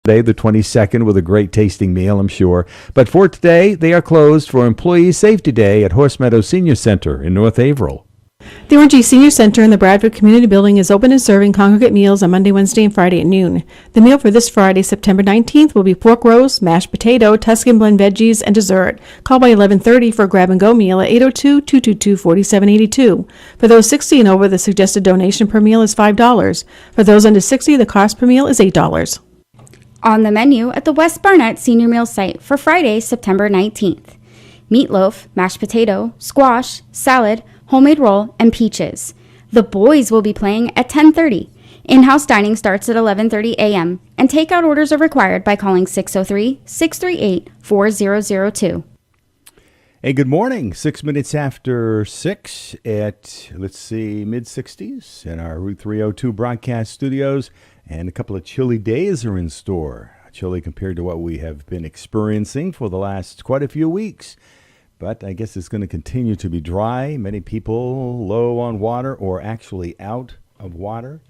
Today, the 22nd, with a great tasting meal, I'm sure. But for today, they are closed for Employee Safety Day at Horse Meadow Senior Center in North Haverhill. The Orangey Senior Center in the Bradford Community Building is open and serving congregate meals on Monday, Wednesday, and Friday at noon. The meal for this Friday, September 19th, will be pork roast, mashed potato, Tuscan blend veggies, and dessert. Call by 11:30 for a grab-and-go meal at 802-222-4782. For those 60 and over, the suggested donation per meal is $5. For those under 60, the cost per meal is $8. On the menu at the West Barnett Senior Meal Site for Friday, September 19th. Meatloaf, mashed potato, squash, salad, homemade roll, and peaches. The boys will be playing at 10:30. In-house dining starts at 11:30 a.m. and takeout orders are required by calling 603-638-4002. Hey, good morning. 6 minutes after 6 at, mid-60s in our Route 302 broadcast studios. And a couple of chilly days are in store. Chilly compared to what we have been experiencing for the last quite a few weeks. But I guess it's going to continue to be dry. Many people low on water or actually out of water.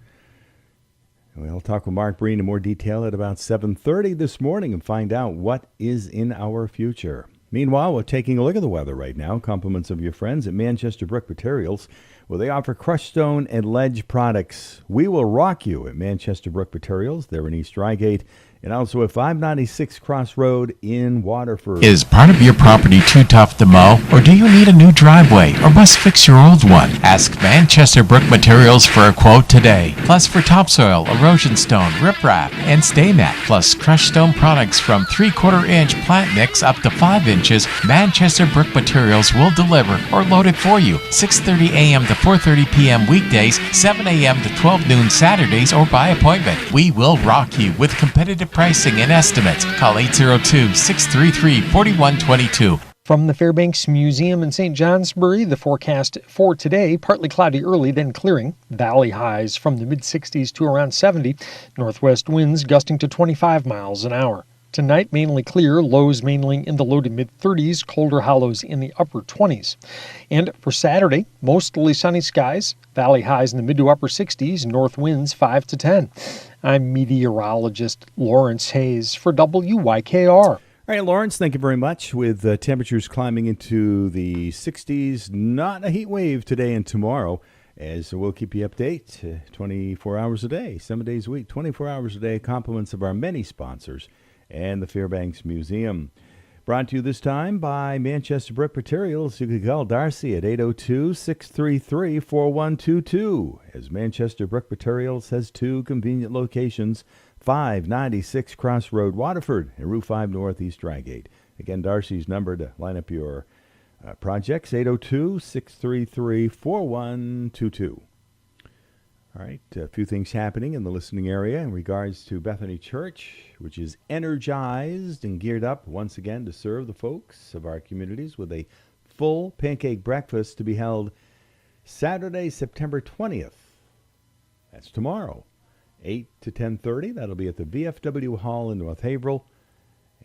We'll talk with Mark Breen in more detail at about 7:30 this morning and find out what is in our future. Meanwhile, we're taking a look at the weather right now. Compliments of your friends at Manchester Brick Materials, where they offer crushed stone and ledge products. We will rock you at Manchester Brick Materials. They're in East Reigate. And also at 596 Cross Road in Waterford. Is part of your property too tough to mow? Or do you need a new driveway? Or must fix your old one? Ask Manchester Brick Materials for a quote today. Plus for topsoil, erosion stone, riprap, and stay mat. Plus crushed stone products from 3/4 inch plant mix up to 5 inches. Manchester Brick Materials will deliver or load it for you. 6:30 a.m. to 4:30 p.m. weekdays, 7 a.m. to 12 noon Saturdays, or by appointment. We will rock you with competitive pricing and estimates. Call 802-633-4122. From the Fairbanks Museum in St. Johnsbury, the forecast for today, partly cloudy early, then clearing. Valley highs from the mid-60s to around 70. Northwest winds gusting to 25 miles an hour. Tonight, mainly clear, lows mainly in the low to mid-30s, colder hollows in the upper 20s. And for Saturday, mostly sunny skies, valley highs in the mid to upper 60s, north winds 5 to 10. I'm meteorologist Lawrence Hayes for WYKR. All right, Lawrence, thank you very much. With temperatures climbing into the 60s, not a heat wave today and tomorrow, as we'll keep you updated 24 hours a day, 7 days a week, 24 hours a day. Compliments of our many sponsors and the Fairbanks Museum. Brought to you this time by Manchester Brick Materials. You can call Darcy at 802-633-4122, as Manchester Brick Materials has two convenient locations, 596 Cross Road, Waterford, and Route 5 Northeast Reigate. Again, Darcy's number to line up your projects, 802-633-4122. All right, a few things happening in the listening area in regards to Bethany Church, which is energized and geared up once again to serve the folks of our communities with a full pancake breakfast to be held Saturday, September 20th. That's tomorrow, 8 to 10:30. That'll be at the VFW Hall in North Haverhill.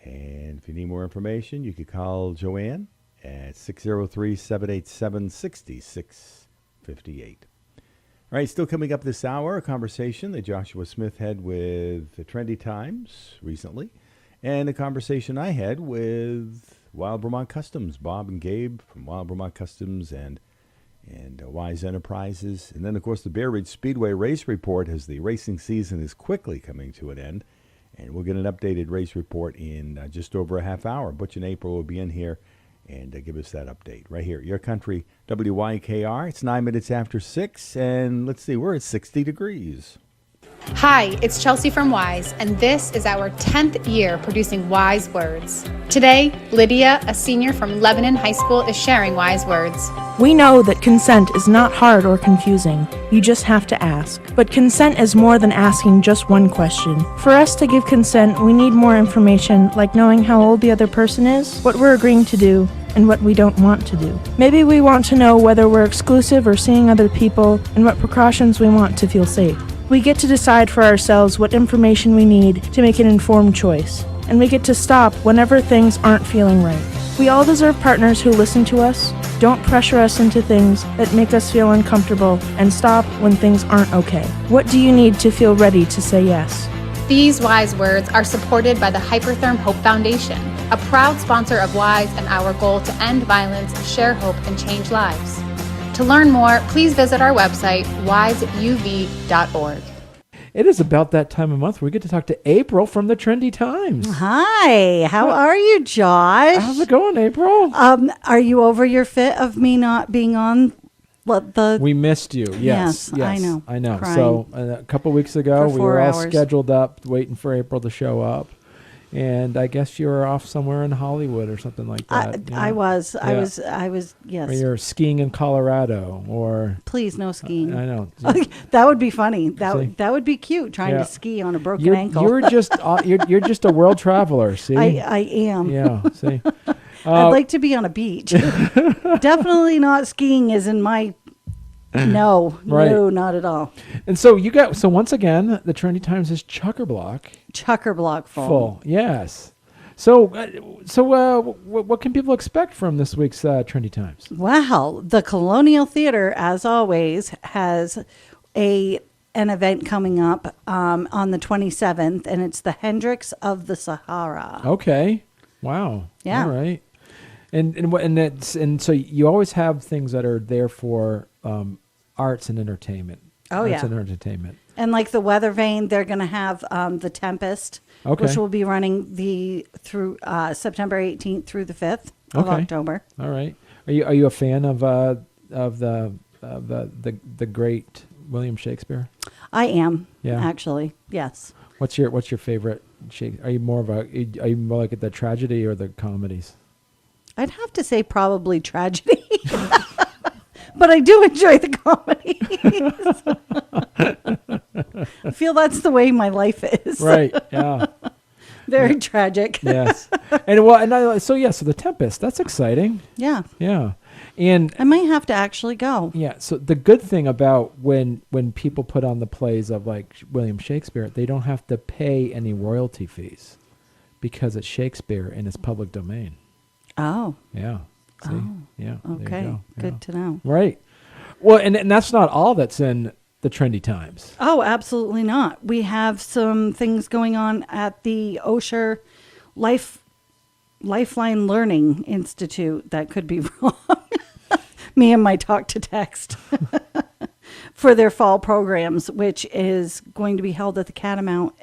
And if you need more information, you could call Joanne at 603-787-6658. All right, still coming up this hour, a conversation that Joshua Smith had with the Trendy Times recently, and a conversation I had with Wild Vermont Customs, Bob and Gabe from Wild Vermont Customs and Wise Enterprises. And then, of course, the Bear Ridge Speedway race report, as the racing season is quickly coming to an end. And we'll get an updated race report in just over a half hour. Butch and April will be in here and give us that update right here. Your Country, WYKR. It's 9 minutes after 6, and let's see, we're at 60 degrees. Hi, it's Chelsea from Wise, and this is our 10th year producing Wise Words. Today, Lydia, a senior from Lebanon High School, is sharing Wise Words. We know that consent is not hard or confusing. You just have to ask. But consent is more than asking just one question. For us to give consent, we need more information, like knowing how old the other person is, what we're agreeing to do, and what we don't want to do. Maybe we want to know whether we're exclusive or seeing other people, and what precautions we want to feel safe. We get to decide for ourselves what information we need to make an informed choice, and we get to stop whenever things aren't feeling right. We all deserve partners who listen to us, don't pressure us into things that make us feel uncomfortable, and stop when things aren't okay. What do you need to feel ready to say yes? These wise words are supported by the Hypertherm Hope Foundation, a proud sponsor of WISE and our goal to end violence, share hope, and change lives. To learn more, please visit our website, wiseuv.org. It is about that time of month where we get to talk to April from the Trendy Times. Hi, how are you, Josh? How's it going, April? Are you over your fit of me not being on We missed you. Yes, I know. Crying. So a couple weeks ago, For we were 4 all hours. scheduled up, waiting for April to show up. And I guess you were off somewhere in Hollywood or something like that. I was. Yes. Or you're skiing in Colorado, or Please, no skiing. I know. That would be funny. See? That would be cute. Trying Yeah. to ski on a broken ankle. You're just you're just a world traveler. See, I am. Yeah. See, I'd like to be on a beach. Definitely not skiing is in my. No, Right. no, not at all. and so once again, the Trendy Times is chock-a-block Chucker block full. Yes. So what can people expect from this week's Trendy Times? Well, the Colonial Theater, as always, has an event coming up on the 27th, and it's the Hendrix of the Sahara. Okay. Wow. Yeah. All right. And so you always have things that are there for arts and entertainment. Oh, arts yeah. and entertainment. And like the Weather Vane, they're going to have the Tempest, Okay. which will be running through September 18th through the 5th of Okay. October. All right. Are you a fan of the great William Shakespeare? I am, Yeah. actually. Yes. What's your favorite Shakespeare? Are you more like at the tragedy or the comedies? I'd have to say probably tragedy. But I do enjoy the comedy. I feel that's the way my life is. Right. Yeah. Very tragic. Yes. So the Tempest. That's exciting. Yeah. Yeah. And I might have to actually go. yeah. So the good thing about when people put on the plays of like William Shakespeare, they don't have to pay any royalty fees because it's Shakespeare and it's public domain. Oh. Yeah. See? Yeah. There you Okay. go. Good Yeah. to know. Right. Well, and that's not all that's in the Trendy Times. Oh, absolutely not. We have some things going on at the Osher Lifeline Learning Institute. That could be wrong. Me and my talk to text for their fall programs, which is going to be held at the Catamount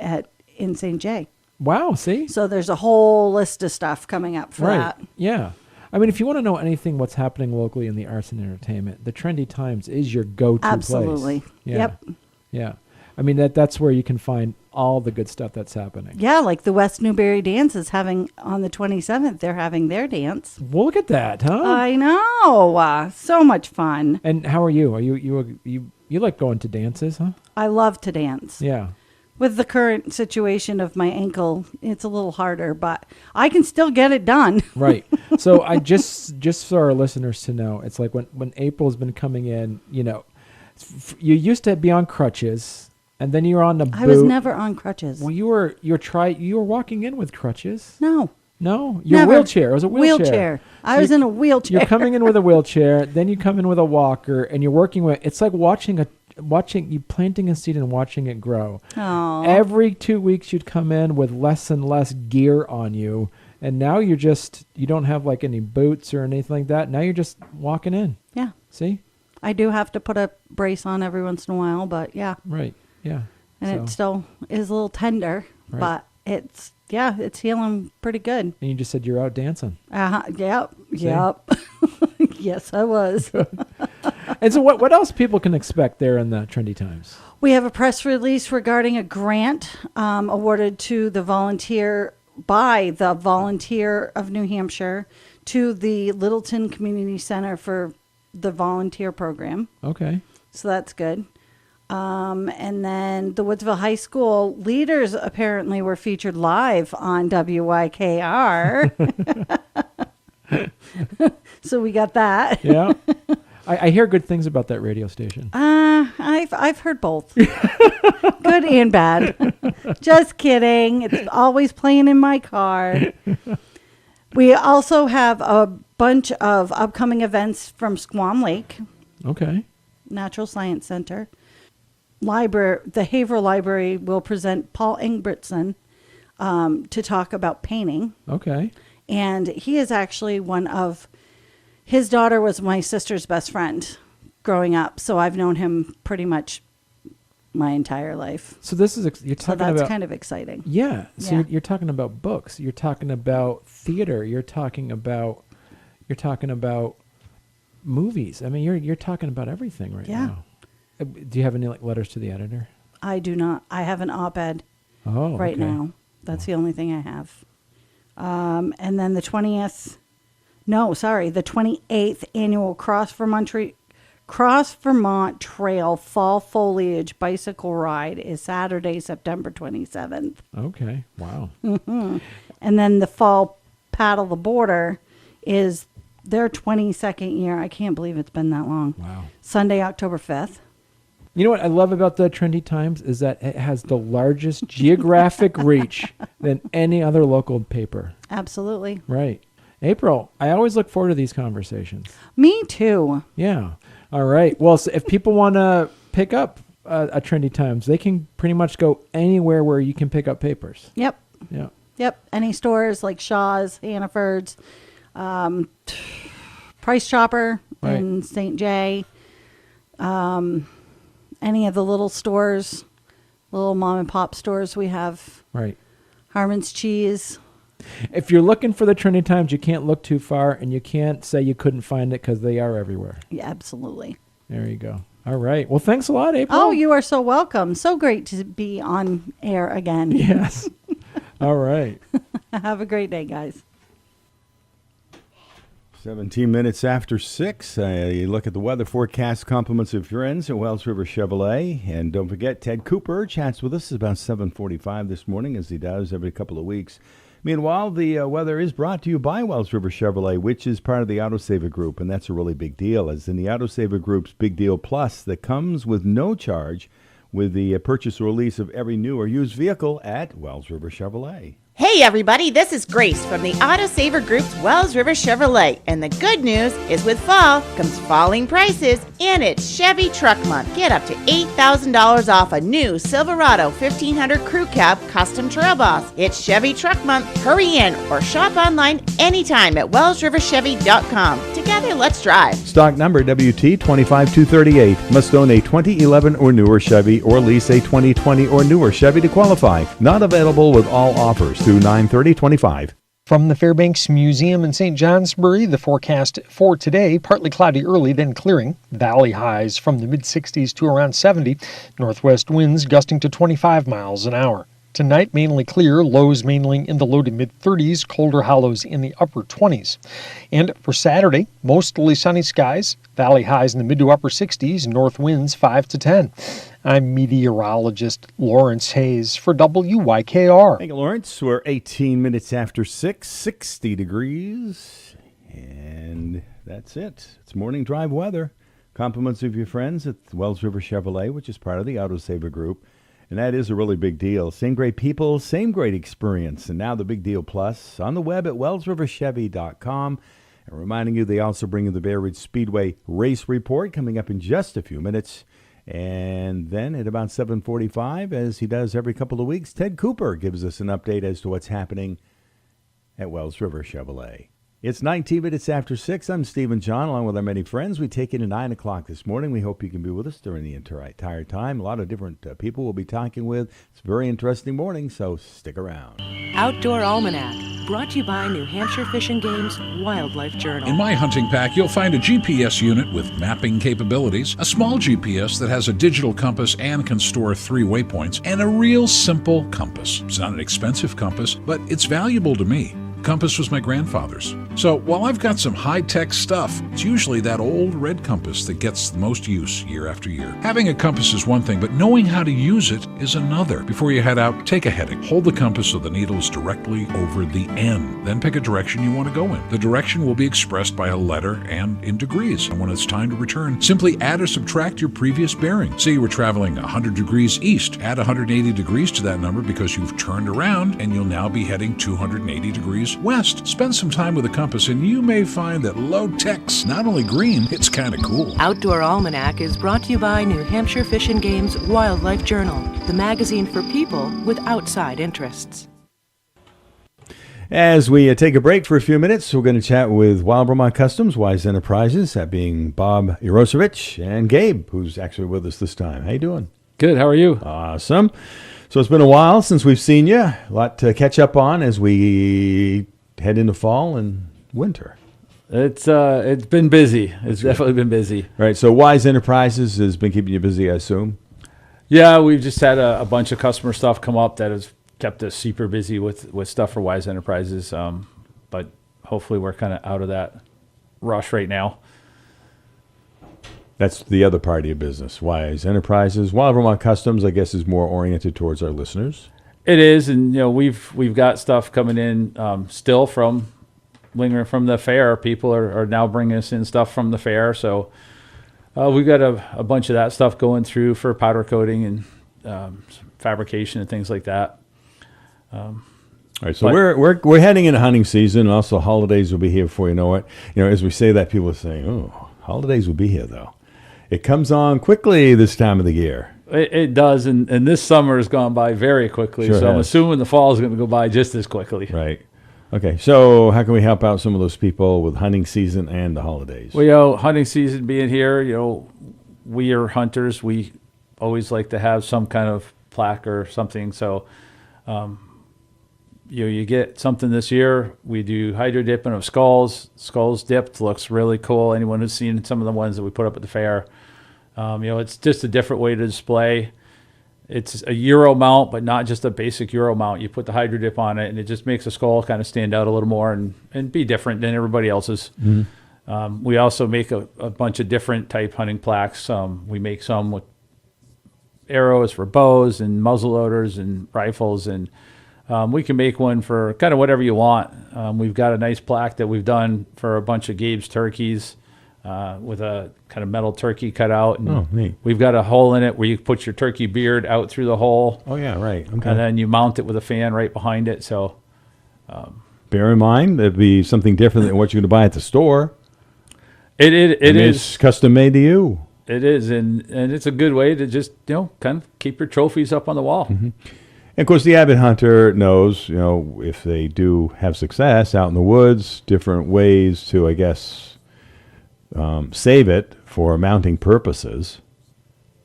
in St. J. Wow. See? So there's a whole list of stuff coming up for that. Yeah. I mean, if you want to know anything what's happening locally in the arts and entertainment, the Trendy Times is your go-to Absolutely. place. Yeah. Yep. Yeah. I mean, that's where you can find all the good stuff that's happening. Yeah, like the West Newberry Dance is having on the 27th. They're having their dance. Well, look at that, huh? I know. So much fun. And how are you? Are you like going to dances, huh? I love to dance. Yeah. With the current situation of my ankle, it's a little harder, but I can still get it done. Right. So I just for our listeners to know, it's like when April's been coming in, you used to be on crutches, and then you were on the boot. I was never on crutches. Well, you were walking in with crutches. No. No, your Never. wheelchair. It was a wheelchair. I was in a wheelchair. You're coming in with a wheelchair, then you come in with a walker, and you're working with. It's like watching you planting a seed and watching it grow. Aw. Every 2 weeks you'd come in with less and less gear on you, and now you don't have like any boots or anything like that. Now you're just walking in. Yeah. See? I do have to put a brace on every once in a while, but yeah. Right. Yeah. And it still is a little tender, Right. but it's healing pretty good. And you just said you're out dancing. Yep. Yes, I was. And so what else people can expect there in the Trendy Times? We have a press release regarding a grant awarded to by the Volunteer of New Hampshire to the Littleton Community Center for the volunteer program. Okay. So that's good. And then the Woodsville High School leaders apparently were featured live on WYKR. So we got that. Yeah. I hear good things about that radio station. I've heard both. Good and bad. Just kidding. It's always playing in my car. We also have a bunch of upcoming events from Squam Lake Okay. Natural Science Center. the Haverhill Library will present Paul Ingebrigtsen to talk about painting. Okay. And he is actually his daughter was my sister's best friend growing up. So I've known him pretty much my entire life. So this is, you're So talking that's about. kind of exciting. Yeah. So Yeah. you're talking about books. You're talking about theater. You're talking about movies. I mean, you're talking about everything right Yeah. now. Do you have any letters to the editor? I do not. I have an op-ed okay. right now. That's the only thing I have. And then the 28th annual Cross Vermont Trail Fall Foliage Bicycle Ride is Saturday, September 27th. Okay. Wow. And then the Fall Paddle the Border is their 22nd year. I can't believe it's been that long. Wow. Sunday, October 5th. You know what I love about the Trendy Times is that it has the largest geographic reach than any other local paper. Absolutely. Right. April, I always look forward to these conversations. Me too. Yeah. All right. Well, so if people want to pick up a Trendy Times, they can pretty much go anywhere where you can pick up papers. Yep. Yeah. Yep. Any stores like Shaw's, Hannaford's, Price Chopper in St. J. Any of the little stores, little mom and pop stores we have. Right. Harmon's Cheese. If you're looking for the Trendy Times, you can't look too far, and you can't say you couldn't find it because they are everywhere. Yeah, absolutely. There you go. All right. Well, thanks a lot, April. Oh, you are so welcome. So great to be on air again. Yes. All right. Have a great day, guys. 17 minutes after 6. You look at the weather forecast, compliments of friends at Wells River Chevrolet. And don't forget, Ted Cooper chats with us about 7:45 this morning, as he does every couple of weeks. Meanwhile, the weather is brought to you by Wells River Chevrolet, which is part of the Autosaver Group. And that's a really big deal, as in the Autosaver Group's Big Deal Plus that comes with no charge with the purchase or lease of every new or used vehicle at Wells River Chevrolet. Hey everybody, this is Grace from the Autosaver Group's Wells River Chevrolet, and the good news is with fall comes falling prices, and it's Chevy Truck Month. Get up to $8,000 off a new Silverado 1500 Crew Cab Custom Trail Boss. It's Chevy Truck Month. Hurry in or shop online anytime at wellsriverchevy.com. Together, let's drive. Stock number WT25238. Must own a 2011 or newer Chevy or lease a 2020 or newer Chevy to qualify. Not available with all offers through 9/30/25. From the Fairbanks Museum in St. Johnsbury, the forecast for today, partly cloudy early, then clearing. Valley highs from the mid-60s to around 70. Northwest winds gusting to 25 miles an hour. Tonight, mainly clear, lows mainly in the low to mid-30s, colder hollows in the upper 20s. And for Saturday, mostly sunny skies, valley highs in the mid to upper 60s, north winds 5 to 10. I'm meteorologist Lawrence Hayes for WYKR. Thank you, Lawrence. We're 18 minutes after 6, 60 degrees, and that's it. It's morning drive weather. Compliments of your friends at Wells River Chevrolet, which is part of the Autosaver Group. And that is a really big deal. Same great people, same great experience. And now the Big Deal Plus on the web at wellsriverchevy.com. And reminding you, they also bring you the Bay Ridge Speedway Race Report coming up in just a few minutes. And then at about 7:45, as he does every couple of weeks, Ted Cooper gives us an update as to what's happening at Wells River Chevrolet. It's 19 minutes after 6. I'm Stephen John, along with our many friends. We take it at 9 o'clock this morning. We hope you can be with us during the entire time. A lot of different people we'll be talking with. It's a very interesting morning, so stick around. Outdoor Almanac, brought to you by New Hampshire Fish and Game's Wildlife Journal. In my hunting pack, you'll find a GPS unit with mapping capabilities, a small GPS that has a digital compass and can store 3 waypoints, and a real simple compass. It's not an expensive compass, but it's valuable to me. Compass was my grandfather's. So while I've got some high-tech stuff, it's usually that old red compass that gets the most use year after year. Having a compass is one thing, but knowing how to use it is another. Before you head out, take a heading. Hold the compass so the needle is directly over the end. Then pick a direction you want to go in. The direction will be expressed by a letter and in degrees. And when it's time to return, simply add or subtract your previous bearing. Say you were traveling 100 degrees east. Add 180 degrees to that number because you've turned around and you'll now be heading 280 degrees days west. Spend some time with a compass and you may find that low tech's not only green, it's kind of cool. Outdoor Almanac is brought to you by New Hampshire Fish and Game's Wildlife Journal, the magazine for people with outside interests. As we take a break for a few minutes, we're going to chat with Wild Vermont Customs, Wise Enterprises, that being Bob Yaroshevich and Gabe, who's actually with us this time. How you doing? Good. How are you? Awesome. So it's been a while since we've seen you. A lot to catch up on as we head into fall and winter. It's been busy. It's definitely been busy. Right. So Wise Enterprises has been keeping you busy, I assume? Yeah, we've just had a bunch of customer stuff come up that has kept us super busy with stuff for Wise Enterprises. But hopefully we're kind of out of that rush right now. That's the other part of your business, Wise Enterprises. Wild Vermont Customs, I guess, is more oriented towards our listeners. It is, and we've got stuff coming in still from lingering from the fair. People are now bringing us in stuff from the fair, so we've got a bunch of that stuff going through for powder coating and fabrication and things like that. All right, so we're heading into hunting season, and also holidays will be here before you know it. As we say that, people are saying, "Oh, holidays will be here," though. It comes on quickly this time of the year. It does, and this summer has gone by very quickly, Sure so has. I'm assuming the fall is going to go by just as quickly. Right. Okay, so how can we help out some of those people with hunting season and the holidays? Well, hunting season being here, we are hunters. We always like to have some kind of plaque or something, so you get something this year. We do hydro dipping of skulls. Skulls dipped looks really cool. Anyone who's seen some of the ones that we put up at the fair, it's just a different way to display. It's a Euro mount, but not just a basic Euro mount. You put the hydro dip on it, and it just makes a skull kind of stand out a little more and be different than everybody else's. Mm-hmm. We also make a bunch of different type hunting plaques. We make some with arrows for bows and muzzle loaders and rifles, and we can make one for kind of whatever you want. We've got a nice plaque that we've done for a bunch of Gabe's turkeys with a kind of metal turkey cut out. And Oh, neat. we've got a hole in it where you put your turkey beard out through the hole. Oh, yeah, right. Okay. And then you mount it with a fan right behind it. So bear in mind, it'd be something different than what you're going to buy at the store. it is. It's custom made to you. It is, and it's a good way to just kind of keep your trophies up on the wall. Mm-hmm. And of course, the avid hunter knows, if they do have success out in the woods, different ways to, I guess, save it for mounting purposes.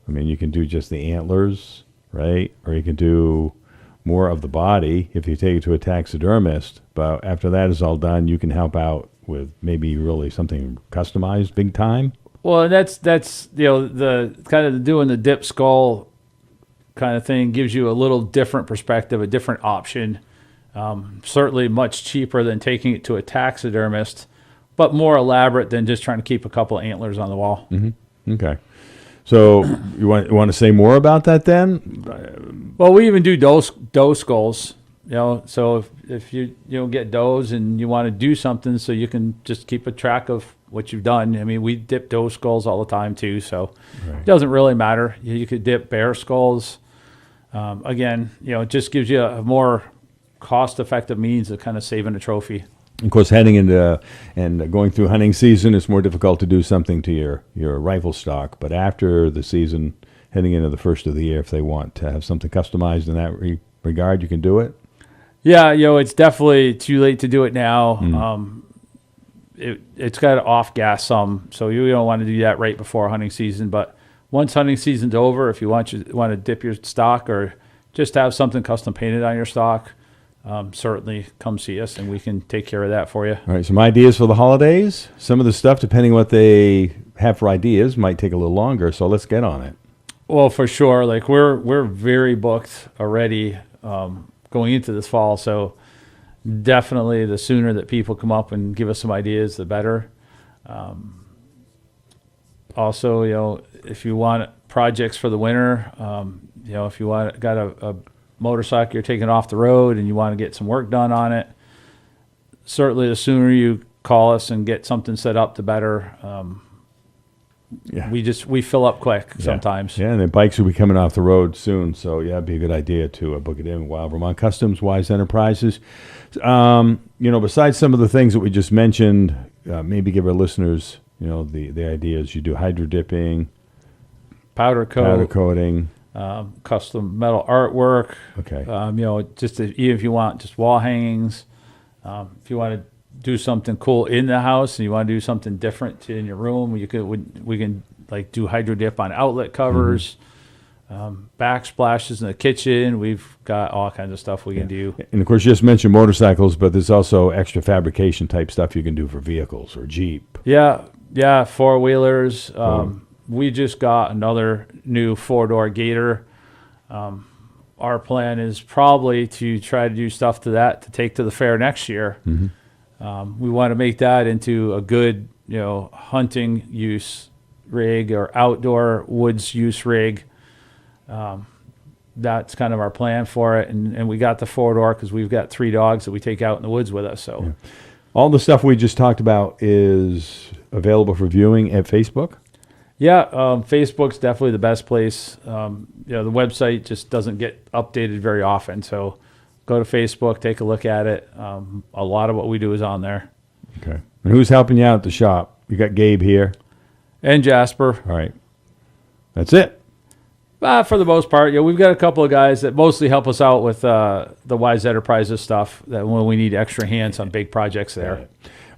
I mean, you can do just the antlers, right? Or you can do more of the body if you take it to a taxidermist. But after that is all done, you can help out with maybe really something customized big time. Well, and that's the kind of doing the dip skull kind of thing gives you a little different perspective, a different option. Certainly much cheaper than taking it to a taxidermist, but more elaborate than just trying to keep a couple of antlers on the wall. Mm-hmm. Okay. So you want to say more about that then? Well, we even do doe skulls. So if you get does and you want to do something so you can just keep a track of what you've done. I mean, we dip doe skulls all the time too, so It doesn't really matter. You could dip bear skulls. Again, it just gives you a more cost-effective means of kind of saving a trophy. Of course, heading into and going through hunting season, it's more difficult to do something to your rifle stock. But after the season, heading into the first of the year, if they want to have something customized in that regard, you can do it. Yeah, it's definitely too late to do it now. It's got to off-gas some, so you don't want to do that right before hunting season. But once hunting season's over, if you want to dip your stock or just have something custom painted on your stock, certainly come see us and we can take care of that for you. All right, some ideas for the holidays. Some of the stuff, depending on what they have for ideas, might take a little longer, so let's get on it. Well, for sure. Like we're very booked already going into this fall, so definitely the sooner that people come up and give us some ideas, the better. Also, if you want projects for the winter, if you got a motorcycle you're taking off the road and you want to get some work done on it, certainly the sooner you call us and get something set up, the better. we fill up quick sometimes. Yeah, and the bikes will be coming off the road soon, so yeah, it'd be a good idea to book it in. Wild Vermont Customs, Wise Enterprises. Besides some of the things that we just mentioned, maybe give our listeners, the ideas. You do hydro dipping, powder coating, custom metal artwork. Okay. Even if you want just wall hangings, if you want to do something cool in the house and you want to do something different in your room, we can like do hydro dip on outlet covers, backsplashes in the kitchen. We've got all kinds of stuff we can do. And of course, you just mentioned motorcycles, but there's also extra fabrication type stuff you can do for vehicles or Jeep. Yeah, four-wheelers. We just got another new four-door Gator. Our plan is probably to try to do stuff to that to take to the fair next year. We want to make that into a good, hunting use rig or outdoor woods use rig. That's kind of our plan for it. And we got the four-door because we've got 3 dogs that we take out in the woods with us. So, all the stuff we just talked about is available for viewing at Facebook? Yeah, Facebook's definitely the best place. The website just doesn't get updated very often. So go to Facebook, take a look at it. A lot of what we do is on there. Okay. And who's helping you out at the shop? You got Gabe here. And Jasper. All right. That's it. For the most part, we've got a couple of guys that mostly help us out with the Wise Enterprises stuff that when we need extra hands on big projects there. All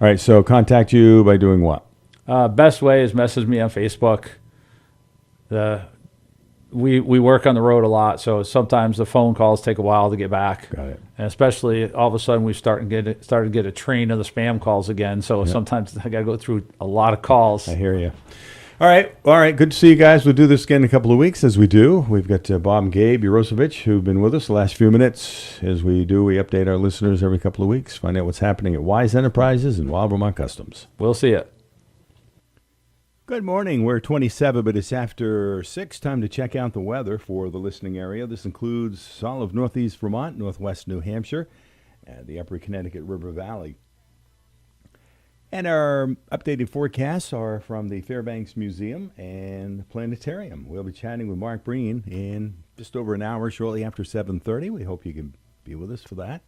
right. So contact you by doing what? Best way is message me on Facebook. We work on the road a lot, so sometimes the phone calls take a while to get back. Got it. And especially all of a sudden we started to get a train of the spam calls again. So sometimes I got to go through a lot of calls. I hear you. All right. Good to see you guys. We'll do this again in a couple of weeks, as we do. We've got Bob and Gabe Yaroshevich, who've been with us the last few minutes. As we do, we update our listeners every couple of weeks, find out what's happening at Wise Enterprises and Wild Vermont Customs. We'll see you. Good morning. We're 27, but it's after 6. Time to check out the weather for the listening area. This includes all of northeast Vermont, northwest New Hampshire, and the upper Connecticut River Valley. And our updated forecasts are from the Fairbanks Museum and Planetarium. We'll be chatting with Mark Breen in just over an hour, shortly after 7:30. We hope you can be with us for that.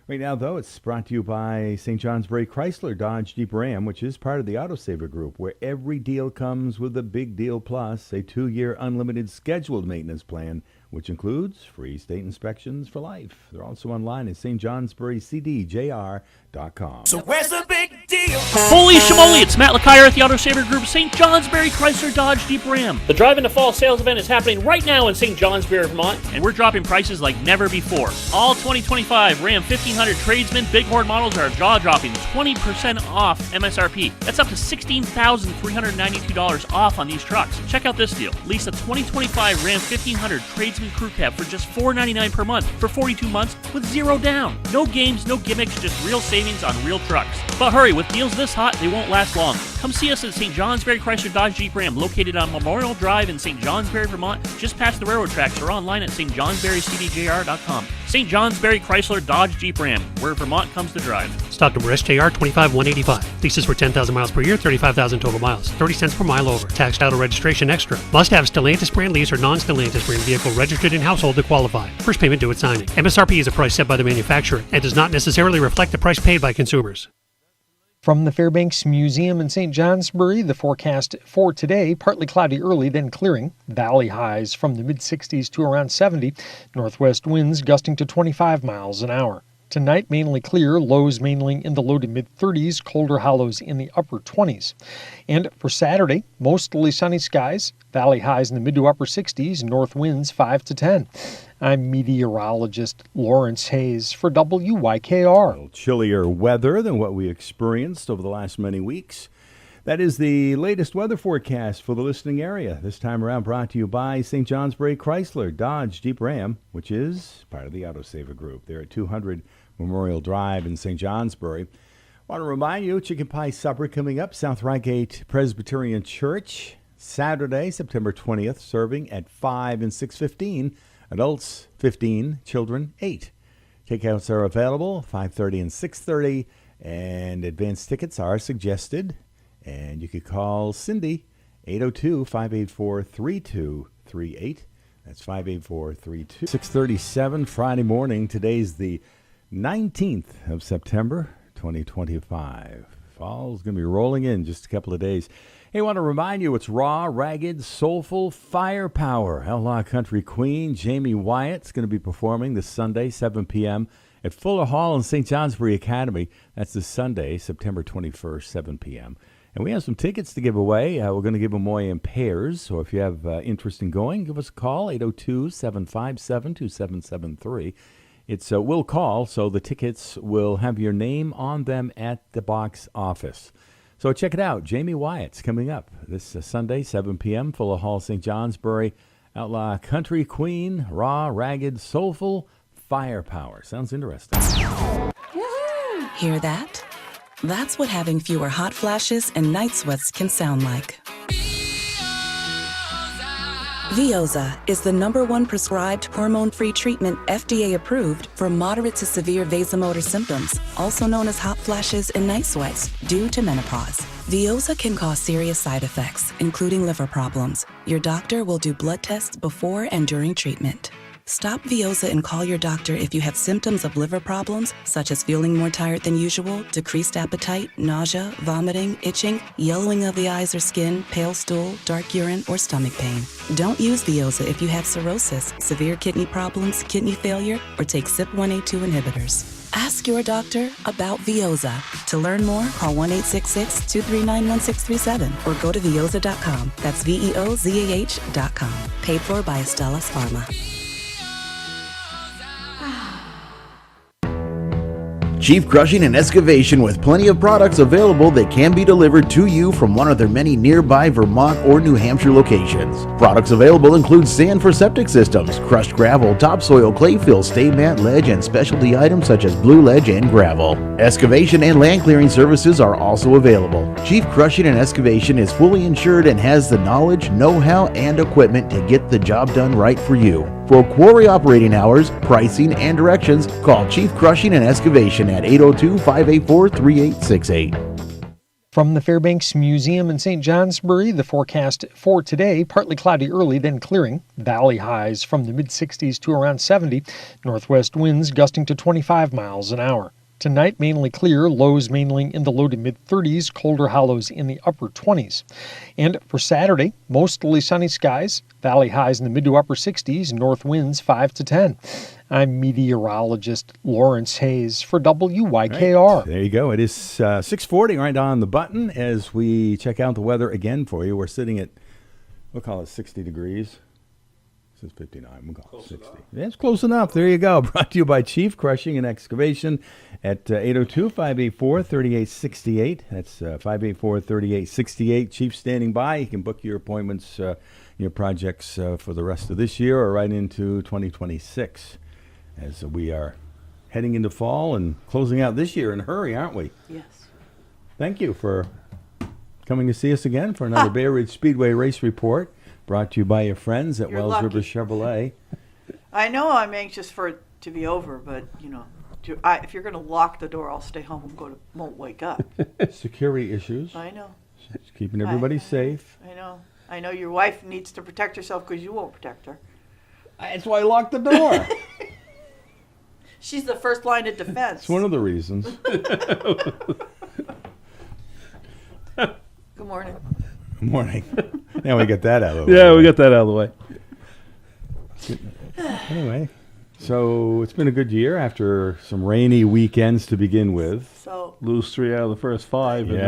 Right now, though, it's brought to you by St. Johnsbury Chrysler Dodge Jeep Ram, which is part of the Autosaver Group, where every deal comes with a big deal plus, a 2-year unlimited scheduled maintenance plan, which includes free state inspections for life. They're also online at stjohnsburycdjr.com. So where's the big deal? Holy shmoly, it's Matt LeCire at the Autosaver Group, St. Johnsbury Chrysler Dodge Jeep Ram. The Drive into Fall sales event is happening right now in St. Johnsbury, Vermont, and we're dropping prices like never before. All 2025 Ram 1500 Tradesman Bighorn models are jaw-dropping 20% off MSRP. That's up to $16,392 off on these trucks. Check out this deal. Lease a 2025 Ram 1500 Tradesman Crew Cab for just $499 per month for 42 months with zero down. No games, no gimmicks, just real savings on real trucks. But hurry, with deals this hot, they won't last long. Come see us at St. Johnsbury Chrysler Dodge Jeep Ram, located on Memorial Drive in St. Johnsbury, Vermont, just past the railroad tracks, or online at stjohnsburycdjr.com. St. Johnsbury Chrysler Dodge Jeep Ram, where Vermont comes to drive. Stock number SJR 25185. Leases for 10,000 miles per year, 35,000 total miles. 30 cents per mile over. Tax title registration extra. Must have Stellantis brand lease or non-Stellantis brand vehicle registered in household to qualify. First payment due at signing. MSRP is a price set by the manufacturer and does not necessarily reflect the price paid by consumers. From the Fairbanks Museum in St. Johnsbury, the forecast for today, partly cloudy early, then clearing. Valley highs from the mid-60s to around 70. Northwest winds gusting to 25 miles an hour. Tonight, mainly clear, lows mainly in the low to mid-30s, colder hollows in the upper 20s. And for Saturday, mostly sunny skies, valley highs in the mid to upper 60s, north winds 5 to 10. I'm meteorologist Lawrence Hayes for WYKR. A little chillier weather than what we experienced over the last many weeks. That is the latest weather forecast for the listening area. This time around brought to you by St. Johnsbury Chrysler Dodge Jeep Ram, which is part of the Autosaver Group. They're at 200 Memorial Drive in St. Johnsbury. Want to remind you, chicken pie supper coming up, South Rygate Presbyterian Church, Saturday, September 20th, serving at 5 and 6:15. Adults 15, children 8. Takeouts are available 5:30 and 6:30, and advance tickets are suggested. And you could call Cindy 802-584-3238. That's 584-3238. 6:37 Friday morning. Today's the 19th of September, 2025. Fall's going to be rolling in just a couple of days. Hey, I want to remind you it's raw, ragged, soulful firepower. Outlaw Country Queen Jamie Wyatt's going to be performing this Sunday, 7 p.m. at Fuller Hall in St. Johnsbury Academy. That's this Sunday, September 21st, 7 p.m. And we have some tickets to give away. We're going to give them away in pairs. So if you have interest in going, give us a call, 802-757-2773. It's will call, so the tickets will have your name on them at the box office. So check it out. Jamie Wyatt's coming up this Sunday, 7 p.m., Fuller Hall, St. Johnsbury. Outlaw Country Queen, raw, ragged, soulful firepower. Sounds interesting. Hear that? That's what having fewer hot flashes and night sweats can sound like. Veoza is the #1 prescribed hormone-free treatment FDA approved for moderate to severe vasomotor symptoms, also known as hot flashes and night sweats, due to menopause. Veoza can cause serious side effects, including liver problems. Your doctor will do blood tests before and during treatment. Stop Veoza and call your doctor if you have symptoms of liver problems, such as feeling more tired than usual, decreased appetite, nausea, vomiting, itching, yellowing of the eyes or skin, pale stool, dark urine, or stomach pain. Don't use Veoza if you have cirrhosis, severe kidney problems, kidney failure, or take CYP1A2 inhibitors. Ask your doctor about Veoza. To learn more, call 1-866-239-1637 or go to Veoza.com. That's VEOZAH.com. Paid for by Astellas Pharma. Chief Crushing and Excavation, with plenty of products available that can be delivered to you from one of their many nearby Vermont or New Hampshire locations. Products available include sand for septic systems, crushed gravel, topsoil, clay fill, stay mat, ledge, and specialty items such as blue ledge and gravel. Excavation and land clearing services are also available. Chief Crushing and Excavation is fully insured and has the knowledge, know-how, and equipment to get the job done right for you. For quarry operating hours, pricing, and directions, call Chief Crushing and Excavation at 802-584-3868. From the Fairbanks Museum in St. Johnsbury, the forecast for today, partly cloudy early, then clearing. Valley highs from the mid-60s to around 70. Northwest winds gusting to 25 miles an hour. Tonight, mainly clear, lows mainly in the low to mid-30s, colder hollows in the upper 20s. And for Saturday, mostly sunny skies, valley highs in the mid to upper 60s, north winds 5 to 10. I'm meteorologist Lawrence Hayes for WYKR. Right, there you go. It is 6:40 right on the button as we check out the weather again for you. We're sitting at, we'll call it 60 degrees. This is 59. We'll call it 60. Yeah, it's close enough. There you go. Brought to you by Chief Crushing and Excavation at 802-584-3868. That's 584-3868. Chief standing by. You can book your appointments, your projects for the rest of this year or right into 2026 as we are heading into fall and closing out this year in a hurry, aren't we? Yes. Thank you for coming to see us again for another Bay Ridge Speedway Race Report. Brought to you by your friends at Wells lucky. River Chevrolet. I know I'm anxious for it to be over, but, you know, if you're going to lock the door, I'll stay home and won't wake up. Security issues. I know. Just keeping everybody safe. I know. I know your wife needs to protect herself because you won't protect her. That's why I locked the door. She's the first line of defense. It's one of the reasons. Good morning. Good morning. Now we get that out of the way. Yeah, we got that out of the way. Anyway, so it's been a good year after some rainy weekends to begin with. So lose 3 out of the first 5. Yeah. And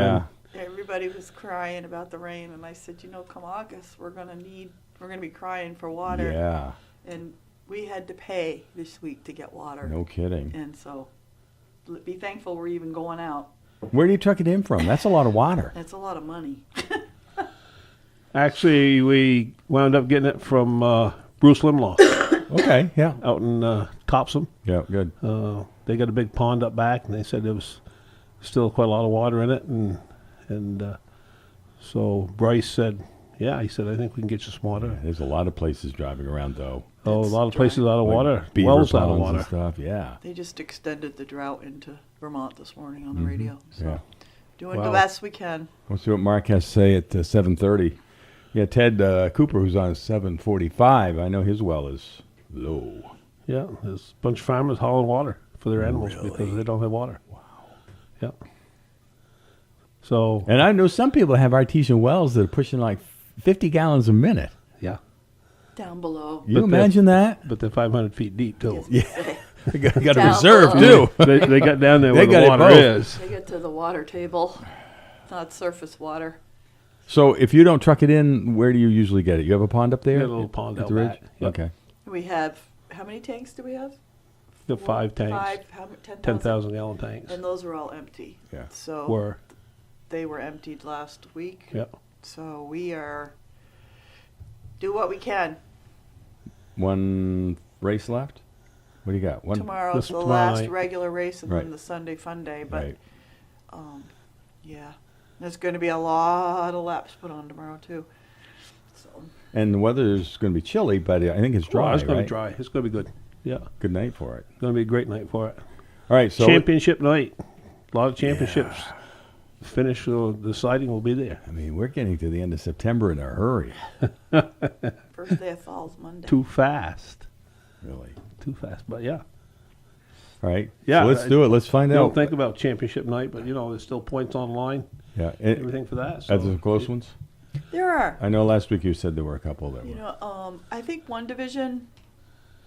then everybody was crying about the rain, and I said, come August, we're gonna be crying for water. Yeah. And we had to pay this week to get water. No kidding. And so, be thankful we're even going out. Where do you truck it in from? That's a lot of water. That's a lot of money. actually, we wound up getting it from Bruce Limlaw. Okay, yeah. Out in Topsom. Yeah, good. They got a big pond up back, and they said there was still quite a lot of water in it. And so Bryce said, yeah, he said, I think we can get you some water. There's a lot of places driving around, though. Oh, a lot of places out of water. Beaver Wells out of ponds water. and stuff, yeah. They just extended the drought into Vermont this morning on the radio. So Yeah. doing the best we can. Let's see what Mark has to say at 7:30. Yeah, Ted Cooper, who's on 745, I know his well is low. Yeah, there's a bunch of farmers hauling water for their animals because they don't have water. Wow. Yeah. So. And I know some people have artesian wells that are pushing like 50 gallons a minute. Yeah. Down below. You imagine that? But they're 500 feet deep, too. Yeah. They got a Down reserve, below. too. They got down there They where the got it water both. is. They get to the water table, not surface water. So if you don't truck it in, where do you usually get it? You have a pond up there? We got a little pond at out the ridge? back. Yep. Okay. We have, how many tanks do we have? The 5 tanks. 10,000 gallon tanks. And those are all empty. Yeah. So they were emptied last week. Yep. So we do what we can. One race left? What do you got? Tomorrow's the last regular race and then the Sunday fun day. But, yeah, there's going to be a lot of laps put on tomorrow, too. So. And the weather's going to be chilly, but I think it's dry, It's going to right? be dry. It's going to be good. Yeah. Good night for it. It's going to be a great night for it. All right, so championship night. A lot of championships. Finish, so the siding will be there. I mean, we're getting to the end of September in a hurry. First day of fall's Monday. Too fast. Really? Too fast, but yeah. All right. Yeah. So let's do it. Let's find you out. Don't think about championship night, but there's still points online. Yeah. Everything for that. Are there some close ones? There are. I know last week you said there were a couple that were. I think one division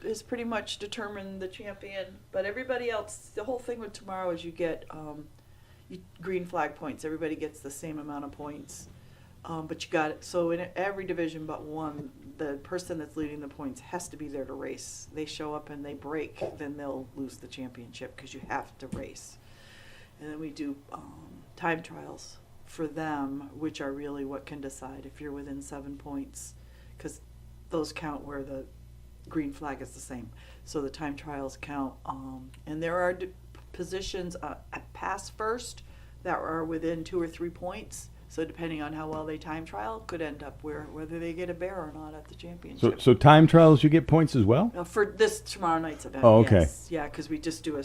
is pretty much determined the champion, but everybody else, the whole thing with tomorrow is you get green flag points. Everybody gets the same amount of points. But you got it. So in every division but one, the person that's leading the points has to be there to race. They show up and they break, then they'll lose the championship because you have to race. And then we do time trials for them, which are really what can decide if you're within 7 points, because those count where the green flag is the same. So the time trials count. And there are positions at pass first that are within 2 or 3 points. So depending on how well they time trial, could end up whether they get a bear or not at the championship. So time trials, you get points as well? For this tomorrow night's event. Oh, okay. Yes. Yeah, because we just do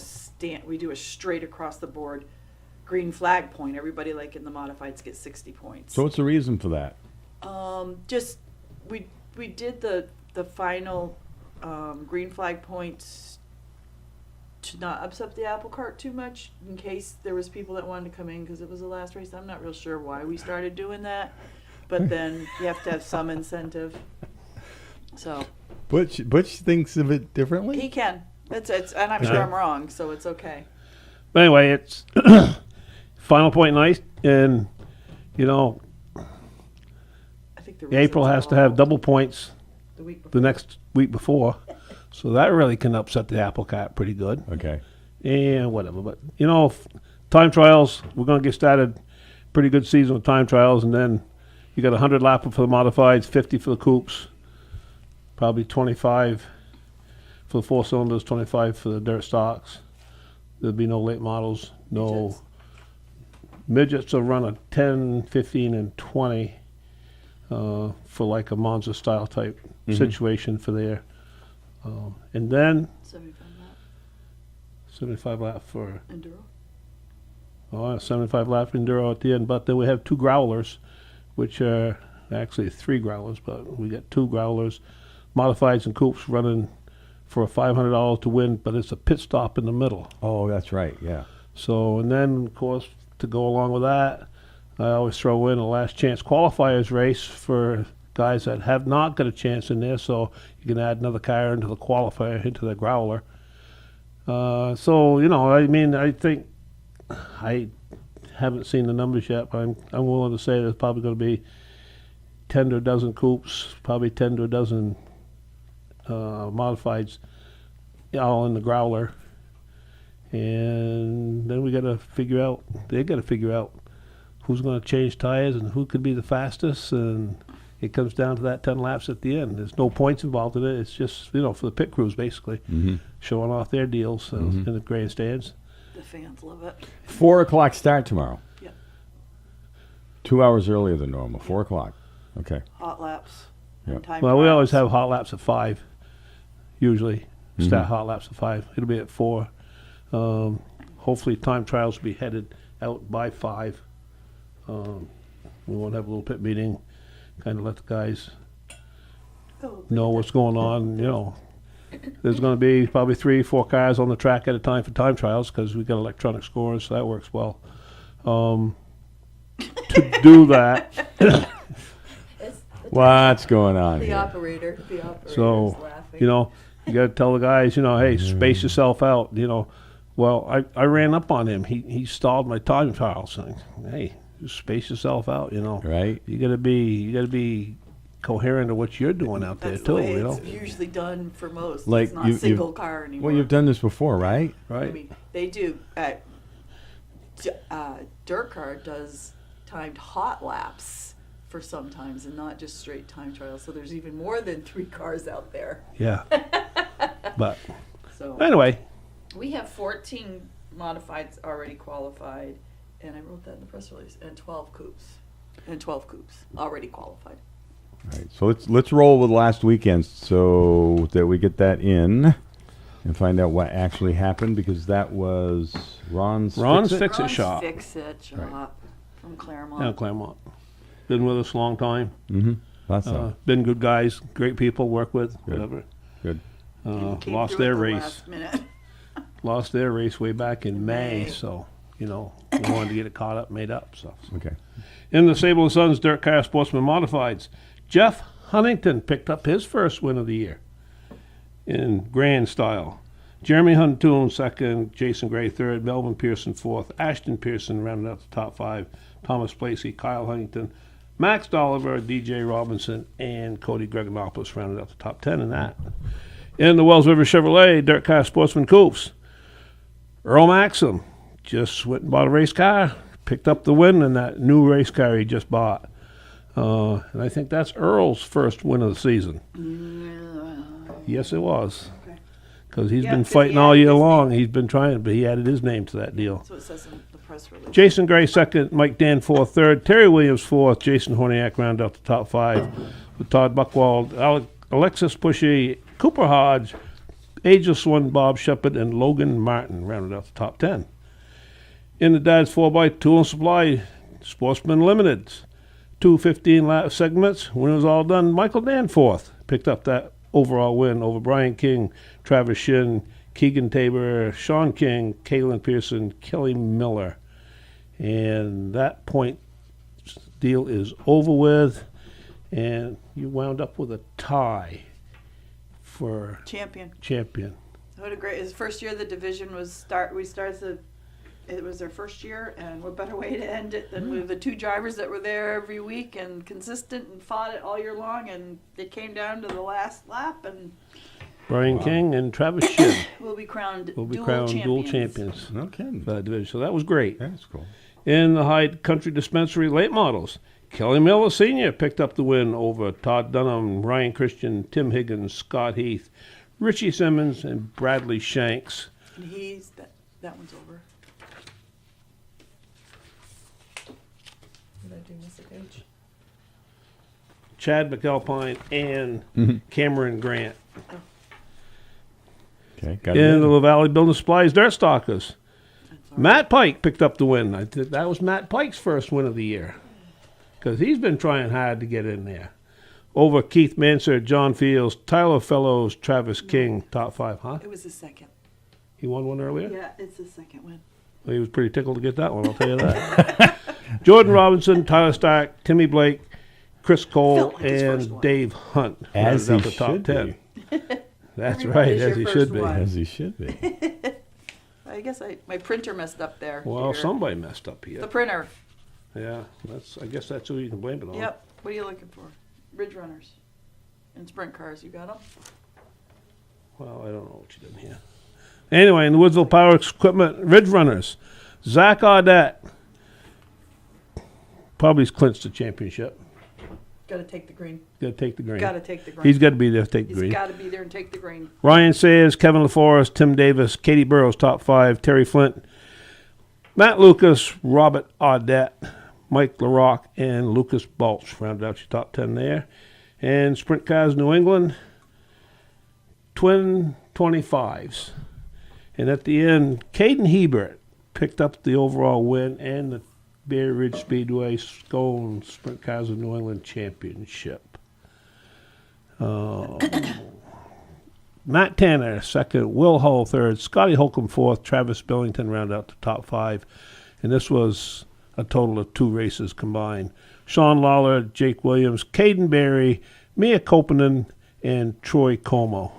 we do a straight across the board green flag point. Everybody like in the modifieds get 60 points. So what's the reason for that? Just we did the final green flag points to not upset the apple cart too much in case there was people that wanted to come in because it was the last race. I'm not real sure why we started doing that, but then you have to have some incentive. So Butch thinks of it differently? he can. And I'm sure I'm wrong, so it's okay. But anyway, it's final point night, and I think April has to have double points the next week before. So that really can upset the apple cart pretty good. Okay. And whatever. But, time trials, we're going to get started. Pretty good season with time trials. And then you got 100 lapper for the modifieds, 50 for the coupes, probably 25 for the 4 cylinders, 25 for the dirt stocks. There'll be no late models. No midgets will run a 10, 15, and 20 for like a Monza style type situation for there. And then 75 lap for enduro. 75 lap enduro at the end. But then we have 2 growlers, which are actually 3 growlers, but we got 2 growlers, modifieds and coupes running for a $500 to win. But it's a pit stop in the middle. Oh, that's right. Yeah. So and then of course to go along with that, I always throw in a last chance qualifiers race for guys that have not got a chance in there, so you can add another car into the qualifier, into the growler. I think I haven't seen the numbers yet, but I'm willing to say there's probably going to be 10 to a dozen coupes, probably 10 to a dozen modifieds, all in the growler. And then they got to figure out who's going to change tires and who could be the fastest, and it comes down to that 10 laps at the end. There's no points involved in it. It's just, for the pit crews, basically, showing off their deals in the grandstands. The fans love it. 4 o'clock start tomorrow. Yep. 2 hours earlier than normal. 4 o'clock. Okay. Hot laps. Yeah. And time Well, we trials. always have hot laps at 5, usually. Start hot laps at 5. It'll be at 4. Hopefully time trials will be headed out by 5. We won't have a little pit meeting kind of let the guys know what's going on. You know, there's going to be probably 3-4 cars on the track at a time for time trials because we got electronic scores, so that works well. To do that. What's going on The here? operator So, is laughing. you know, you got to tell the guys, you know, hey, space yourself out, you know. Well, I ran up on him. He stalled my time trial, saying, hey, just space yourself out, you know. Right. You got to be coherent to what you're doing out That's there too, the way you know. it's usually done for most. Like It's not a single car anymore. Well, you've done this before, right? I mean, they do. Dirt car does timed hot laps for sometimes, and not just straight time trials. So there's even more than 3 cars out there. Yeah. But so anyway, we have 14 modifieds already qualified, and I wrote that in the press release. And 12 coupes, already qualified. All right, so let's roll with last weekend so that we get that in and find out what actually happened, because that was Ron's Fix-It Shop. Fix-It Shop from Claremont. Yeah, Claremont. Been with us a long time. Mm-hmm. That's been good guys, great people, work with, whatever. Good. Lost their race. Lost their race way back in May, so, you know, we wanted to get it caught up, made up. So. Okay. In the Sable & Sons Dirt Car Sportsman Modifieds, Jeff Huntington picked up his first win of the year in grand style. Jeremy Huntoon second, Jason Gray third, Melvin Pearson fourth, Ashton Pearson rounded out the top 5, Thomas Placey, Kyle Huntington, Max Dolliver, DJ Robinson, and Cody Gregonopoulos rounded out the top 10 in that. In the Wells River Chevrolet Dirt Car Sportsman Coupes, Earl Maxim just went and bought a race car, picked up the win in that new race car he just bought. And I think that's Earl's first win of the season. Yes, it was. Because he's been fighting all year long. He's been trying, but he added his name to that deal. That's what it says in the press release. Jason Gray second, Mike Danforth third, Terry Williams fourth, Jason Horniak rounded out the top 5 with Todd Buchwald, Alexis Pushy, Cooper Hodge, Ageless One, Bob Shepard, and Logan Martin rounded out the top 10. In the Dad's 4x Tool and Supply Sportsman Limited, 2 15-lap segments. When it was all done, Michael Danforth picked up that overall win over Brian King, Travis Shin, Keegan Tabor, Sean King, Kaylin Pearson, Kelly Miller. And that point deal is over with, and you wound up with a tie for champion. What a great! His first year the division was it was their first year, and what better way to end it than with the 2 drivers that were there every week and consistent and fought it all year long, and it came down to the last lap, and Brian King and Travis Shin will be crowned dual champions. Okay. For that division. So that was great. That's cool. In the Hyde Country Dispensary late models, Kelly Miller Sr. picked up the win over Todd Dunham, Ryan Christian, Tim Higgins, Scott Heath, Richie Simmons, and Bradley Shanks. And that one's over. Did I do miss a page? Chad McAlpine and Cameron Grant. Oh. Okay. In the La Valley Building Supplies Dirt Stalkers, Matt Pike picked up the win. I think that was Matt Pike's first win of the year, because he's been trying hard to get in there. Over Keith Mansard, John Fields, Tyler Fellows, Travis King, top 5, huh? It was his second. He won one earlier? Yeah, it's his second win. Well, he was pretty tickled to get that one, I'll tell you that. Jordan Robinson, Tyler Stark, Timmy Blake, Chris Cole, and Dave Hunt. As he the top should 10. be. That's right, as he should be. As he should be. I guess my printer messed up there. Well, here. somebody messed up here. The printer. Yeah, I guess that's who you can blame it on. Yep. What are you looking for? Ridge runners and sprint cars. You got them? Well, I don't know what you did here. Anyway, in the Woodsville Power Equipment Ridge Runners, Zach Audette probably clinched the championship. Got to take the green. Got to take the green. Got to take the green. He's got to be there to take the green. He's got to be there and take the green. Ryan Sayers, Kevin LaForest, Tim Davis, Katie Burrows, top 5, Terry Flint, Matt Lucas, Robert Audette, Mike LaRock, and Lucas Balch rounded out your top 10 there. And Sprint Cars New England, twin 25s. And at the end, Caden Hebert picked up the overall win and the Bay Ridge Speedway Scone Sprint Cars of New England Championship. Matt Tanner, second. Will Hull, third. Scotty Holcomb, fourth. Travis Billington rounded out the top 5. And this was a total of 2 races combined. Sean Lawler, Jake Williams, Caden Berry, Mia Kopanen, and Troy Como.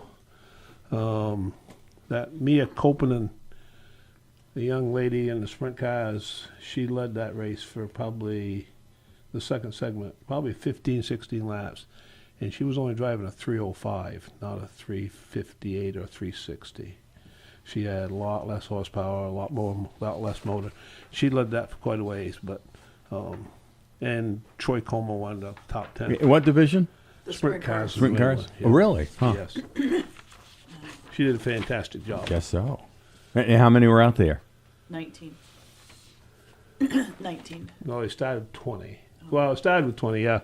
That Mia Kopanen, the young lady in the sprint cars, she led that race for probably the second segment, probably 15, 16 laps. And she was only driving a 305, not a 358 or 360. She had a lot less horsepower, a lot less motor. She led that for quite a ways, but and Troy Como wound up top 10. In what division? The Sprint cars. Sprint cars? Yeah. Oh, really? Huh. Yes. She did a fantastic job. Guess so. And how many were out there? 19. 19. No, they started 20. Well, it started with 20, yeah.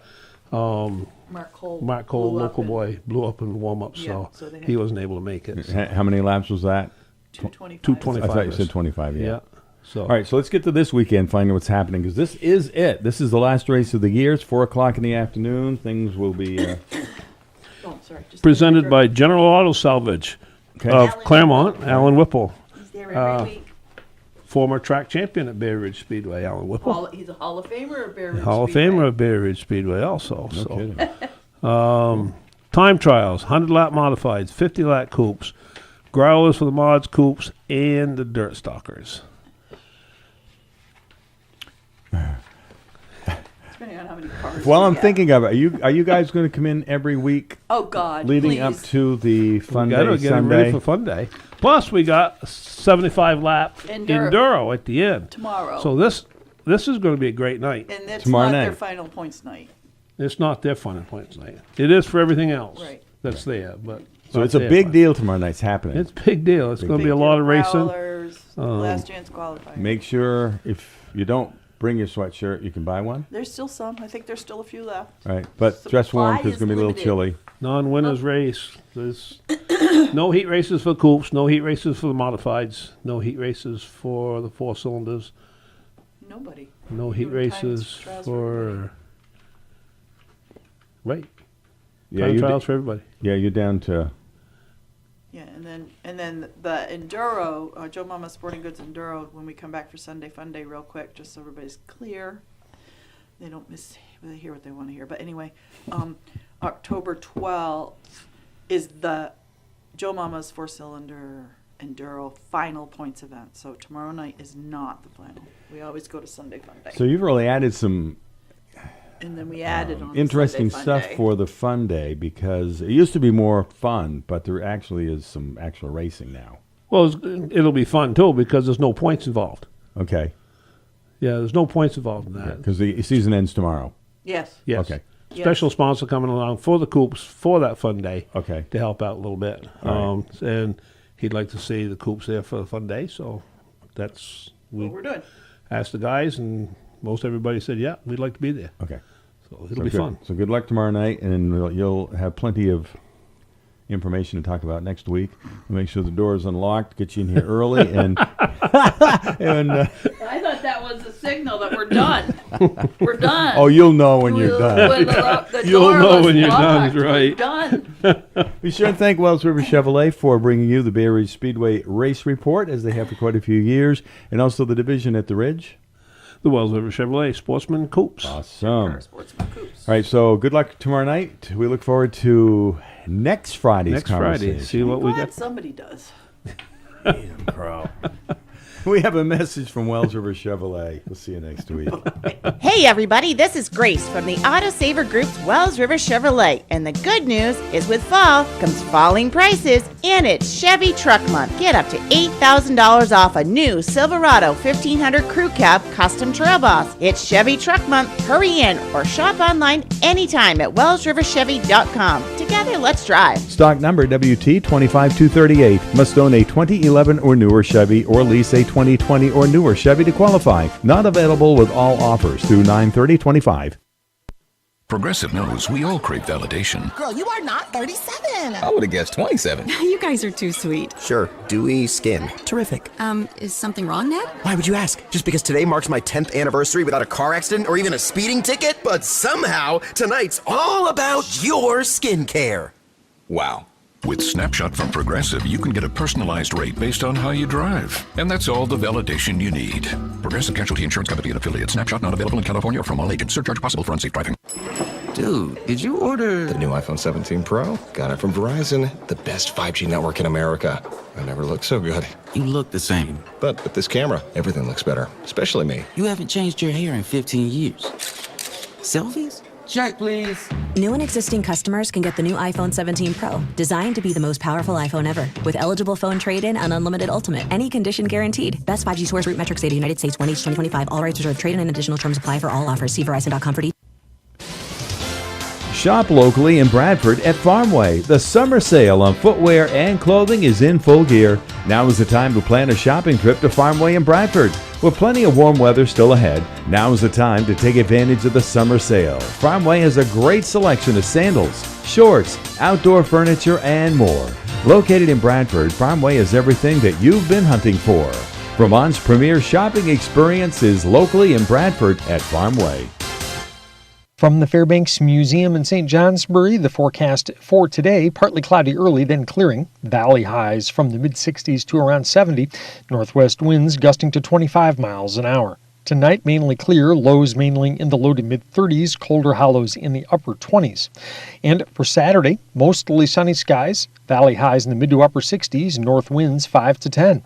Mark Cole, local boy, blew up in the warm-up, Yeah, so they had- he wasn't able to make it. How many laps was that? 225. 225. I thought you said 25, yeah. Yeah. So. All right, so let's get to this weekend, find out what's happening, because this is it. This is the last race of the year. It's 4 o'clock in the afternoon. Things will be Oh, sorry. Just Presented by General Auto Salvage of Claremont, Alan Whipple. He's there every week. Former track champion at Bay Ridge Speedway, Alan Whipple. He's a Hall of Famer of Bay Ridge Hall of Speedway. Famer of Bay Ridge Speedway also. No so. kidding. Time trials, 100-lap modifieds, 50-lap coupes, growlers for the mods, coupes, and the dirt stalkers. Depending on how many cars. Well, we I'm get. thinking of it. Are you guys going to come in every week? Oh God! Leading please. up to the Fun We got Day to get Sunday. ready for Fun Day. Plus, we got a 75-lap Enduro. Enduro at the end. Tomorrow. So this is going to be a great night. And it's Tomorrow not night. their final points night. It's not their fun and points night. It is for everything else Right. that's there, but So not it's a their big fun. deal tomorrow night's happening. It's a big deal. It's going to be a lot of racing. Growlers, last chance qualifying. Make sure if you don't bring your sweatshirt, you can buy one. There's still some. I think there's still a few left. All right, but dress warm because it's going to be a little Supply is chilly. Non-winners race. There's no heat races for coupes, no heat races for the modifieds, no heat races for the 4 cylinders, Nobody. no heat Doing times races trials for right. Yeah, Time you're trials for everybody. Yeah, you're down to. Yeah, and then the Enduro, Joe Mama Sporting Goods Enduro, when we come back for Sunday Fun Day real quick, just so everybody's clear. They don't they hear what they want to hear. But anyway, October 12th is the Joe Mama's 4-cylinder Enduro final points event. So tomorrow night is not the final. We always go to Sunday Fun Day. So you've really added some and then we added on interesting Sunday Fun stuff Day. for the Fun Day because it used to be more fun, but there actually is some actual racing now. Well, it'll be fun too because there's no points involved. Okay. Yeah, there's no points involved in that. Because the season ends tomorrow. Yes. Yes. Okay. Special sponsor coming along for the coupes for that Fun Day. Okay. To help out a little bit. All And he'd like to see the coupes there for the Fun Day, so that's What we're doing. asked the guys, and most everybody said, yeah, we'd like to be there. Okay. So it'll be good. fun. So good luck tomorrow night, and you'll have plenty of information to talk about next week. Make sure the door is unlocked, get you in here early, and and I thought that was a signal that we're done. We're done. oh, you'll know when you're done. When the You'll door know was when you're locked, done, right. We're done. Be sure to thank Wells River Chevrolet for bringing you the Bay Ridge Speedway Race Report, as they have for quite a few years, and also the division at the Ridge. The Wells River Chevrolet Sportsman Coupes. Awesome. Sportsman Coops. All right, so good luck tomorrow night. We look forward to next Friday's Next Friday. conversation. See what we Glad got. somebody does. Damn, Crow. We have a message from Wells River Chevrolet. We'll see you next week. Hey everybody, this is Grace from the Auto Saver Group's Wells River Chevrolet, and the good news is with fall comes falling prices, and it's Chevy Truck Month. Get up to $8,000 off a new Silverado 1500 Crew Cab Custom Trail Boss. It's Chevy Truck Month. Hurry in or shop online anytime at wellsriverchevy.com. Together, let's drive. Stock number WT25238. Must own a 2011 or newer Chevy or lease a 2020 or newer Chevy to qualify. Not available with all offers through 9/30/25. Progressive knows we all crave validation. Girl, you are not 37. I would have guessed 27. You guys are too sweet. Sure, dewy skin. Terrific. Is something wrong, Ned? Why would you ask? Just because today marks my 10th anniversary without a car accident or even a speeding ticket? But somehow, tonight's all about your skincare. Wow. With Snapshot from Progressive, you can get a personalized rate based on how you drive. And that's all the validation you need. Progressive Casualty Insurance Company and affiliates. Snapshot not available in California or from all agents. Surcharge possible for unsafe driving. Dude, did you order the new iPhone 17 Pro? Got it from Verizon, the best 5G network in America. I never looked so good. You look the same. But with this camera, everything looks better, especially me. You haven't changed your hair in 15 years. Selfies? Check, please. New and existing customers can get the new iPhone 17 Pro, designed to be the most powerful iPhone ever. With eligible phone trade-in and unlimited ultimate, any condition guaranteed. Best 5G source root metrics data, United States, 1H 2025. All rights reserved. Trade-in and additional terms apply for all offers. See Verizon.com for details. Shop locally in Bradford at Farmway. The summer sale on footwear and clothing is in full gear. Now is the time to plan a shopping trip to Farmway in Bradford. With plenty of warm weather still ahead, now is the time to take advantage of the summer sale. Farmway has a great selection of sandals, shorts, outdoor furniture, and more. Located in Bradford, Farmway is everything that you've been hunting for. Vermont's premier shopping experience is locally in Bradford at Farmway. From the Fairbanks Museum in St. Johnsbury, the forecast for today, partly cloudy early, then clearing. Valley highs from the mid-60s to around 70. Northwest winds gusting to 25 miles an hour. Tonight, mainly clear, lows mainly in the low to mid-30s, colder hollows in the upper 20s. And for Saturday, mostly sunny skies, valley highs in the mid to upper 60s, north winds 5 to 10.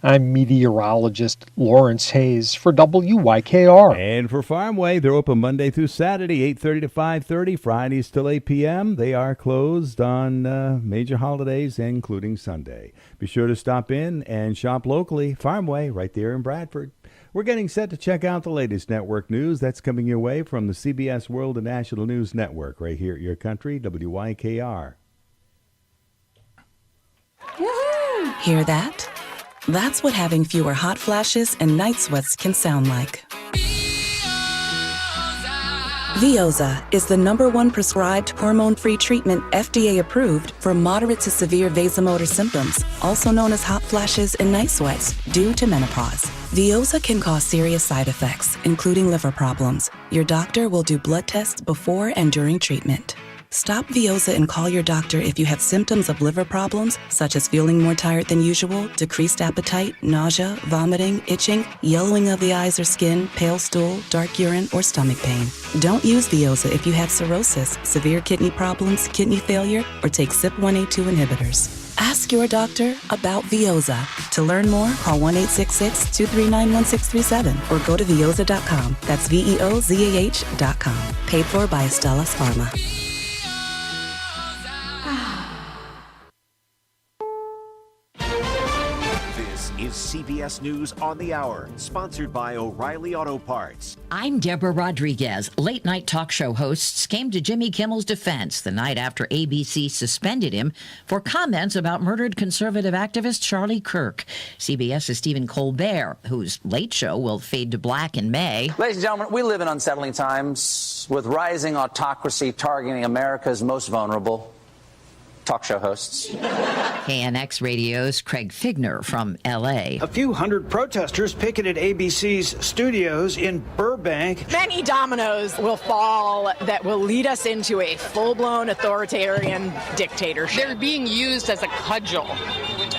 I'm meteorologist Lawrence Hayes for WYKR. And for Farmway, they're open Monday through Saturday, 8:30 to 5:30, Fridays till 8 p.m. They are closed on major holidays, including Sunday. Be sure to stop in and shop locally. Farmway, right there in Bradford. We're getting set to check out the latest network news. That's coming your way from the CBS World and National News Network, right here at your country, WYKR. Woohoo! Hear that? That's what having fewer hot flashes and night sweats can sound like. Veoza is the #1 prescribed hormone-free treatment FDA approved for moderate to severe vasomotor symptoms, also known as hot flashes and night sweats, due to menopause. Veoza can cause serious side effects, including liver problems. Your doctor will do blood tests before and during treatment. Stop Veoza and call your doctor if you have symptoms of liver problems, such as feeling more tired than usual, decreased appetite, nausea, vomiting, itching, yellowing of the eyes or skin, pale stool, dark urine, or stomach pain. Don't use Veoza if you have cirrhosis, severe kidney problems, kidney failure, or take CYP1A2 inhibitors. Ask your doctor about Veoza. To learn more, call 1-866-239-1637 or go to Veoza.com. That's VEOZAH.com. Paid for by Astellas Pharma. This is CBS News on the Hour, sponsored by O'Reilly Auto Parts. I'm Deborah Rodriguez. Late-night talk show hosts came to Jimmy Kimmel's defense the night after ABC suspended him for comments about murdered conservative activist Charlie Kirk. CBS's Stephen Colbert, whose Late Show will fade to black in May. Ladies and gentlemen, we live in unsettling times with rising autocracy targeting America's most vulnerable. Talk show hosts. KNX Radio's Craig Figner from L.A. A few hundred protesters picketed ABC's studios in Burbank. Many dominoes will fall that will lead us into a full-blown authoritarian dictatorship. They're being used as a cudgel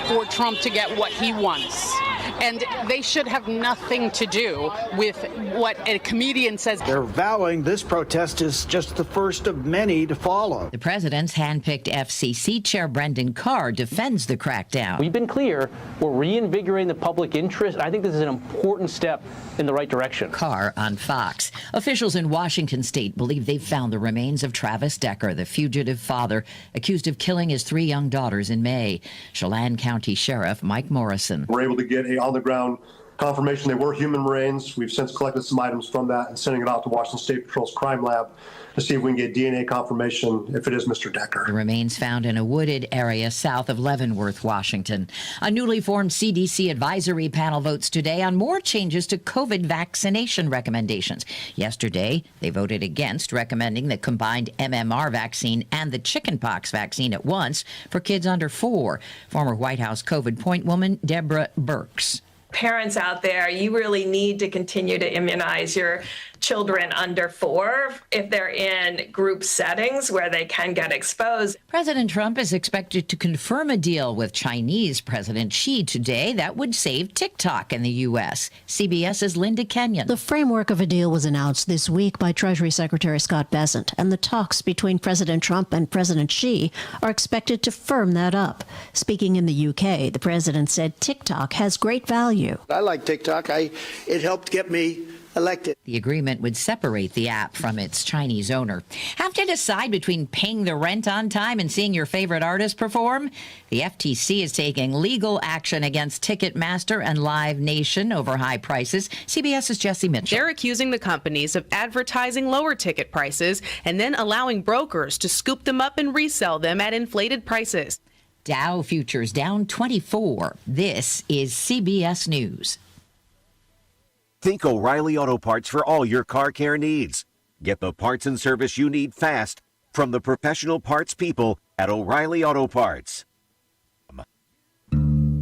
for Trump to get what he wants. And they should have nothing to do with what a comedian says. They're vowing this protest is just the first of many to follow. The president's handpicked FCC chair Brendan Carr defends the crackdown. We've been clear, we're reinvigorating the public interest. I think this is an important step in the right direction. Carr on Fox. Officials in Washington state believe they've found the remains of Travis Decker, the fugitive father accused of killing his 3 young daughters in May. Chelan County Sheriff Mike Morrison. We're able to get on the ground confirmation they were human remains. We've since collected some items from that and sending it out to Washington State Patrol's crime lab to see if we can get DNA confirmation if it is Mr. Decker. The remains found in a wooded area south of Leavenworth, Washington. A newly formed CDC advisory panel votes today on more changes to COVID vaccination recommendations. Yesterday, they voted against recommending the combined MMR vaccine and the chickenpox vaccine at once for kids under 4. Former White House COVID point woman Deborah Birx. Parents out there, you really need to continue to immunize your children under 4 if they're in group settings where they can get exposed. President Trump is expected to confirm a deal with Chinese President Xi today that would save TikTok in the U.S. CBS's Linda Kenyon. The framework of a deal was announced this week by Treasury Secretary Scott Bessent, and the talks between President Trump and President Xi are expected to firm that up. Speaking in the UK, the president said TikTok has great value. I like TikTok. It helped get me elected. The agreement would separate the app from its Chinese owner. Have to decide between paying the rent on time and seeing your favorite artist perform? The FTC is taking legal action against Ticketmaster and Live Nation over high prices. CBS's Jesse Mitchell. They're accusing the companies of advertising lower ticket prices and then allowing brokers to scoop them up and resell them at inflated prices. Dow futures down 24. This is CBS News. Think O'Reilly Auto Parts for all your car care needs. Get the parts and service you need fast from the professional parts people at O'Reilly Auto Parts.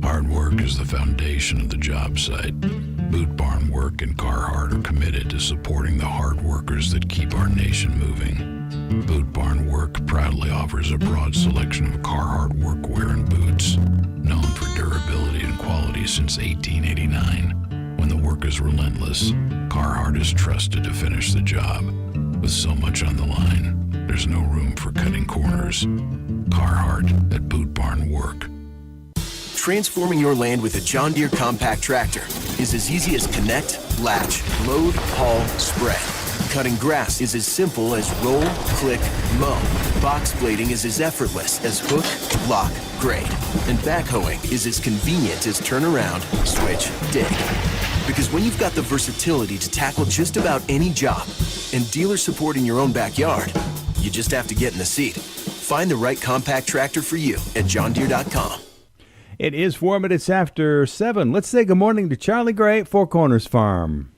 Hard work is the foundation of the job site. Boot Barn Work and Carhartt are committed to supporting the hard workers that keep our nation moving. Boot Barn Work proudly offers a broad selection of Carhartt workwear and boots, known for durability and quality since 1889. When the work is relentless, Carhartt is trusted to finish the job. With so much on the line, there's no room for cutting corners. Carhartt at Boot Barn Work. Transforming your land with a John Deere compact tractor is as easy as connect, latch, load, haul, spread. Cutting grass is as simple as roll, click, mow. Box blading is as effortless as hook, lock, grade. And backhoeing is as convenient as turn around, switch, dig. Because when you've got the versatility to tackle just about any job and dealer support in your own backyard, you just have to get in the seat. Find the right compact tractor for you at johndeere.com. It is 4 minutes after 7. Let's say good morning to Charlie Gray at Four Corners Farm.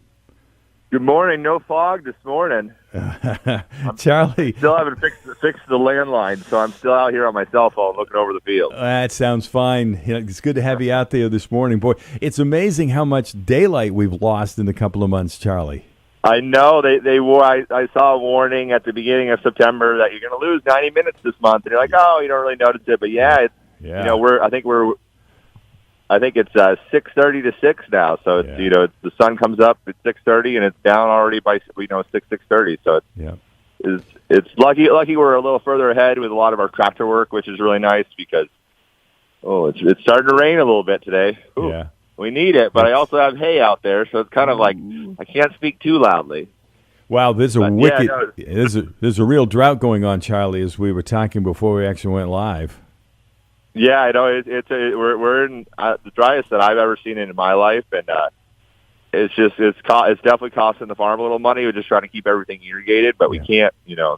Good morning. No fog this morning. Charlie. Still haven't fixed the landline, so I'm still out here on my cell phone looking over the field. That sounds fine. It's good to have you out there this morning. Boy, it's amazing how much daylight we've lost in a couple of months, Charlie. I know. I saw a warning at the beginning of September that you're going to lose 90 minutes this month, and you're like, oh, you don't really notice it. But yeah, I think it's 6:30 to 6 now. So it's it's, the sun comes up at 6:30 and it's down already by 6:30. So it's lucky we're a little further ahead with a lot of our tractor work, which is really nice because it's starting to rain a little bit today. Ooh, yeah, we need it, but I also have hay out there, so it's kind of like I can't speak too loudly. Wow, there's a there's a real drought going on, Charlie, as we were talking before we actually went live. Yeah, I know we're in the driest that I've ever seen it in my life, and it's definitely costing the farm a little money. We're just trying to keep everything irrigated, but we can't.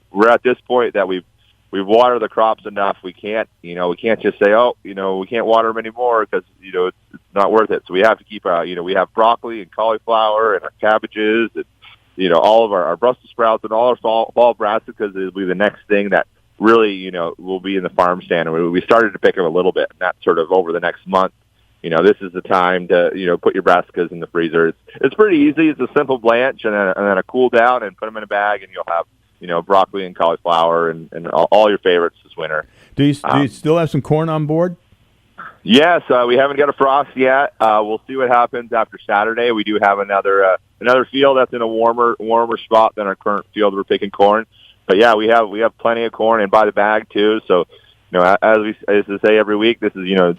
We're at this point that we've watered the crops enough. We can't just say, we can't water them anymore because it's not worth it. So we have to keep we have broccoli and cauliflower and our cabbages and all of our Brussels sprouts and all our fall brassicas it'll be the next thing that really, will be in the farm stand. And we started to pick them a little bit, and that's sort of over the next month. This is the time to, put your brassicas in the freezer. It's pretty easy. It's a simple blanch and then a cool down and put them in a bag, and you'll have, broccoli and cauliflower and all your favorites this winter. Do you still have some corn on board? Yes, we haven't got a frost yet. We'll see what happens after Saturday. We do have another field that's in a warmer spot than our current field we're picking corn. But yeah, we have plenty of corn and by the bag too. So, as we say every week, this is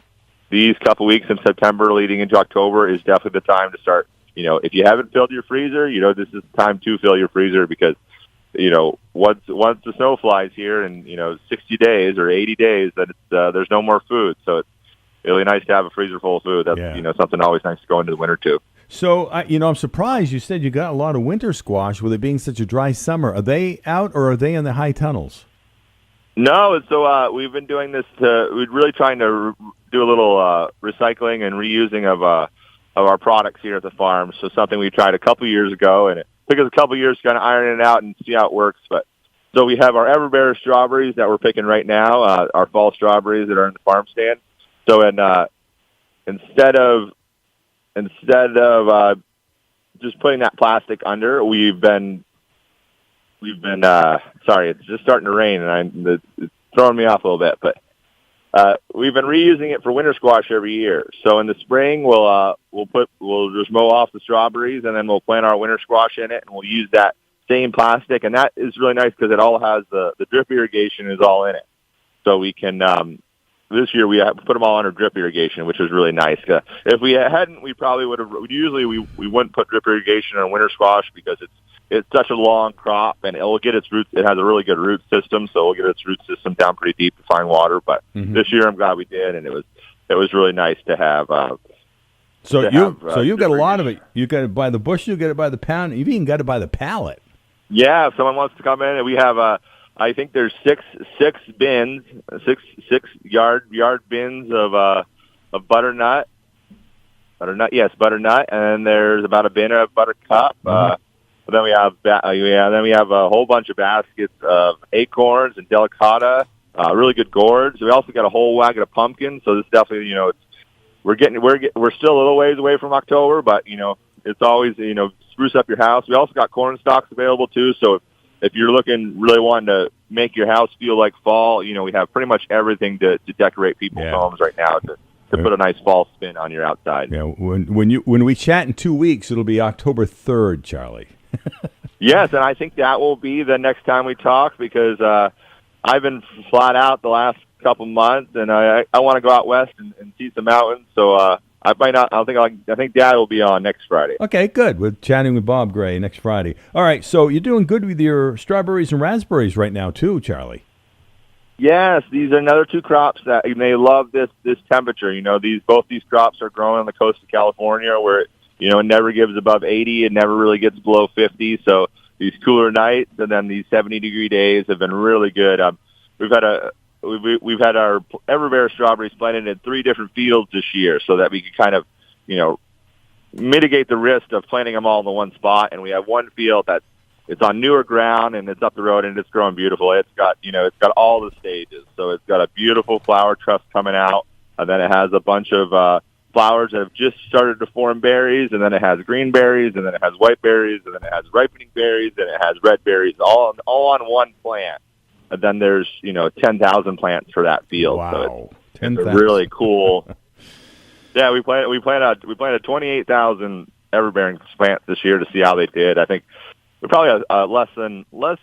these couple weeks in September leading into October is definitely the time to start. If you haven't filled your freezer, this is the time to fill your freezer because once the snow flies here in 60 days or 80 days, that there's no more food. So it's really nice to have a freezer full of food. That's something always nice to go into the winter too. So, I'm surprised you said you got a lot of winter squash with it being such a dry summer. Are they out or are they in the high tunnels? No, so we've been doing this we're really trying to do a little recycling and reusing of our products here at the farm. So something we tried a couple years ago, and it took us a couple years to kind of iron it out and see how it works. But so we have our Everbearer strawberries that we're picking right now, our fall strawberries that are in the farm stand. So instead of just putting that plastic under, we've been sorry, it's just starting to rain and it's throwing me off a little bit, but we've been reusing it for winter squash every year. So in the spring, we'll just mow off the strawberries and then we'll plant our winter squash in it, and we'll use that same plastic. And that is really nice because it all has the drip irrigation is all in it. So we can, this year we put them all under drip irrigation, which was really nice. If we hadn't, we probably would have, usually we wouldn't put drip irrigation on winter squash because it's such a long crop, and it will get its roots. It has a really good root system, so we'll get its root system down pretty deep to find water. But this year, I'm glad we did, and it was really nice to have. So you've got a lot of it. You got it by the bushel, you get it by the pound. You've even got it by the pallet. Yeah, if someone wants to come in, and we have I think there's six bins, six yard bins of butternut. Yes, butternut, and then there's about a bin of buttercup. Then we have a whole bunch of baskets of acorns and delicata, really good gourds. We also got a whole wagon of pumpkins. So this definitely, we're still a little ways away from October, but it's always spruce up your house. We also got corn stalks available too. So if you're really wanting to make your house feel like fall, we have pretty much everything to decorate people's homes right now to put a nice fall spin on your outside. Yeah, when we chat in 2 weeks, it'll be October 3rd, Charlie. Yes, and I think that will be the next time we talk because I've been flat out the last couple months, and I want to go out west and see some mountains. So I might not. I think Dad will be on next Friday. Okay, good. We're chatting with Bob Gray next Friday. All right, so you're doing good with your strawberries and raspberries right now too, Charlie. Yes, these are another two crops that they love this temperature. Both these crops are growing on the coast of California where it never gives above 80. It never really gets below 50. So these cooler nights and then these 70-degree days have been really good. We've had our Everbearer strawberries planted in 3 different fields this year so that we could kind of, mitigate the risk of planting them all in the one spot. And we have one field it's on newer ground and it's up the road and it's growing beautiful. It's got all the stages. So it's got a beautiful flower truss coming out, and then it has a bunch of flowers that have just started to form berries, and then it has green berries, and then it has white berries, and then it has ripening berries, and it has red berries, all on one plant. And then there's 10,000 plants for that field. Wow, so it's really cool. Yeah, we planted 28,000 everbearing plants this year to see how they did. I think we probably less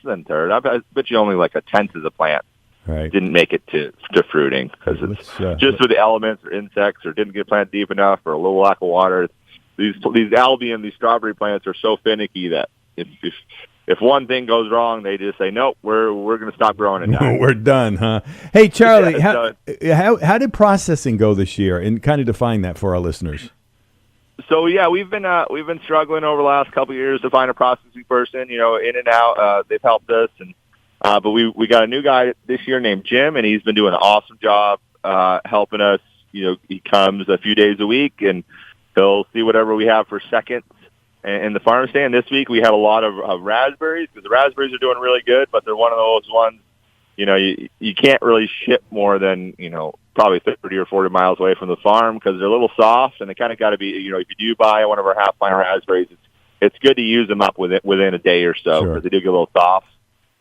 than third. I bet you only like a tenth of the plant didn't make it to fruiting because it's just with the elements or insects or didn't get planted deep enough or a little lack of water. These Albion, these strawberry plants are so finicky that if one thing goes wrong, they just say, nope, we're going to stop growing it now. We're done, huh? Hey, Charlie, how did processing go this year? And kind of define that for our listeners. So yeah, we've been struggling over the last couple of years to find a processing person. In and out, they've helped us, and but we got a new guy this year named Jim, and he's been doing an awesome job helping us. He comes a few days a week, and he'll see whatever we have for seconds in the farm stand. This week we have a lot of raspberries because the raspberries are doing really good, but they're one of those ones. You can't really ship more than probably 30 or 40 miles away from the farm because they're a little soft, and they kind of got to be. If you do buy one of our half-pint raspberries, it's good to use them up within a day or so because they do get a little soft.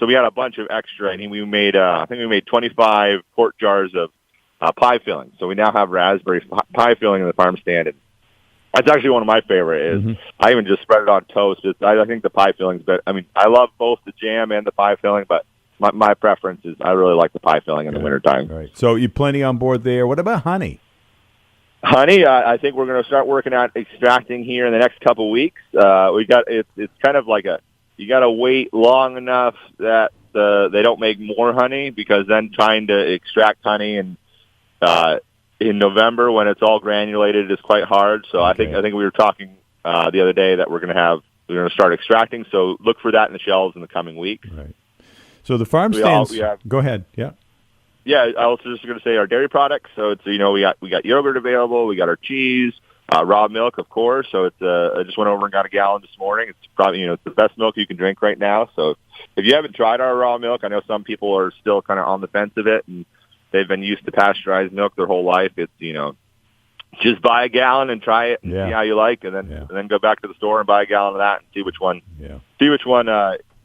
So we had a bunch of extra. I think we made 25 quart jars of pie filling. So we now have raspberry pie filling in the farm stand. And that's actually one of my favorite. I even just spread it on toast. I think the pie filling's better. I mean, I love both the jam and the pie filling, but my preference is I really like the pie filling in the wintertime. Right. So you're plenty on board there. What about honey? Honey, I think we're going to start working on extracting here in the next couple of weeks. It's kind of like you got to wait long enough that they don't make more honey because then trying to extract honey in November when it's all granulated is quite hard. So I think we were talking the other day that we're going to start extracting. So look for that in the shelves in the coming week. Right. So the farm stands. Go ahead. Yeah. Yeah, I was just going to say our dairy products. So it's we got yogurt available. We got our cheese, raw milk, of course. So it's I just went over and got a gallon this morning. It's probably it's the best milk you can drink right now. So if you haven't tried our raw milk, I know some people are still kind of on the fence of it, and they've been used to pasteurized milk their whole life. It's just buy a gallon and try it and see how you like, and then go back to the store and buy a gallon of that and see which one. Yeah. See which one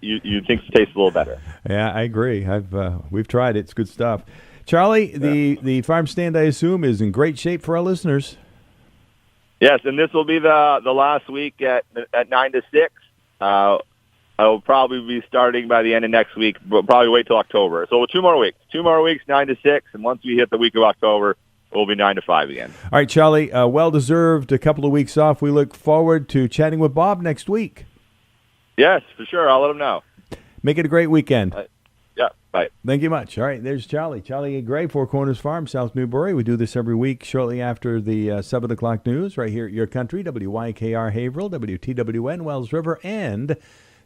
you think tastes a little better. Yeah, I agree. We've tried it. It's good stuff. Charlie, the farm stand, I assume, is in great shape for our listeners. Yes, and this will be the last week at 9 to 6. I will probably be starting by the end of next week. We'll probably wait till October. So 2 more weeks. 2 more weeks, 9 to 6, and once we hit the week of October, we'll be 9 to 5 again. All right, Charlie, well-deserved a couple of weeks off. We look forward to chatting with Bob next week. Yes, for sure. I'll let him know. Make it a great weekend. Yeah, bye. Thank you much. All right, there's Charlie. Charlie Gray, Four Corners Farm, South Newbury. We do this every week shortly after the 7 o'clock news right here at Your Country, WYKR Haverhill, WTWN Wells River, and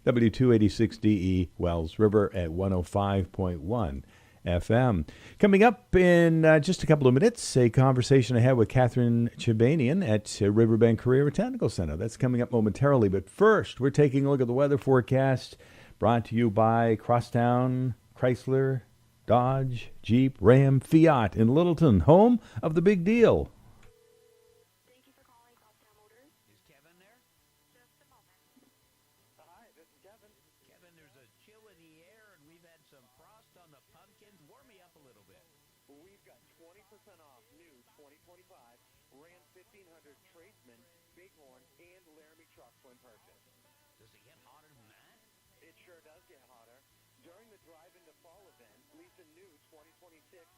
W286DE Wells River at 105.1 FM. Coming up in just a couple of minutes, a conversation I had with Katherine Chobanian at Riverbank Career Technical Center. That's coming up momentarily. But first, we're taking a look at the weather forecast brought to you by Crosstown, Chrysler, Dodge, Jeep, Ram, Fiat in Littleton, home of the big deal.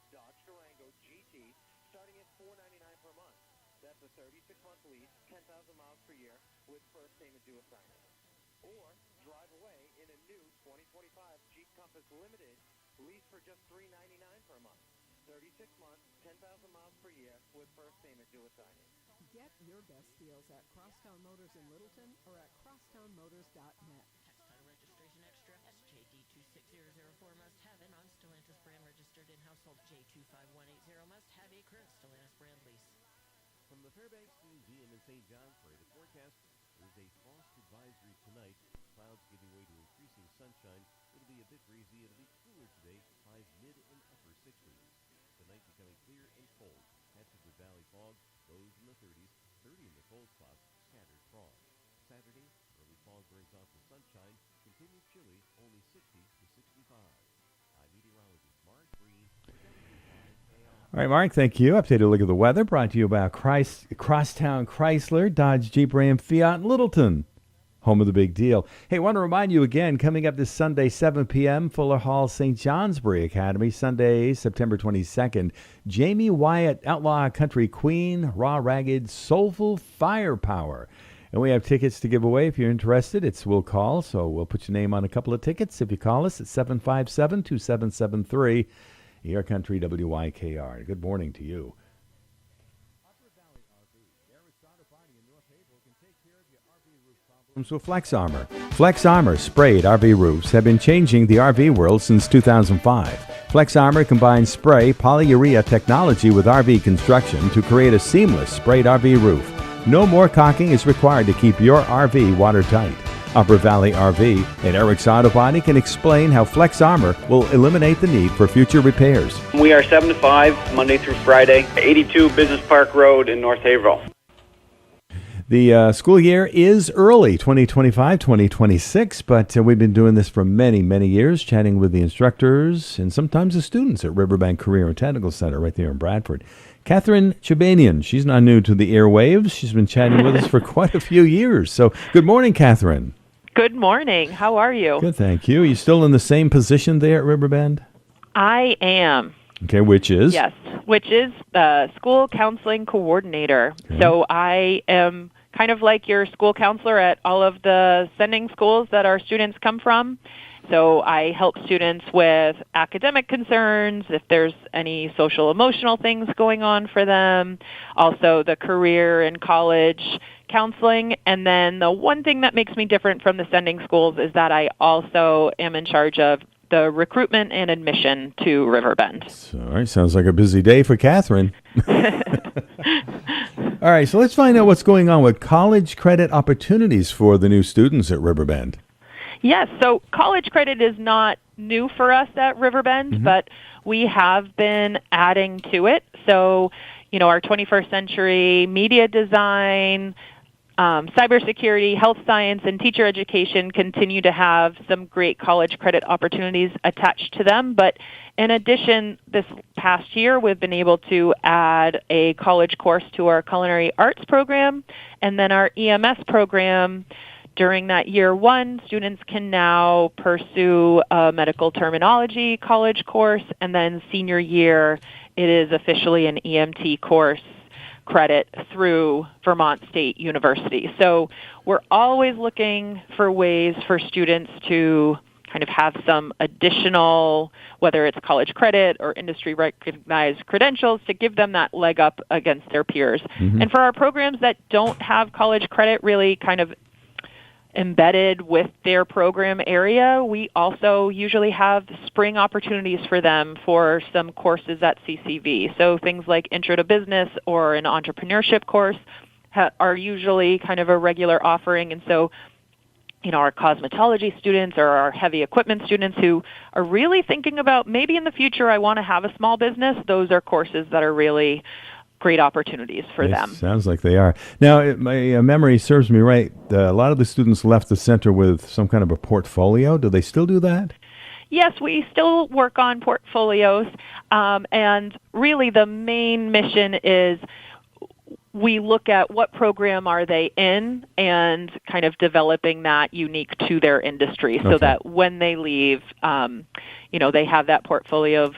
Dodge Durango GT starting at $499 per month. That's a 36-month lease, 10,000 miles per year with first payment due assignment. Or drive away in a new 2025 Jeep Compass Limited lease for just $399 per month. 36 months, 10,000 miles per year with first payment due assignment. Get your best deals at Crosstown Motors in Littleton or at crosstownmotors.net. Tax title registration extra. SJ26004 must have a non-Stellantis brand registered in household. J25180 must have a current Stellantis brand lease. From the Fairbanks Museum in St. Johnsbury, the forecast is a frost advisory tonight. Clouds giving way to increasing sunshine. It'll be a bit breezy. It'll be cooler today. Highs mid and upper 60s. Tonight becoming clear and cold. Patches of valley fog. Lows in the 30s. 30 in the cold spots. Scattered frost. Saturday, early fog brings off the sunshine. Continued chilly. Only 60 to 65. I'm meteorologist Mark Breen. All right, Mark, thank you. Updated look at the weather brought to you by Crosstown Chrysler, Dodge, Jeep, Ram, Fiat, and Littleton, home of the big deal. Hey, I want to remind you again, coming up this Sunday, 7 p.m., Fuller Hall, St. Johnsbury Academy, Sunday, September 22nd, Jamie Wyatt, Outlaw Country Queen, Raw Ragged, Soulful Firepower. And we have tickets to give away. If you're interested, we'll call, so we'll put your name on a couple of tickets. If you call us at 757-2773, Your Country, WYKR. Good morning to you. With Flex Armor. Flex Armor sprayed RV roofs have been changing the RV world since 2005. Flex Armor combines spray polyurea technology with RV construction to create a seamless sprayed RV roof. No more caulking is required to keep your RV watertight. Upper Valley RV and Eric's Auto Body can explain how Flex Armor will eliminate the need for future repairs. We are 7 to 5, Monday through Friday, 82 Business Park Road in North Haverhill. The school year is early, 2025-2026, but we've been doing this for many, many years, chatting with the instructors and sometimes the students at Riverbank Career and Technical Center right there in Bradford. Katherine Chobanian, she's not new to the airwaves. She's been chatting with us for quite a few years. So good morning, Katherine. Good morning. How are you? Good, thank you. Are you still in the same position there at Riverbend? I am. Okay, which is? Yes, which is school counseling coordinator. Okay. So I am kind of like your school counselor at all of the sending schools that our students come from. So I help students with academic concerns, if there's any social emotional things going on for them, also the career and college counseling. And then the one thing that makes me different from the sending schools is that I also am in charge of the recruitment and admission to Riverbend. All right, sounds like a busy day for Katherine. All right, so let's find out what's going on with college credit opportunities for the new students at Riverbend. Yes, so college credit is not new for us at Riverbend, but we have been adding to it. So, our 21st century media design, cybersecurity, health science, and teacher education continue to have some great college credit opportunities attached to them. But in addition, this past year, we've been able to add a college course to our culinary arts program, and then our EMS program. During that year one, students can now pursue a medical terminology college course, and then senior year, it is officially an EMT course credit through Vermont State University. So we're always looking for ways for students to kind of have some additional, whether it's college credit or industry recognized credentials, to give them that leg up against their peers. And for our programs that don't have college credit really kind of embedded with their program area, we also usually have spring opportunities for them for some courses at CCV. So things like Intro to Business or an entrepreneurship course are usually kind of a regular offering. And so, our cosmetology students or our heavy equipment students who are really thinking about maybe in the future I want to have a small business, those are courses that are really great opportunities for them. Sounds like they are. Now, my memory serves me right. A lot of the students left the center with some kind of a portfolio. Do they still do that? Yes, we still work on portfolios. And really the main mission is we look at what program are they in and kind of developing that unique to their industry so that when they leave, they have that portfolio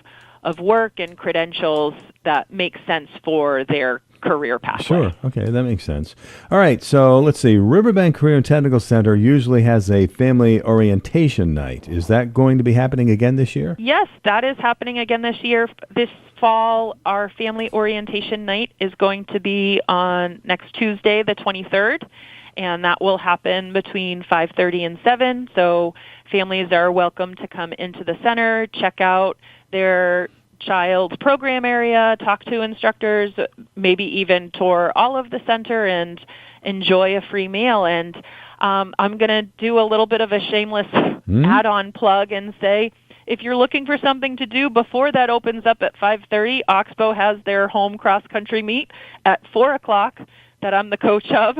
of work and credentials that make sense for their career pathway. Sure. Okay, that makes sense. All right, so let's see. Riverbend Career and Technical Center usually has a family orientation night. Is that going to be happening again this year? Yes, that is happening again this year. This fall, our family orientation night is going to be on next Tuesday, the 23rd. And that will happen between 5:30 and 7. So families are welcome to come into the center, check out their child's program area, talk to instructors, maybe even tour all of the center and enjoy a free meal. And I'm going to do a little bit of a shameless add-on plug and say, if you're looking for something to do before that opens up at 5:30, Oxbow has their home cross-country meet at 4 o'clock. That I'm the coach of,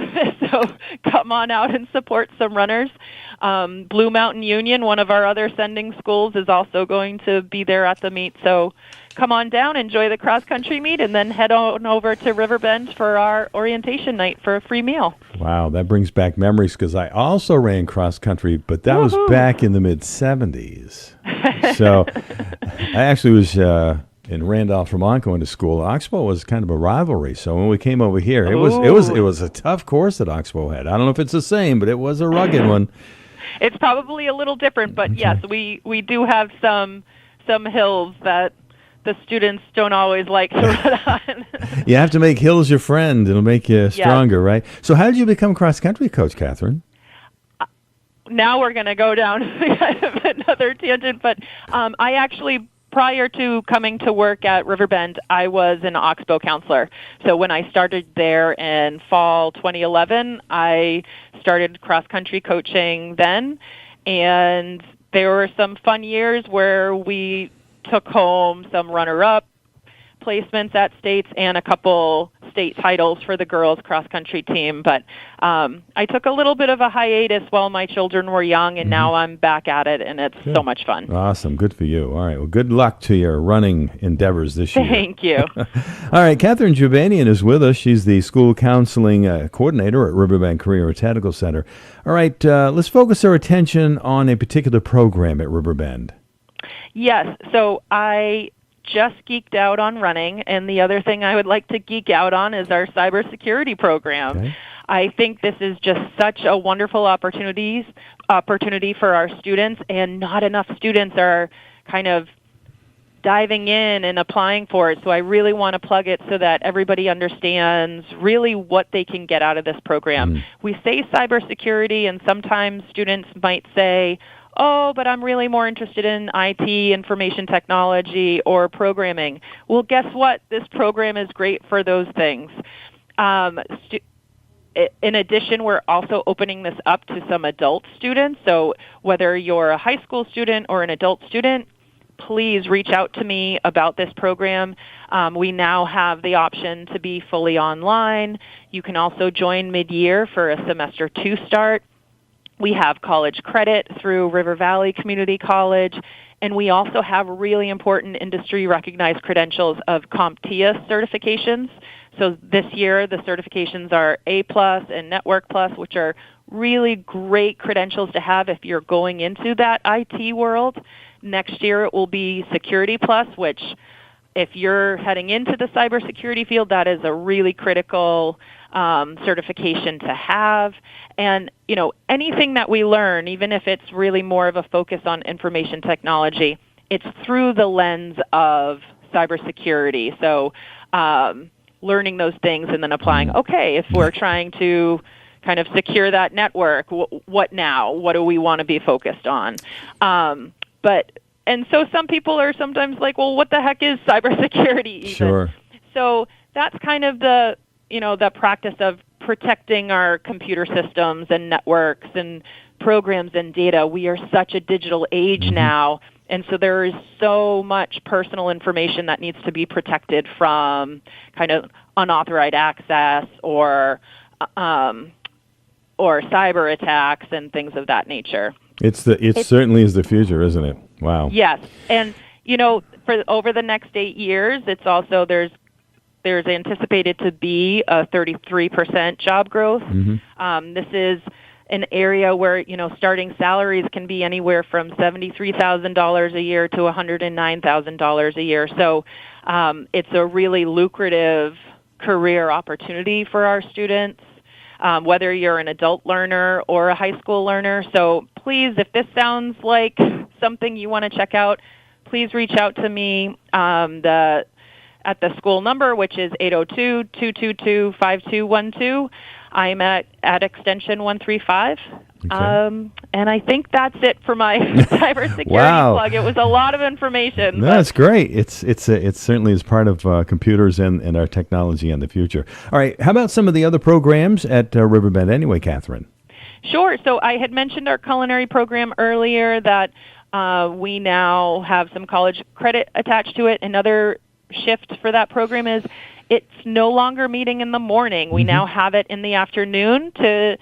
so come on out and support some runners. Blue Mountain Union, one of our other sending schools, is also going to be there at the meet. So come on down, enjoy the cross-country meet, and then head on over to Riverbend for our orientation night for a free meal. Wow, that brings back memories because I also ran cross-country, but that was back in the mid-'70s. So I actually was in Randolph, Vermont, going to school. Oxbow was kind of a rivalry. So when we came over here, it was a tough course that Oxbow had. I don't know if it's the same, but it was a rugged one. It's probably a little different, but yes, we do have some hills that the students don't always like to run on. You have to make hills your friend. It'll make you stronger, right? So how did you become cross-country coach, Katherine? Now we're going to go down kind of another tangent, but I actually, prior to coming to work at Riverbend, I was an Oxbow counselor. So when I started there in fall 2011, I started cross-country coaching then, and there were some fun years where we took home some runner-up placements at states and a couple state titles for the girls cross-country team. But I took a little bit of a hiatus while my children were young, and now I'm back at it, and it's so much fun. Awesome. Good for you. All right. Well, good luck to your running endeavors this year. Thank you. All right. Katherine Chobanian is with us. She's the school counseling coordinator at Riverbend Career and Technical Center. All right. Let's focus our attention on a particular program at Riverbend. Yes. So I just geeked out on running, and the other thing I would like to geek out on is our cybersecurity program. Okay. I think this is just such a wonderful opportunity for our students, and not enough students are kind of diving in and applying for it. So I really want to plug it so that everybody understands really what they can get out of this program. We say cybersecurity, and sometimes students might say, oh, but I'm really more interested in IT, information technology, or programming. Well, guess what? This program is great for those things. In addition, we're also opening this up to some adult students. So whether you're a high school student or an adult student, please reach out to me about this program. We now have the option to be fully online. You can also join mid-year for a semester 2 start. We have college credit through River Valley Community College, and we also have really important industry-recognized credentials of CompTIA certifications. So this year, the certifications are A+, and Network+, which are really great credentials to have if you're going into that IT world. Next year, it will be Security+, which if you're heading into the cybersecurity field, that is a really critical certification to have. And, you know, anything that we learn, even if it's really more of a focus on information technology, it's through the lens of cybersecurity. So learning those things and then applying, okay, if we're trying to kind of secure that network, what now? What do we want to be focused on? And so some people are sometimes like, well, what the heck is cybersecurity even? Sure. So that's kind of the practice of protecting our computer systems and networks and programs and data. We are such a digital age now, and so there is so much personal information that needs to be protected from kind of unauthorized access or cyber attacks and things of that nature. It certainly is the future, isn't it? Wow. Yes, and you know, for over the next 8 years, it's also there's anticipated to be a 33% job growth. This is an area where, you know, starting salaries can be anywhere from $73,000 a year to $109,000 a year. So it's a really lucrative career opportunity for our students, whether you're an adult learner or a high school learner. So please, if this sounds like something you want to check out, please reach out to me at the school number, which is 802-222-5212. I'm at extension 135. Okay. And I think that's it for my cybersecurity plug. It was a lot of information. No, that's great. It certainly is part of computers and our technology in the future. All right. How about some of the other programs at Riverbend anyway, Katherine? Sure. So I had mentioned our culinary program earlier that we now have some college credit attached to it. Another shift for that program is it's no longer meeting in the morning. We now have it in the afternoon to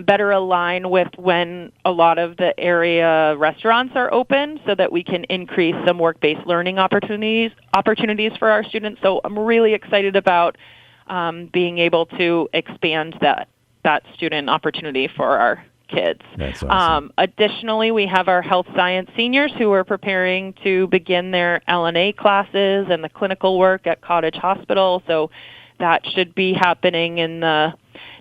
better align with when a lot of the area restaurants are open so that we can increase some work-based learning opportunities for our students. So I'm really excited about being able to expand that student opportunity for our kids. That's awesome. Additionally, we have our health science seniors who are preparing to begin their LNA classes and the clinical work at Cottage Hospital. So that should be happening in the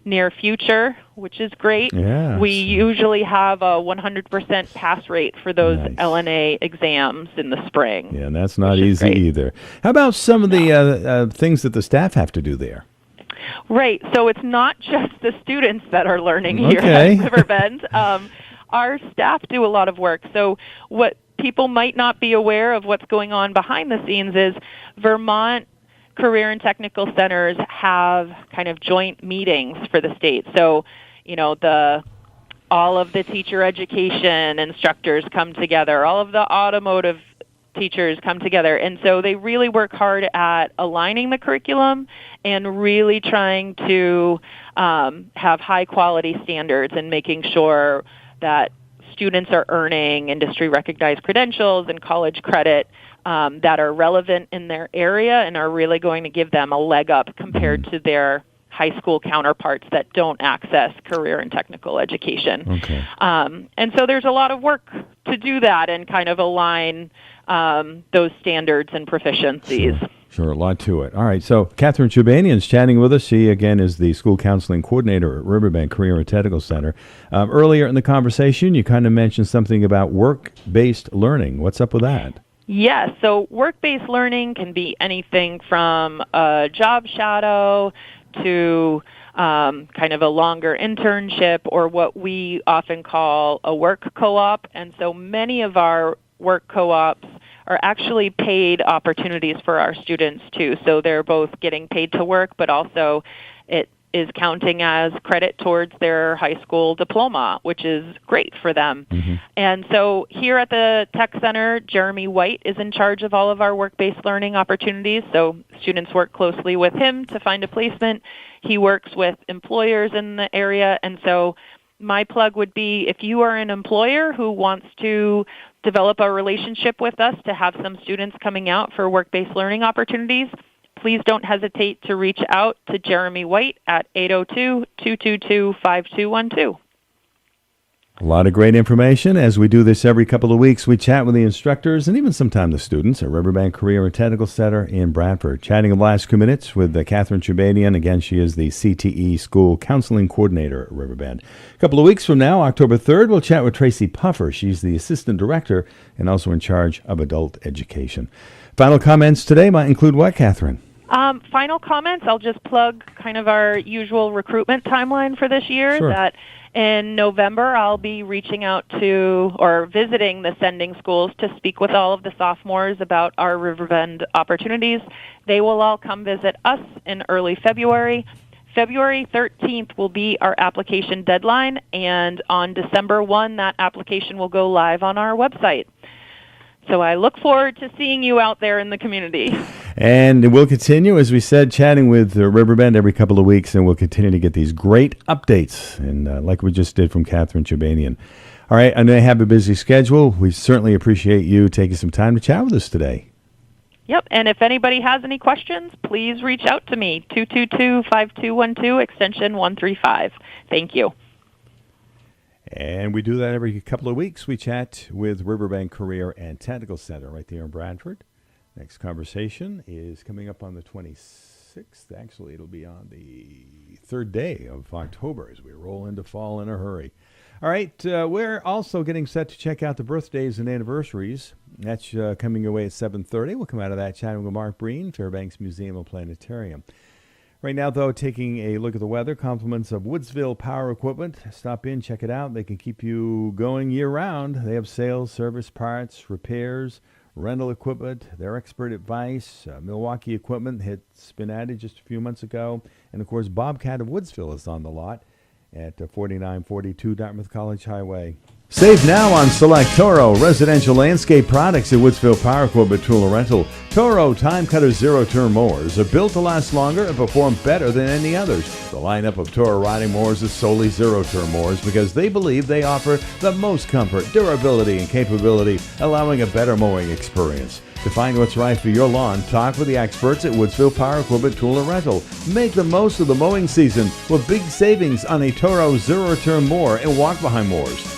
near future, which is great. Yeah, we usually have a 100% pass rate for those LNA exams in the spring. Yeah, and that's not easy either. How about some of the things that the staff have to do there? Right. So it's not just the students that are learning here at Riverbend. Our staff do a lot of work. So what people might not be aware of what's going on behind the scenes is Vermont Career and Technical Centers have kind of joint meetings for the state. So, you know, all of the teacher education instructors come together, all of the automotive teachers come together. And so they really work hard at aligning the curriculum and really trying to have high quality standards and making sure that students are earning industry recognized credentials and college credit that are relevant in their area and are really going to give them a leg up compared to their high school counterparts that don't access career and technical education. Okay. And so there's a lot of work to do that and kind of align those standards and proficiencies. Sure, a lot to it. All right, so Katherine Chobanian is chatting with us. She, again, is the school counseling coordinator at Riverbank Career and Technical Center. Earlier in the conversation, you kind of mentioned something about work-based learning. What's up with that? Yes, so work-based learning can be anything from a job shadow to kind of a longer internship, or what we often call a work co-op. And so many of our work co-ops are actually paid opportunities for our students too. So they're both getting paid to work, but also it is counting as credit towards their high school diploma, which is great for them. And so here at the Tech Center, Jeremy White is in charge of all of our work-based learning opportunities. So students work closely with him to find a placement. He works with employers in the area. And so my plug would be, if you are an employer who wants to develop a relationship with us to have some students coming out for work-based learning opportunities, please don't hesitate to reach out to Jeremy White at 802-222-5212. A lot of great information. As we do this every couple of weeks, we chat with the instructors and even sometimes the students at Riverbank Career and Technical Center in Bradford. Chatting in the last few minutes with Katherine Chobanian. Again, she is the CTE School Counseling Coordinator at Riverbend. A couple of weeks from now, October 3rd, we'll chat with Tracy Puffer. She's the Assistant Director and also in charge of adult education. Final comments today might include what, Katherine? Final comments, I'll just plug kind of our usual recruitment timeline for this year. Sure. That in November, I'll be reaching out to or visiting the sending schools to speak with all of the sophomores about our Riverbend opportunities. They will all come visit us in early February. February 13th will be our application deadline, and on December 1, that application will go live on our website. So I look forward to seeing you out there in the community. And we'll continue, as we said, chatting with Riverbend every couple of weeks, and we'll continue to get these great updates, and like we just did from Katherine Chobanian. All right, I know you have a busy schedule. We certainly appreciate you taking some time to chat with us today. Yep, and if anybody has any questions, please reach out to me, 222-5212, extension 135. Thank you. And we do that every couple of weeks. We chat with Riverbank Career and Technical Center right there in Bradford. Next conversation is coming up on the 26th. Actually, it'll be on the third day of October as we roll into fall in a hurry. All right, we're also getting set to check out the birthdays and anniversaries. That's coming away at 7:30. We'll come out of that chatting with Mark Breen, Fairbanks Museum and Planetarium. Right now, though, taking a look at the weather, compliments of Woodsville Power Equipment. Stop in, check it out. They can keep you going year-round. They have sales, service, parts, repairs, rental equipment, their expert advice, Milwaukee equipment that's been added just a few months ago. And, of course, Bobcat of Woodsville is on the lot at 4942 Dartmouth College Highway. Save now on select Toro residential landscape products at Woodsville Power Equipment Tool and Rental. Toro Time Cutter zero-turn mowers are built to last longer and perform better than any others. The lineup of Toro riding mowers is solely zero-turn mowers because they believe they offer the most comfort, durability, and capability, allowing a better mowing experience. To find what's right for your lawn, talk with the experts at Woodsville Power Equipment Tool and Rental. Make the most of the mowing season with big savings on a Toro zero-turn mower and walk-behind mowers.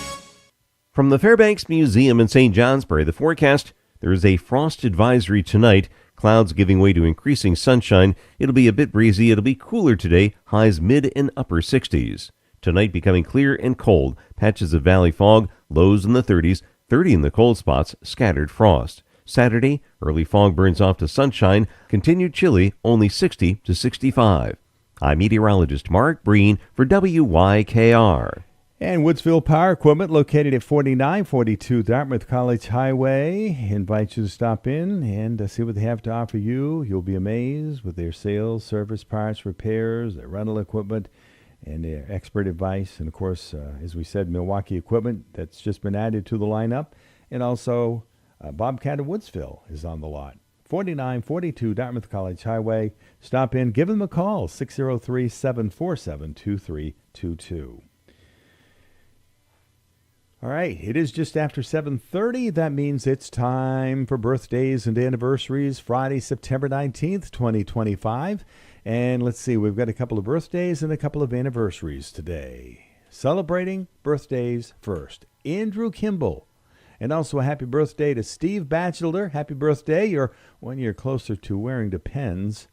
From the Fairbanks Museum in St. Johnsbury, the forecast, there is a frost advisory tonight. Clouds giving way to increasing sunshine. It'll be a bit breezy. It'll be cooler today. Highs mid and upper 60s. Tonight becoming clear and cold. Patches of valley fog. Lows in the 30s. 30 in the cold spots. Scattered frost. Saturday, early fog burns off to sunshine. Continued chilly. Only 60 to 65. I'm meteorologist Mark Breen for WYKR. And Woodsville Power Equipment, located at 4942 Dartmouth College Highway, invites you to stop in and see what they have to offer you. You'll be amazed with their sales, service, parts, repairs, their rental equipment, and their expert advice. And, of course, as we said, Milwaukee equipment that's just been added to the lineup. And also, Bobcat of Woodsville is on the lot. 4942 Dartmouth College Highway. Stop in. Give them a call, 603-747-2322. All right, it is just after 7:30. That means it's time for birthdays and anniversaries. Friday, September 19th, 2025. And let's see, we've got a couple of birthdays and a couple of anniversaries today. Celebrating birthdays first. Andrew Kimball, And also a happy birthday to Steve Batchelder. Happy birthday. You're 1 year closer to wearing Depends.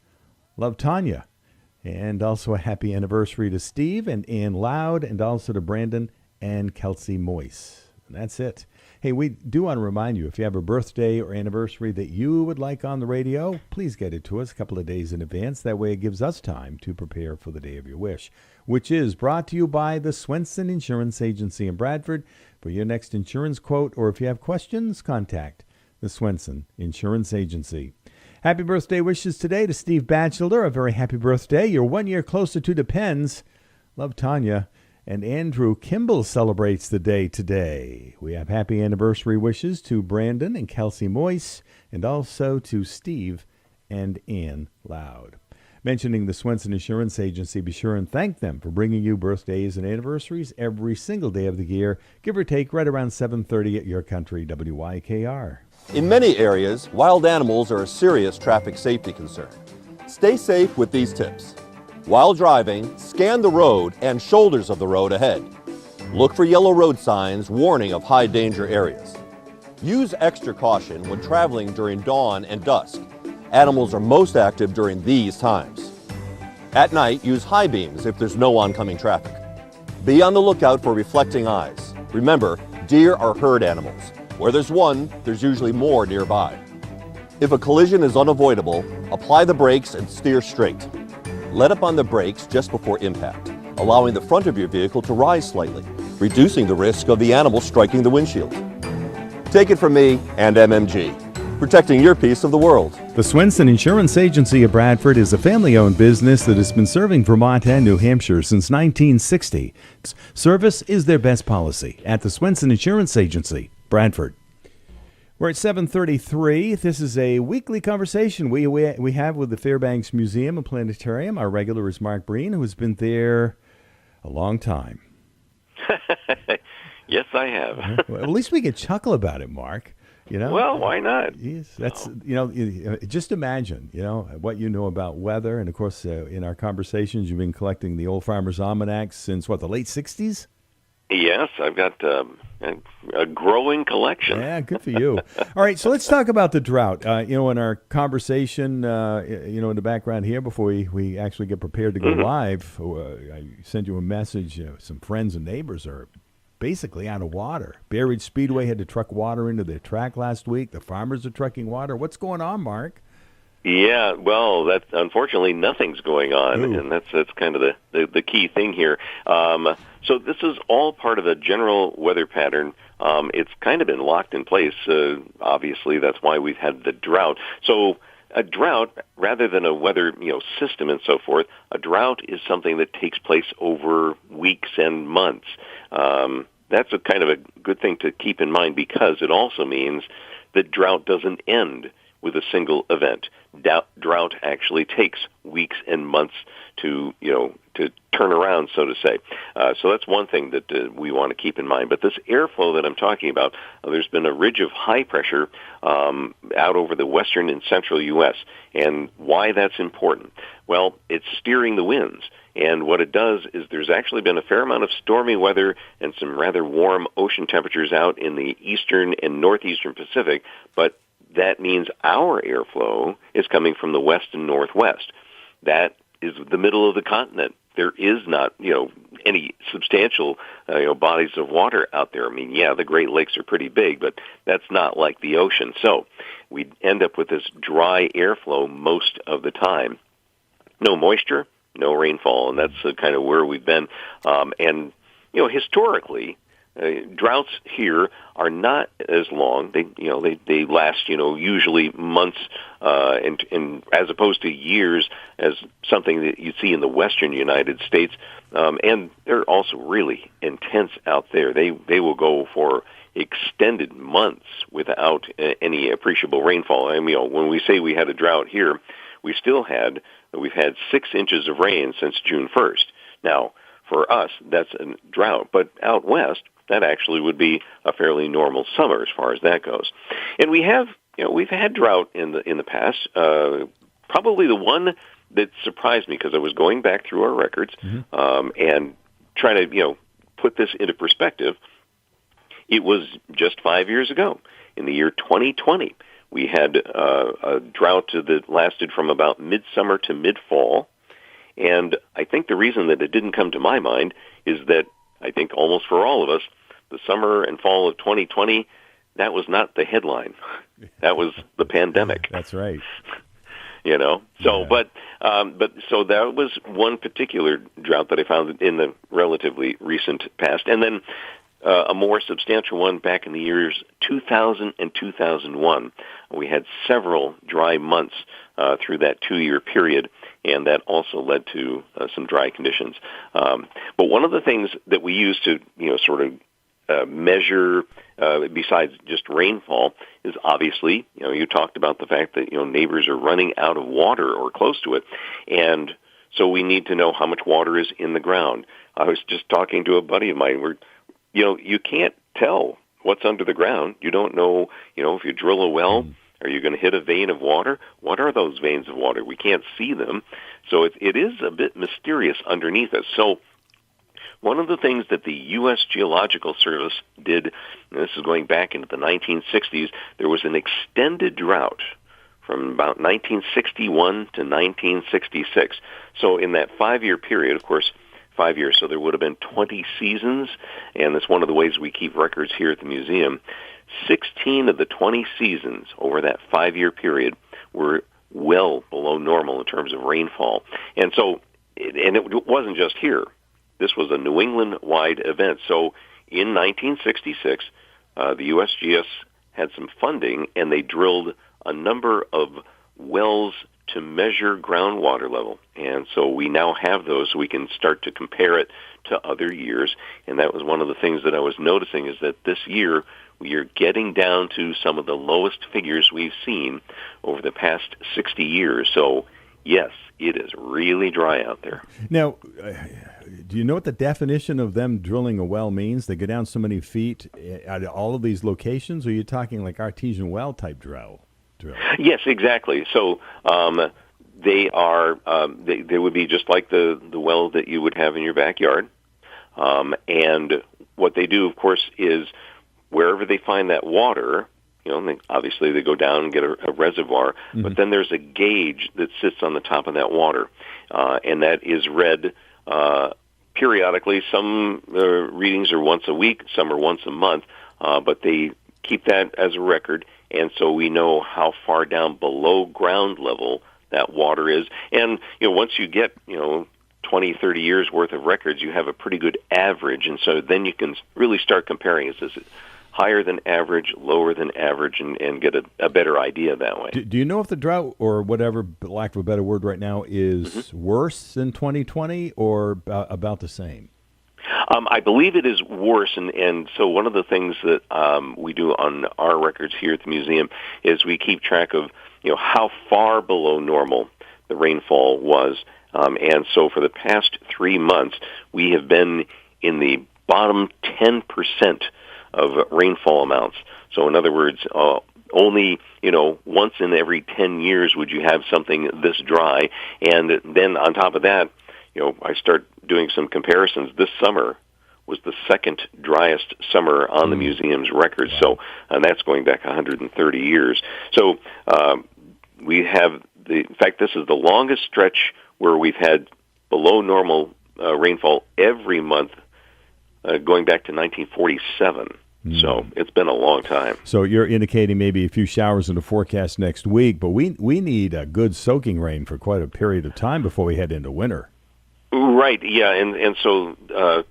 Love, Tanya. And also a happy anniversary to Steve and Ann Loud, and also to Brandon and Kelsey Moyce. And that's it. Hey, we do want to remind you, if you have a birthday or anniversary that you would like on the radio, please get it to us a couple of days in advance. That way it gives us time to prepare for the day of your wish, which is brought to you by the Swenson Insurance Agency in Bradford. For your next insurance quote, or if you have questions, contact the Swenson Insurance Agency. Happy birthday wishes today to Steve Batchelder. A very happy birthday. You're 1 year closer to Depends. Love, Tanya. And Andrew Kimball celebrates the day today. We have happy anniversary wishes to Brandon and Kelsey Moyce, and also to Steve and Ann Loud. Mentioning the Swenson Insurance Agency, be sure and thank them for bringing you birthdays and anniversaries every single day of the year, give or take right around 7:30 at Your Country WYKR. In many areas, wild animals are a serious traffic safety concern. Stay safe with these tips. While driving, scan the road and shoulders of the road ahead. Look for yellow road signs warning of high danger areas. Use extra caution when traveling during dawn and dusk. Animals are most active during these times. At night, use high beams if there's no oncoming traffic. Be on the lookout for reflecting eyes. Remember, deer are herd animals. Where there's one, there's usually more nearby. If a collision is unavoidable, apply the brakes and steer straight. Let up on the brakes just before impact, allowing the front of your vehicle to rise slightly, reducing the risk of the animal striking the windshield. Take it from me and MMG, protecting your piece of the world. The Swenson Insurance Agency of Bradford is a family-owned business that has been serving Vermont and New Hampshire since 1960. Service is their best policy at the Swenson Insurance Agency, Bradford. We're at 7:33. This is a weekly conversation we have with the Fairbanks Museum and Planetarium. Our regular is Mark Breen, who has been there a long time. Yes, I have. Well, at least we can chuckle about it, Mark. You know. Well, why not? Yes, that's just imagine what you know about weather, and of course in our conversations you've been collecting the Old Farmer's Almanac since the late '60s. Yes, I've got a growing collection. Yeah, good for you. All right, so let's talk about the drought. In our conversation, in the background here, before we actually get prepared to go live, I sent you a message. Some friends and neighbors are basically out of water. Bear Ridge Speedway had to truck water into their track last week. The farmers are trucking water. What's going on, Mark? Yeah, well, that's unfortunately nothing's going on, and that's kind of the key thing here. So this is all part of a general weather pattern. It's kind of been locked in place. Obviously, that's why we've had the drought. So a drought, rather than a weather system and so forth, a drought is something that takes place over weeks and months. That's a kind of a good thing to keep in mind, because it also means that drought doesn't end with a single event. Drought actually takes weeks and months to turn around, so to say. So that's one thing that we want to keep in mind. But this airflow that I'm talking about, there's been a ridge of high pressure out over the western and central U.S. And why that's important? Well, it's steering the winds. And what it does is there's actually been a fair amount of stormy weather and some rather warm ocean temperatures out in the eastern and northeastern Pacific, but that means our airflow is coming from the west and northwest. That is the middle of the continent. There is not, any substantial, bodies of water out there. I mean, yeah, the Great Lakes are pretty big, but that's not like the ocean. So we end up with this dry airflow most of the time. No moisture, no rainfall, and that's kind of where we've been. And historically, droughts here are not as long. They last usually months, and as opposed to years, as something that you see in the western United States. And they're also really intense out there. They will go for extended months without any appreciable rainfall. I mean, when we say we had a drought here, we've had 6 inches of rain since June 1st. Now, for us, that's a drought, but out west, that actually would be a fairly normal summer as far as that goes. And we've had drought in the past. Probably the one that surprised me, because I was going back through our records and trying to put this into perspective, It was just 5 years ago, in the year 2020. We had a drought that lasted from about midsummer to mid-fall. And I think the reason that it didn't come to my mind is that I think almost for all of us, the summer and fall of 2020, that was not the headline. That was the pandemic. That's right. So, but so that was one particular drought that I found in the relatively recent past. And then a more substantial one back in the years 2000 and 2001. We had several dry months through that 2-year period, and that also led to some dry conditions. But one of the things that we use to, sort of measure, besides just rainfall, is obviously, you talked about the fact that, neighbors are running out of water or close to it, and so we need to know how much water is in the ground. I was just talking to a buddy of mine where, you can't tell what's under the ground. You don't know, if you drill a well, are you going to hit a vein of water? What are those veins of water? We can't see them. So it is a bit mysterious underneath us. So one of the things that the U.S. Geological Service did, and this is going back into the 1960s, there was an extended drought from about 1961 to 1966. So in that 5-year period, of course, 5 years, so there would have been 20 seasons, and that's one of the ways we keep records here at the museum. 16 of the 20 seasons over that 5-year period were well below normal in terms of rainfall. And so, and it wasn't just here. This was a New England-wide event. So in 1966, the USGS had some funding, and they drilled a number of wells to measure groundwater level. And so we now have those, so we can start to compare it to other years. And that was one of the things that I was noticing, is that this year we are getting down to some of the lowest figures we've seen over the past 60 years. So, yes, it is really dry out there. Now, do you know what the definition of them drilling a well means? They go down so many feet at all of these locations, or are you talking like artesian well type drill? Yes, exactly. So they are they would be just like the well that you would have in your backyard. And what they do, of course, is wherever they find that water, obviously they go down and get a reservoir, but then there's a gauge that sits on the top of that water, and that is read periodically. Some readings are once a week, some are once a month, but they keep that as a record, and so we know how far down below ground level that water is. And, once you get, 20, 30 years worth of records, you have a pretty good average, and so then you can really start comparing. Is it higher than average, lower than average, and get a better idea that way. Do you know if the drought, or whatever, lack of a better word right now, is worse than 2020 or about the same? I believe it is worse, and so one of the things that we do on our records here at the museum is we keep track of how far below normal the rainfall was, and so for the past 3 months we have been in the bottom 10% of rainfall amounts. So in other words, only once in every 10 years would you have something this dry, and then on top of that, I start doing some comparisons. This summer was the second driest summer on the museum's records. So, and that's going back 130 years. So we have in fact, this is the longest stretch where we've had below normal rainfall every month going back to 1947. So it's been a long time. So you're indicating maybe a few showers in the forecast next week, but we need a good soaking rain for quite a period of time before we head into winter. Right, yeah, and so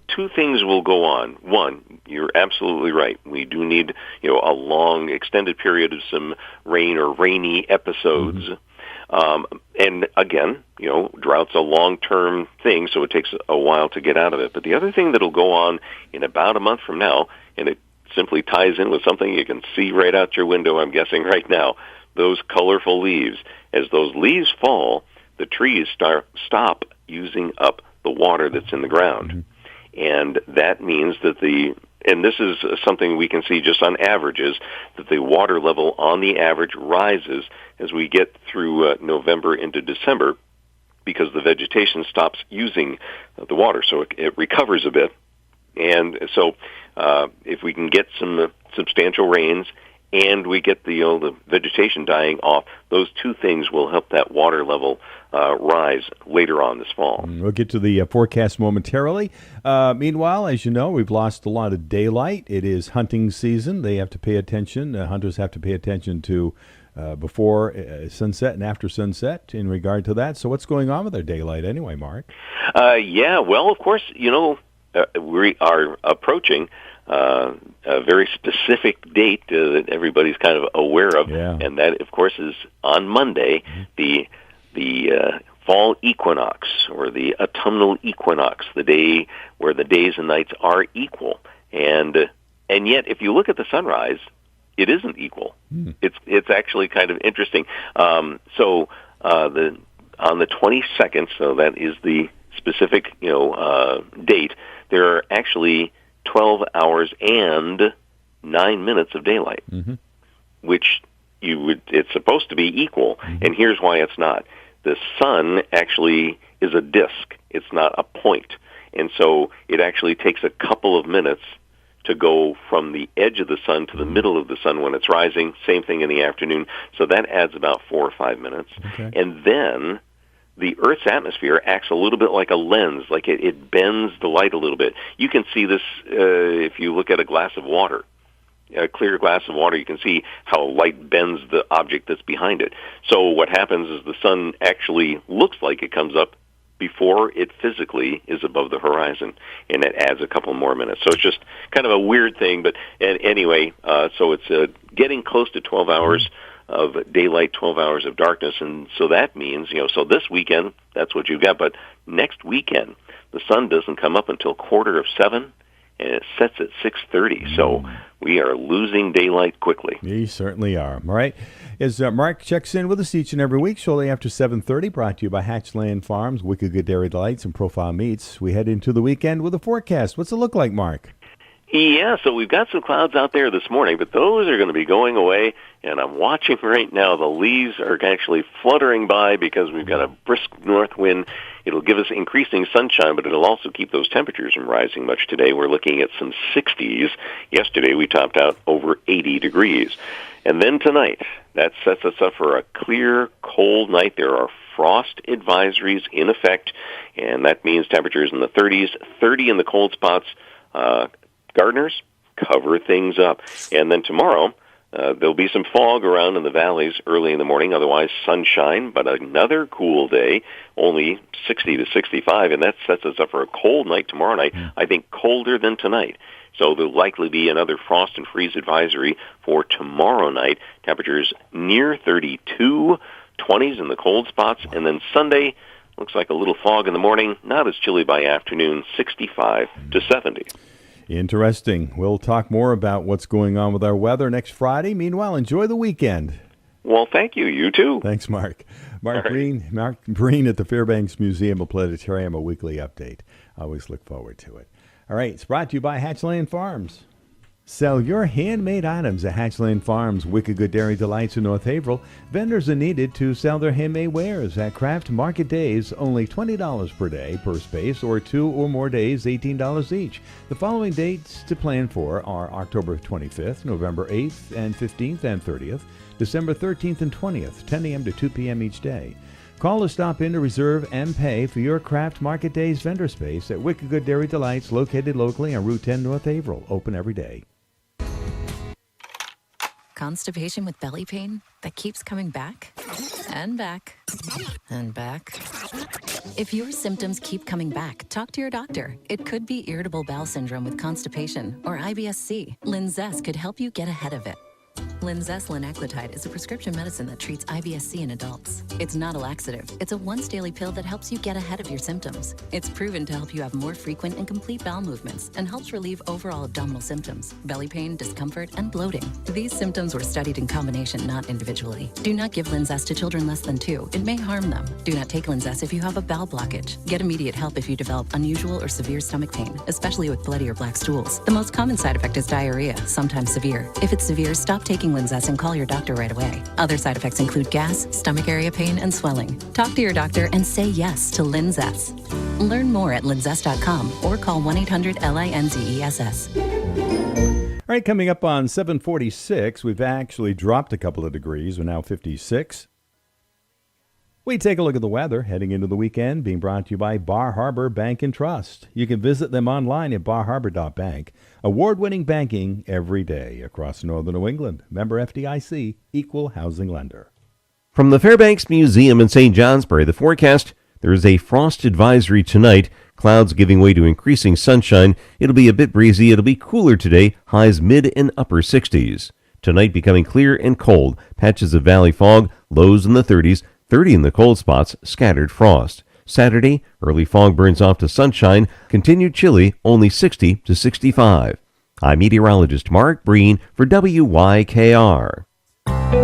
two things will go on. One, you're absolutely right. We do need, a long, extended period of some rain or rainy episodes. And again, drought's a long-term thing, so it takes a while to get out of it. But the other thing that'll go on in about a month from now, and it simply ties in with something you can see right out your window, I'm guessing right now, those colorful leaves. As those leaves fall, the trees stop using up the water that's in the ground. And that means that and this is something we can see just on averages, that the water level on the average rises as we get through November into December, because the vegetation stops using the water, so it recovers a bit. And so if we can get some substantial rains and we get the vegetation dying off, those two things will help that water level rise later on this fall. We'll get to the forecast momentarily. Meanwhile, as you know, we've lost a lot of daylight. It is hunting season. They have to pay attention. Hunters have to pay attention to before sunset and after sunset in regard to that. So what's going on with their daylight anyway, Mark? Yeah, well, of course, we are approaching a very specific date that everybody's kind of aware of, and that, of course, is on Monday, the fall equinox, or the autumnal equinox, the day where the days and nights are equal. And yet, if you look at the sunrise, it isn't equal. It's actually kind of interesting. So on the 22nd, so that is the specific date, there are actually 12 hours and 9 minutes of daylight, which it's supposed to be equal, and here's why it's not. The sun actually is a disk. It's not a point. And so it actually takes a couple of minutes to go from the edge of the sun to the middle of the sun when it's rising. Same thing in the afternoon. So that adds about 4 or 5 minutes. Okay. And then the Earth's atmosphere acts a little bit like a lens, like it bends the light a little bit. You can see this if you look at a glass of water. A clear glass of water, you can see how light bends the object that's behind it. So what happens is the sun actually looks like it comes up before it physically is above the horizon, and it adds a couple more minutes. So it's just kind of a weird thing, but anyway, so it's getting close to 12 hours of daylight, 12 hours of darkness, and so that means, so this weekend, that's what you've got, but next weekend, the sun doesn't come up until 6:45, and it sets at 6:30, so we are losing daylight quickly. We certainly are. All right. As Mark checks in with us each and every week, shortly after 7:30, brought to you by Hatchland Farms, Wicked Good Dairy Delights, and Profile Meats. We head into the weekend with a forecast. What's it look like, Mark? Yeah, so we've got some clouds out there this morning, but those are going to be going away, and I'm watching right now. The leaves are actually fluttering by because we've got a brisk north wind. It'll give us increasing sunshine, but it'll also keep those temperatures from rising much today. We're looking at some 60s. Yesterday we topped out over 80 degrees. And then tonight, that sets us up for a clear, cold night. There are frost advisories in effect, and that means temperatures in the 30s, 30 in the cold spots. Gardeners, cover things up. And then tomorrow, there'll be some fog around in the valleys early in the morning, otherwise sunshine, but another cool day, only 60 to 65, and that sets us up for a cold night tomorrow night, I think colder than tonight. So there'll likely be another frost and freeze advisory for tomorrow night. Temperatures near 32, 20s in the cold spots, and then Sunday, looks like a little fog in the morning, not as chilly by afternoon, 65 to 70. Interesting. We'll talk more about what's going on with our weather next Friday. Meanwhile, enjoy the weekend. Well, thank you. You too. Thanks, Mark. Mark Breen at the Fairbanks Museum of Planetarium, a weekly update. I always look forward to it. All right, it's brought to you by Hatchland Farms. Sell your handmade items at Hatchland Farms, Wicked Good Dairy Delights in North Haverhill. Vendors are needed to sell their handmade wares at craft market days, only $20 per day per space, or 2 or more days, $18 each. The following dates to plan for are October 25th, November 8th and 15th and 30th, December 13th and 20th, 10 a.m. to 2 p.m. each day. Call or stop in to reserve and pay for your craft market days vendor space at Wicked Good Dairy Delights, located locally on Route 10 North Haverhill, open every day. Constipation with belly pain that keeps coming back and back and back. If your symptoms keep coming back, talk to your doctor. It could be irritable bowel syndrome with constipation or IBS-C. Linzess could help you get ahead of it. Linzess linaclotide is a prescription medicine that treats IBS-C in adults. It's not a laxative. It's a once-daily pill that helps you get ahead of your symptoms. It's proven to help you have more frequent and complete bowel movements and helps relieve overall abdominal symptoms, belly pain, discomfort, and bloating. These symptoms were studied in combination, not individually. Do not give Linzess to children less than 2. It may harm them. Do not take Linzess if you have a bowel blockage. Get immediate help if you develop unusual or severe stomach pain, especially with bloody or black stools. The most common side effect is diarrhea, sometimes severe. If it's severe, stop taking Linzess and call your doctor right away. Other side effects include gas, stomach area pain, and swelling. Talk to your doctor and say yes to Linzess. Learn more at linzess.com or call 1-800-LINZESS. All right, coming up on 746, we've actually dropped a couple of degrees. We're now 56. We take a look at the weather heading into the weekend, being brought to you by Bar Harbor Bank and Trust. You can visit them online at barharbor.bank. Award-winning banking every day across northern New England. Member FDIC, equal housing lender. From the Fairbanks Museum in St. Johnsbury, the forecast, there is a frost advisory tonight. Clouds giving way to increasing sunshine. It'll be a bit breezy. It'll be cooler today. Highs mid and upper 60s. Tonight becoming clear and cold. Patches of valley fog. Lows in the 30s. 30 in the cold spots. Scattered frost. Saturday, early fog burns off to sunshine. Continued chilly. Only 60 to 65. I'm meteorologist Mark Breen for WYKR.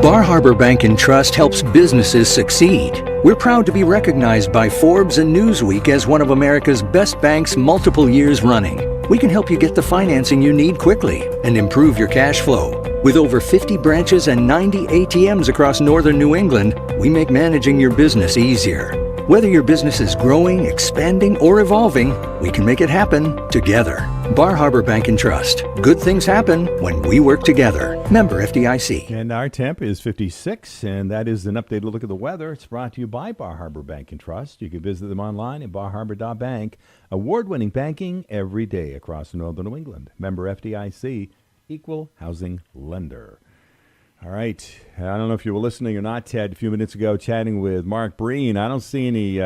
Bar Harbor Bank and Trust helps businesses succeed. We're proud to be recognized by Forbes and Newsweek as one of America's best banks multiple years running. We can help you get the financing you need quickly and improve your cash flow. With over 50 branches and 90 ATMs across northern New England, we make managing your business easier. Whether your business is growing, expanding, or evolving, we can make it happen together. Bar Harbor Bank and Trust. Good things happen when we work together. Member FDIC. And our temp is 56, and that is an updated look at the weather. It's brought to you by Bar Harbor Bank and Trust. You can visit them online at barharbor.bank. Award-winning banking every day across northern New England. Member FDIC, equal housing lender. All right. I don't know if you were listening or not, Ted, a few minutes ago, chatting with Mark Breen. I don't see any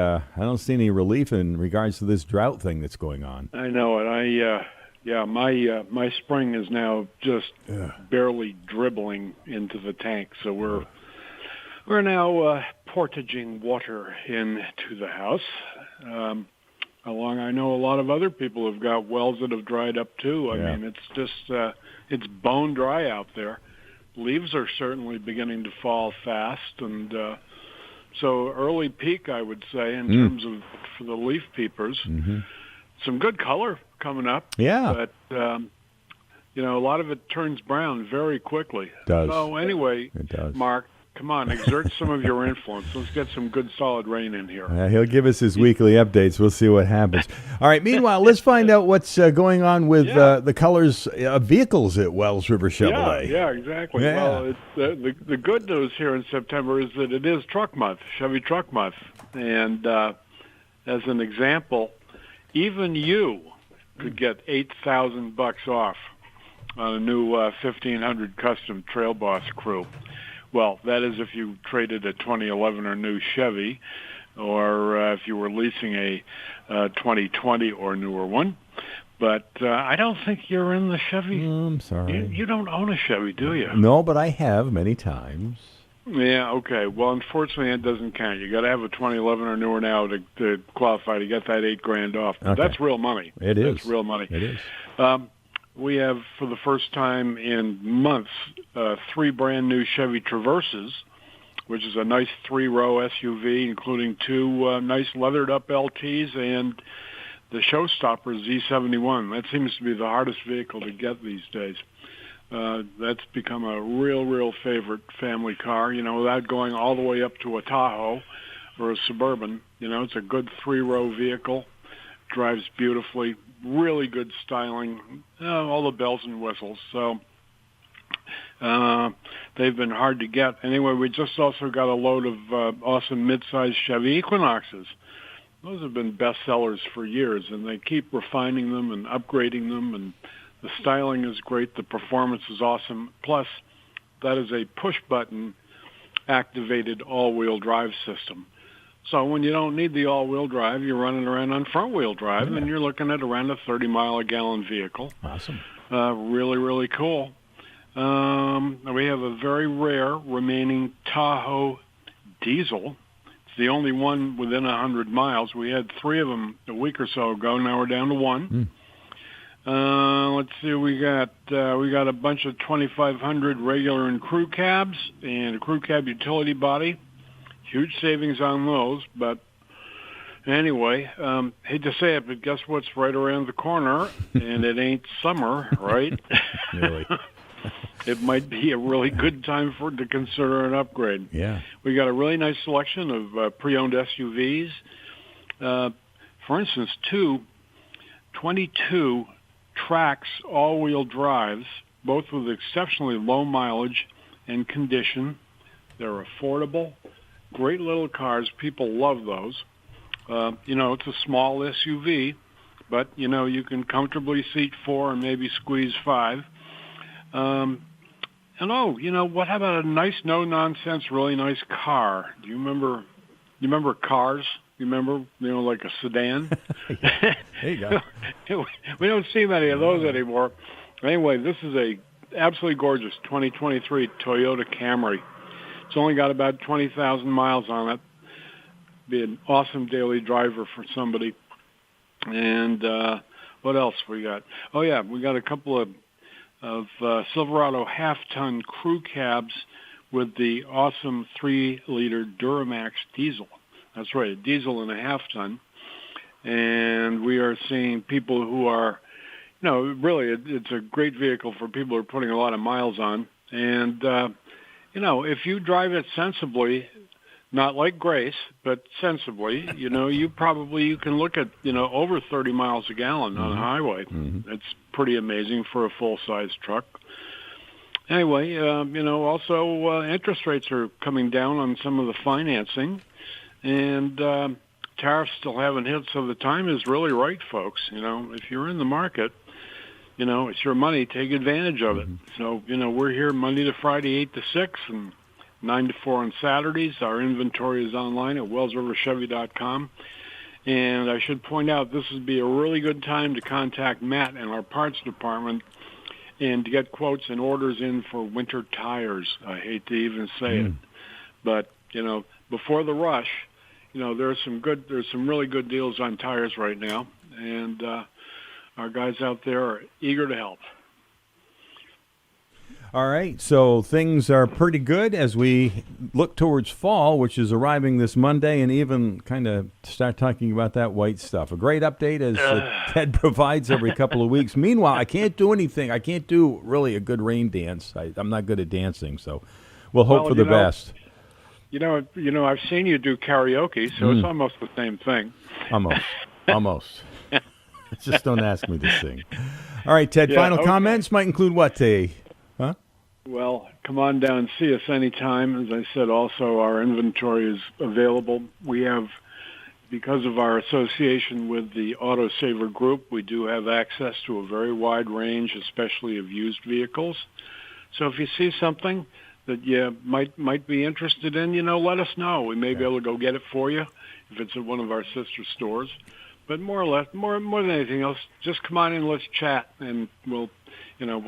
relief in regards to this drought thing that's going on. I know it. My spring is now just barely dribbling into the tank. So we're now portaging water into the house. I know a lot of other people have got wells that have dried up too. I mean, it's just it's bone dry out there. Leaves are certainly beginning to fall fast, and so early peak, I would say, in terms of for the leaf peepers. Mm-hmm. Some good color coming up. Yeah. But, a lot of it turns brown very quickly. It does. So anyway, it does. Mark, come on, exert some of your influence. Let's get some good solid rain in here. He'll give us his weekly updates. We'll see what happens. All right, meanwhile, let's find out what's going on with the colors of vehicles at Wells River Chevrolet. Yeah, exactly. Yeah. Well, the good news here in September is that it is truck month, Chevy truck month. And as an example, even you could get $8,000 off on a new 1500 custom Trail Boss crew. Well, that is if you traded a 2011 or new Chevy, or if you were leasing a 2020 or newer one. But I don't think you're in the Chevy. I'm sorry. You don't own a Chevy, do you? No, but I have many times. Yeah, okay. Well, unfortunately, it doesn't count. You got to have a 2011 or newer now to qualify to get that $8,000 off. But Okay. That's real money. It is. That's real money. It is. We have, for the first time in months, 3 brand new Chevy Traverses, which is a nice 3-row SUV, including 2 nice leathered-up LTs and the showstopper Z71. That seems to be the hardest vehicle to get these days. That's become a real favorite family car, without going all the way up to a Tahoe or a Suburban. It's a good 3-row vehicle, drives beautifully, really good styling, all the bells and whistles. So they've been hard to get. Anyway, we just also got a load of awesome mid-sized Chevy Equinoxes. Those have been bestsellers for years, and they keep refining them and upgrading them, and the styling is great. The performance is awesome. Plus, that is a push-button activated all-wheel drive system. So when you don't need the all-wheel drive, you're running around on front-wheel drive, and you're looking at around a 30-mile-a-gallon vehicle. Awesome. Really cool. We have a very rare remaining Tahoe diesel. It's the only one within 100 miles. We had 3 of them a week or so ago. Now we're down to 1. Let's see. We got a bunch of 2500 regular and crew cabs and a crew cab utility body. Huge savings on those, but anyway, hate to say it, but guess what's right around the corner? And it ain't summer, right? Really? It might be a really good time to consider an upgrade. Yeah. We got a really nice selection of pre-owned SUVs. for instance, 22 Trax all-wheel drives, both with exceptionally low mileage and condition. They're affordable, great little cars. People love those. It's a small SUV, but, you can comfortably seat 4 and maybe squeeze 5. What how about a nice, no-nonsense, really nice car? Do you remember cars? You remember, like a sedan? There you go. We don't see many of those anymore. Anyway, this is a absolutely gorgeous 2023 Toyota Camry. It's only got about 20,000 miles on it. Be an awesome daily driver for somebody. And what else we got? Oh, yeah, we got a couple of Silverado half-ton crew cabs with the awesome 3-liter Duramax diesel. That's right, a diesel and a half-ton. And we are seeing people who are, really, it's a great vehicle for people who are putting a lot of miles on. And, if you drive it sensibly, not like Grace, but sensibly, you can look at, over 30 miles a gallon on a highway. Mm-hmm. It's pretty amazing for a full-size truck. Anyway, also interest rates are coming down on some of the financing. And tariffs still haven't hit, so the time is really right, folks. If you're in the market, it's your money. Take advantage of it. So, we're here Monday to Friday, 8 to 6, and 9 to 4 on Saturdays. Our inventory is online at wellsriverchevy.com. And I should point out, this would be a really good time to contact Matt in our parts department and to get quotes and orders in for winter tires. I hate to even say it. But, before the rush, there's some really good deals on tires right now. And our guys out there are eager to help. All right, so things are pretty good as we look towards fall, which is arriving this Monday, and even kind of start talking about that white stuff. A great update as Ted provides every couple of weeks. Meanwhile, I can't do anything. I can't do really a good rain dance. I'm not good at dancing, so we'll hope for the best. I've seen you do karaoke, so it's almost the same thing. Almost. Just don't ask me to sing. All right, Ted, final comments might include what, Tay? Huh? Well, come on down and see us anytime. As I said, also, our inventory is available. We have, because of our association with the Auto Saver Group, we do have access to a very wide range, especially of used vehicles. So if you see something that you might be interested in, let us know. We may be able to go get it for you if it's at one of our sister stores. But more or less, more than anything else, just come on in, let's chat, and we'll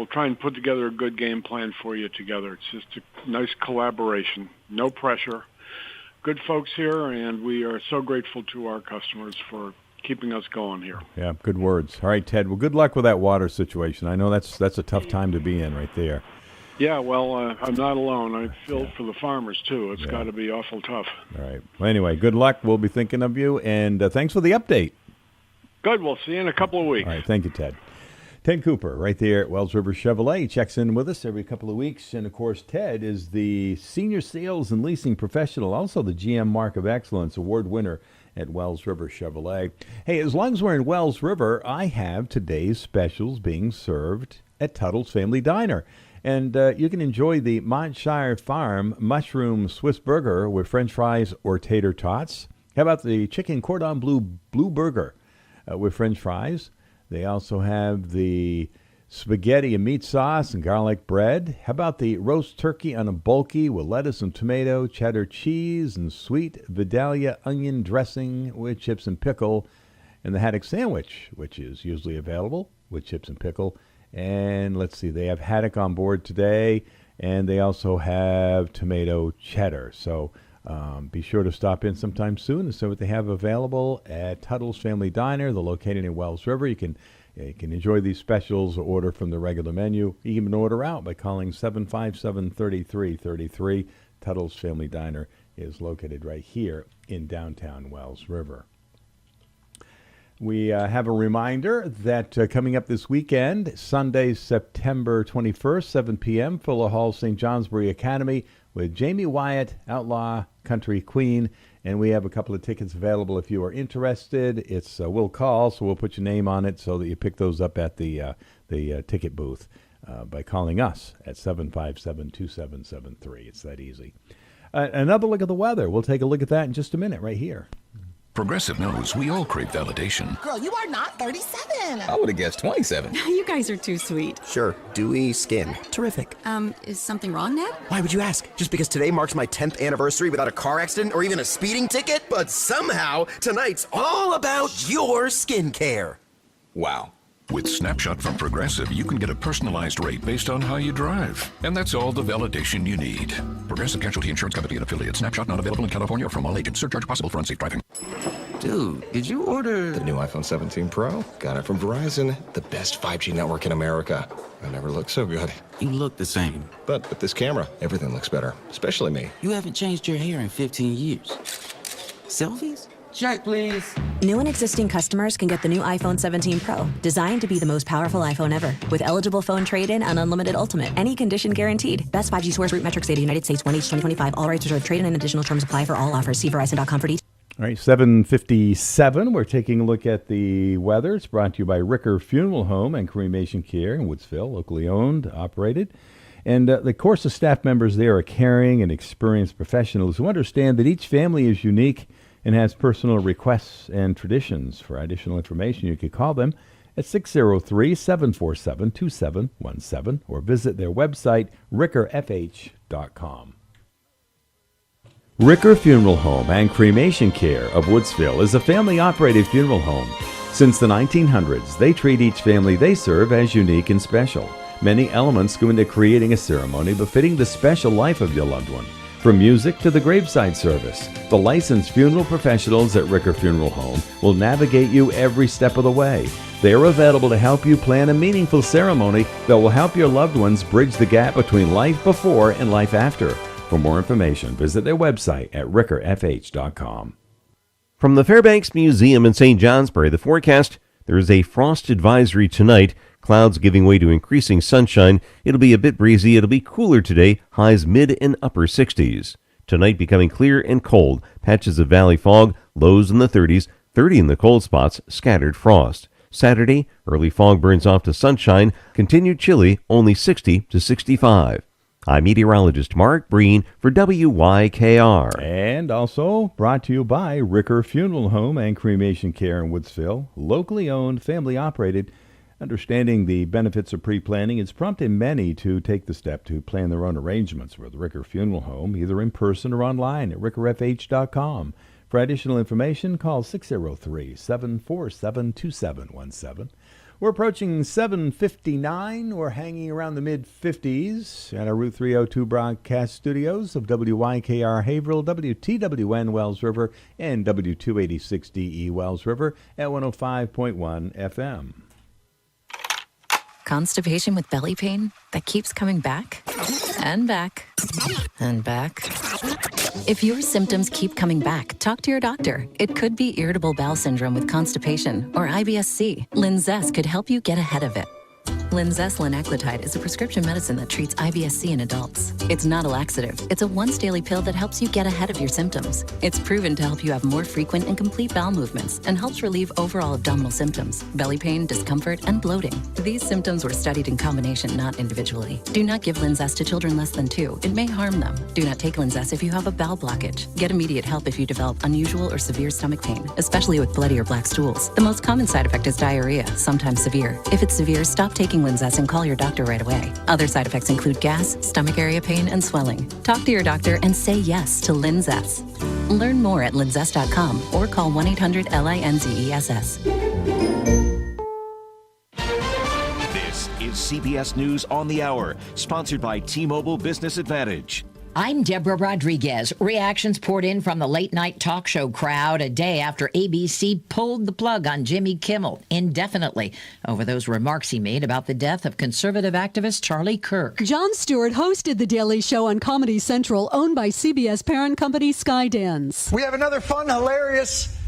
try and put together a good game plan for you together. It's just a nice collaboration, no pressure. Good folks here, and we are so grateful to our customers for keeping us going here. Yeah, good words. All right, Ted. Well, good luck with that water situation. I know that's a tough time to be in right there. Yeah, well, I'm not alone. I feel for the farmers, too. It's got to be awful tough. All right. Well, anyway, good luck. We'll be thinking of you, and thanks for the update. Good. We'll see you in a couple of weeks. All right. Thank you, Ted. Ted Cooper, right there at Wells River Chevrolet, checks in with us every couple of weeks. And, of course, Ted is the Senior Sales and Leasing Professional, also the GM Mark of Excellence Award winner at Wells River Chevrolet. Hey, as long as we're in Wells River, I have today's specials being served at Tuttle's Family Diner. And you can enjoy the Montshire Farm Mushroom Swiss Burger with French fries or tater tots. How about the Chicken Cordon Bleu Burger with French fries? They also have the spaghetti and meat sauce and garlic bread. How about the roast turkey on a bulky with lettuce and tomato, cheddar cheese, and sweet Vidalia onion dressing with chips and pickle? And the haddock sandwich, which is usually available with chips and pickle. And let's see, they have haddock on board today, and they also have tomato cheddar. So be sure to stop in sometime soon and see what they have available at Tuttle's Family Diner. They're located in Wells River. You can enjoy these specials or order from the regular menu. You can even order out by calling 757-3333. Tuttle's Family Diner is located right here in downtown Wells River. We have a reminder that coming up this weekend, Sunday, September 21st, 7 p.m., Fuller Hall, St. Johnsbury Academy, with Jamie Wyatt, Outlaw Country Queen, And we have a couple of tickets available if you are interested. It's we'll call, so we'll put your name on it so that you pick those up at the ticket booth by calling us at 757-2773. It's that easy. Another look at the weather. We'll take a look at that in just a minute right here. Progressive knows we all crave validation. Girl, you are not 37. I would have guessed 27. You guys are too sweet. Sure, dewy skin. Terrific. Is something wrong, Ned? Why would you ask? Just because today marks my 10th anniversary without a car accident or even a speeding ticket? But somehow, tonight's all about your skincare. Wow. With Snapshot from Progressive, you can get a personalized rate based on how you drive. And that's all the validation you need. Progressive Casualty Insurance Company and affiliate. Snapshot not available in California or from all agents. Surcharge possible for unsafe driving. Dude, did you order the new iPhone 17 Pro? Got it from Verizon, the best 5G network in America. I never looked so good. You look the same. But with this camera, everything looks better, especially me. You haven't changed your hair in 15 years. Selfies? Check, please. New and existing customers can get the new iPhone 17 Pro, designed to be the most powerful iPhone ever. With eligible phone trade-in and unlimited ultimate. Any condition guaranteed. Best 5G source root metrics data, United States, 1H 2025. All rights reserved. Trade-in and additional terms apply for all offers. See Verizon.com for details. All right, 7:57. We're taking a look at the weather. It's brought to you by Ricker Funeral Home and Cremation Care in Woodsville, locally owned, operated. And the course of staff members there are caring and experienced professionals who understand that each family is unique and has personal requests and traditions. For additional information, you could call them at 603-747-2717 or visit their website, rickerfh.com. Ricker Funeral Home and Cremation Care of Woodsville is a family-operated funeral home. Since the 1900s, they treat each family they serve as unique and special. Many elements go into creating a ceremony befitting the special life of your loved one. From music to the graveside service, the licensed funeral professionals at Ricker Funeral Home will navigate you every step of the way. They are available to help you plan a meaningful ceremony that will help your loved ones bridge the gap between life before and life after. For more information, visit their website at rickerfh.com. From the Fairbanks Museum in St. Johnsbury, the forecast, there is a frost advisory tonight. Clouds giving way to increasing sunshine. It'll be a bit breezy. It'll be cooler today. Highs mid and upper 60s. Tonight becoming clear and cold. Patches of valley fog. Lows in the 30s. 30 in the cold spots. Scattered frost. Saturday, early fog burns off to sunshine. Continued chilly. Only 60 to 65. I'm meteorologist Mark Breen for WYKR. And also brought to you by Ricker Funeral Home and Cremation Care in Woodsville. Locally owned, family operated. Understanding the benefits of pre-planning has prompted many to take the step to plan their own arrangements with Ricker Funeral Home, either in person or online at rickerfh.com. For additional information, call 603-747-2717. We're approaching 7:59. We're hanging around the mid-50s at our Route 302 broadcast studios of WYKR Haverhill, WTWN Wells River, and W286DE Wells River at 105.1 FM. Constipation with belly pain that keeps coming back and back and back. If your symptoms keep coming back, talk to your doctor. It could be irritable bowel syndrome with constipation or IBS-C. Linzess could help you get ahead of it. Linzess linaclotide is a prescription medicine that treats IBS-C in adults. It's not a laxative. It's a once-daily pill that helps you get ahead of your symptoms. It's proven to help you have more frequent and complete bowel movements and helps relieve overall abdominal symptoms, belly pain, discomfort, and bloating. These symptoms were studied in combination, not individually. Do not give Linzess to children less than 2. It may harm them. Do not take Linzess if you have a bowel blockage. Get immediate help if you develop unusual or severe stomach pain, especially with bloody or black stools. The most common side effect is diarrhea, sometimes severe. If it's severe, stop taking Linzess and call your doctor right away. Other side effects include gas, stomach area pain, and swelling. Talk to your doctor and say yes to Linzess. Learn more at linzess.com or call 1-800-LINZESS. This is CBS News on the Hour, sponsored by T-Mobile Business Advantage. I'm Deborah Rodriguez. Reactions poured in from the late-night talk show crowd a day after ABC pulled the plug on Jimmy Kimmel indefinitely over those remarks he made about the death of conservative activist Charlie Kirk. Jon Stewart hosted The Daily Show on Comedy Central, owned by CBS parent company Skydance. We have another fun, hilarious,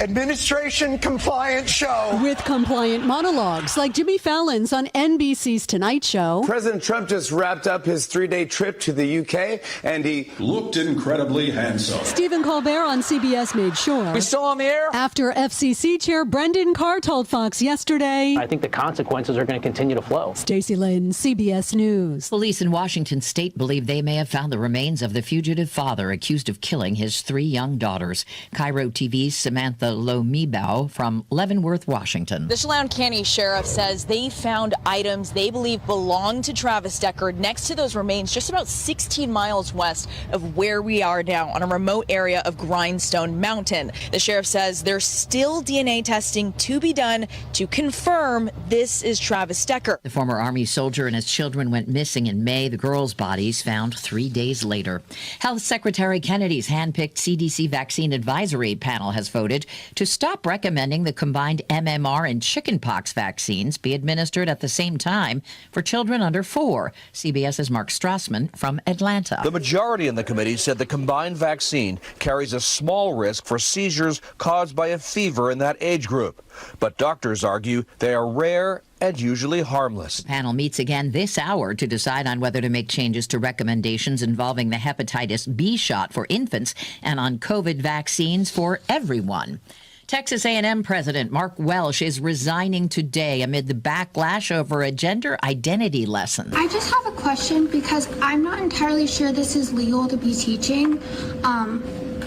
administration compliant show. With compliant monologues like Jimmy Fallon's on NBC's Tonight Show. President Trump just wrapped up his 3-day trip to the UK, and he looked incredibly handsome. Stephen Colbert on CBS made sure. We still on the air? After FCC Chair Brendan Carr told Fox yesterday. I think the consequences are going to continue to flow. Stacey Lynn, CBS News. Police in Washington state believe they may have found the remains of the fugitive father accused of killing his 3 young daughters. Cairo TV's Samantha Lomibao from Leavenworth, Washington. The Chelan County Sheriff says they found items they believe belong to Travis Decker next to those remains just about 16 miles west of where we are now on a remote area of Grindstone Mountain. The sheriff says there's still DNA testing to be done to confirm this is Travis Decker. The former Army soldier and his children went missing in May. The girls' bodies found 3 days later. Health Secretary Kennedy's handpicked CDC vaccine advisory panel has voted to stop recommending the combined MMR and chickenpox vaccines be administered at the same time for children under 4. CBS's Mark Strassman from Atlanta. The majority in the committee said the combined vaccine carries a small risk for seizures caused by a fever in that age group. But doctors argue they are rare and usually harmless. The panel meets again this hour to decide on whether to make changes to recommendations involving the hepatitis B shot for infants and on COVID vaccines for everyone. Texas A&M President Mark Welsh is resigning today amid the backlash over a gender identity lesson. I just have a question because I'm not entirely sure this is legal to be teaching.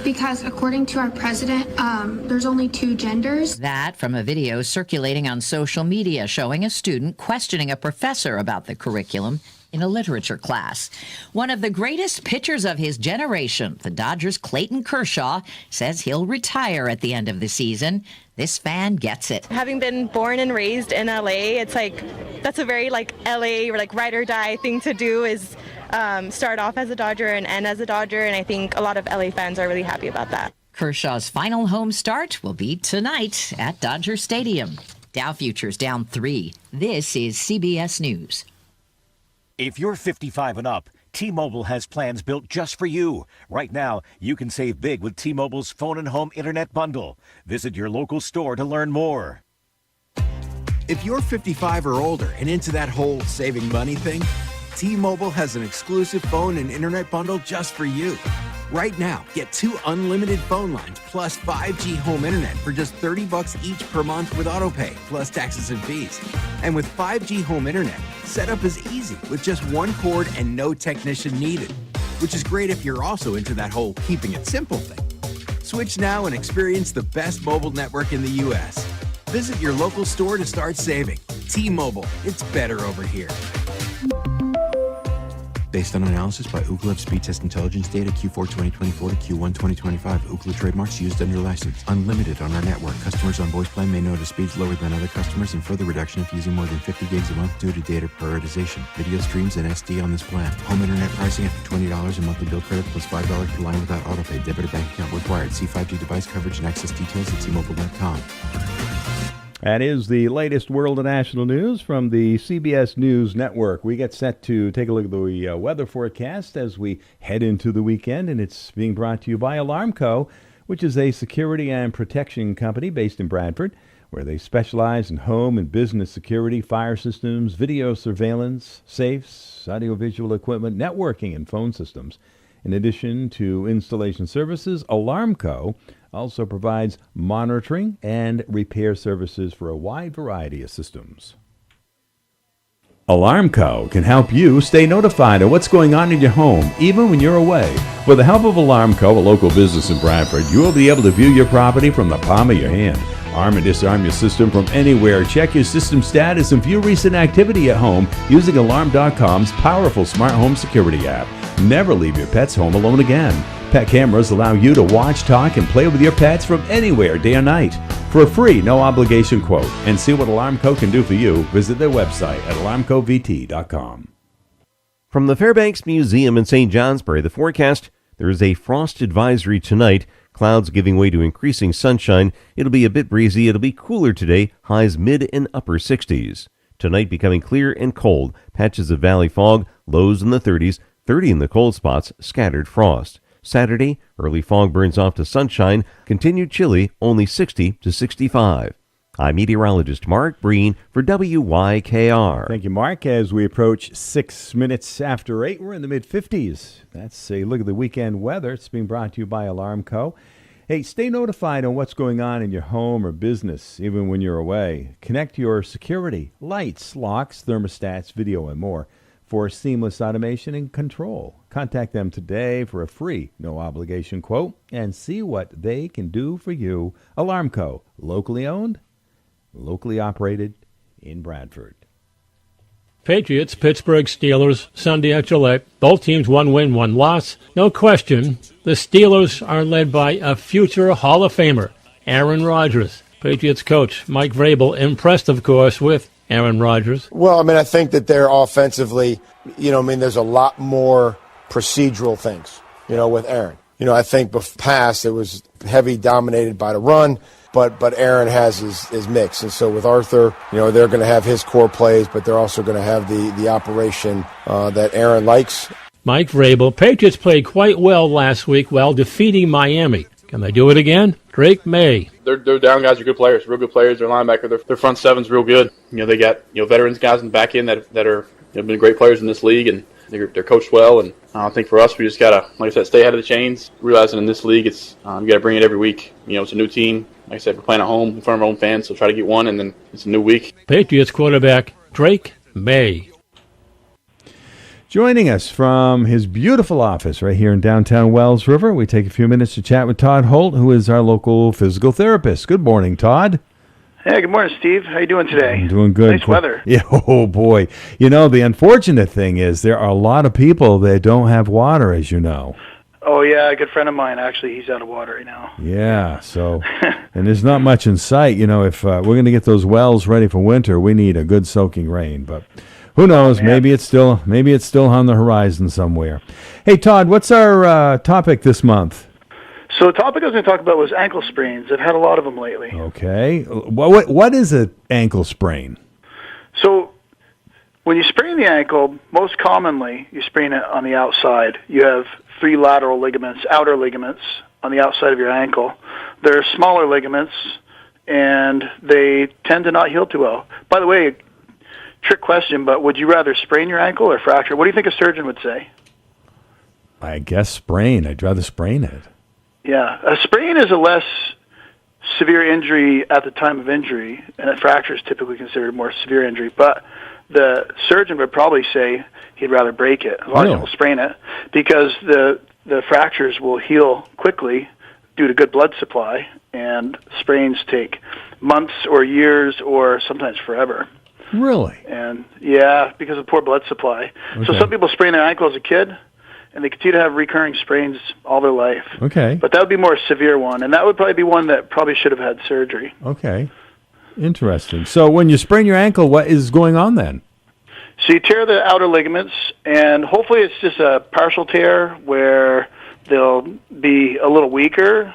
Because according to our president, there's only 2 genders. That from a video circulating on social media showing a student questioning a professor about the curriculum in a literature class. One of the greatest pitchers of his generation, the Dodgers' Clayton Kershaw, says he'll retire at the end of the season. This fan gets it. Having been born and raised in LA, it's like that's a very LA or ride or die thing to do is start off as a Dodger and end as a Dodger, and I think a lot of LA fans are really happy about that. Kershaw's final home start will be tonight at Dodger Stadium. Dow futures down 3. This is CBS News. If you're 55 and up, T-Mobile has plans built just for you. Right now, you can save big with T-Mobile's phone and home internet bundle. Visit your local store to learn more. If you're 55 or older and into that whole saving money thing, T-Mobile has an exclusive phone and internet bundle just for you. Right now, get 2 unlimited phone lines plus 5G home internet for just $30 each per month with AutoPay, plus taxes and fees. And with 5G home internet, setup is easy with just 1 cord and no technician needed, which is great if you're also into that whole keeping it simple thing. Switch now and experience the best mobile network in the U.S. Visit your local store to start saving. T-Mobile, it's better over here. Based on analysis by Ookla Speed Test Intelligence data Q4 2024 to Q1 2025. Ookla trademarks used under license. Unlimited on our network. Customers on voice plan may notice speeds lower than other customers and further reduction if using more than 50 gigs a month due to data prioritization. Video streams and SD on this plan. Home internet pricing after $20 a monthly bill credit plus $5 per line without autopay. Debit or bank account required. See 5G device coverage and access details at T-Mobile.com. That is the latest world and national news from the CBS News Network. We get set to take a look at the weather forecast as we head into the weekend, and it's being brought to you by Alarmco, which is a security and protection company based in Bradford, where they specialize in home and business security, fire systems, video surveillance, safes, audiovisual equipment, networking, and phone systems. In addition to installation services, Alarmco also provides monitoring and repair services for a wide variety of systems. Alarmco can help you stay notified of what's going on in your home, even when you're away. With the help of Alarmco, a local business in Bradford, you will be able to view your property from the palm of your hand. Arm and disarm your system from anywhere. Check your system status and view recent activity at home using Alarm.com's powerful smart home security app. Never leave your pets home alone again. Pet cameras allow you to watch, talk, and play with your pets from anywhere, day or night. For a free, no-obligation quote and see what Alarmco can do for you, visit their website at alarmcovt.com. From the Fairbanks Museum in St. Johnsbury, the forecast, there is a frost advisory tonight. Clouds giving way to increasing sunshine. It'll be a bit breezy. It'll be cooler today, highs mid and upper 60s. Tonight becoming clear and cold. Patches of valley fog, lows in the 30s, 30 in the cold spots, scattered frost. Saturday, early fog burns off to sunshine, continued chilly, only 60 to 65. I'm meteorologist Mark Breen for WYKR. Thank you, Mark. As we approach 6 minutes after 8, we're in the mid-50s. That's a look at the weekend weather. It's being brought to you by Alarmco. Hey, stay notified on what's going on in your home or business, even when you're away. Connect your security, lights, locks, thermostats, video, and more for seamless automation and control. Contact them today for a free, no-obligation quote and see what they can do for you. Alarmco, locally owned, locally operated in Bradford. Patriots, Pittsburgh Steelers, Sunday at Gillette. Both teams 1 win, 1 loss. No question, the Steelers are led by a future Hall of Famer, Aaron Rodgers. Patriots coach Mike Vrabel impressed, of course, with Aaron Rodgers. Well, I mean, I think that they're offensively, there's a lot more procedural things, with Aaron. I think past it was heavy dominated by the run. But Aaron has his mix. And so with Arthur, they're going to have his core plays, but they're also going to have the operation that Aaron likes. Mike Vrabel. Patriots played quite well last week while defeating Miami. Can they do it again? Drake May. Their down guys are good players, real good players. Their linebacker, their front seven's real good. They got veterans guys in the back end that are have been great players in this league, and they're coached well. And I think for us, we just gotta, like I said, stay ahead of the chains. Realizing in this league, it's you gotta bring it every week. It's a new team. Like I said, we're playing at home in front of our own fans, so try to get one, and then it's a new week. Patriots quarterback Drake May. Joining us from his beautiful office right here in downtown Wells River, we take a few minutes to chat with Todd Holt, who is our local physical therapist. Good morning, Todd. Hey, good morning, Steve. How you doing today? I'm doing good. Nice weather. Yeah, oh boy. The unfortunate thing is there are a lot of people that don't have water, as you know. Oh, yeah, a good friend of mine, actually, he's out of water right now. Yeah, so, and there's not much in sight. If we're going to get those wells ready for winter, we need a good soaking rain. But who knows? Maybe it's still on the horizon somewhere. Hey, Todd, what's our topic this month? So the topic I was going to talk about was ankle sprains. I've had a lot of them lately. Okay. What is an ankle sprain? So when you sprain the ankle, most commonly you sprain it on the outside. You have 3 lateral ligaments, outer ligaments, on the outside of your ankle. They're smaller ligaments, and they tend to not heal too well. By the way, trick question, but would you rather sprain your ankle or fracture? What do you think a surgeon would say? I guess sprain. I'd rather sprain it. Yeah, a sprain is a less severe injury at the time of injury, and a fracture is typically considered a more severe injury. But the surgeon would probably say he'd rather break it as long as he'll sprain it, because the fractures will heal quickly due to good blood supply, and sprains take months or years or sometimes forever. Really? And yeah, because of poor blood supply. Okay. So some people sprain their ankle as a kid, and they continue to have recurring sprains all their life. Okay. But that would be a more severe one, and that would probably be one that probably should have had surgery. Okay. Interesting. So when you sprain your ankle, what is going on then? So you tear the outer ligaments, and hopefully it's just a partial tear where they'll be a little weaker,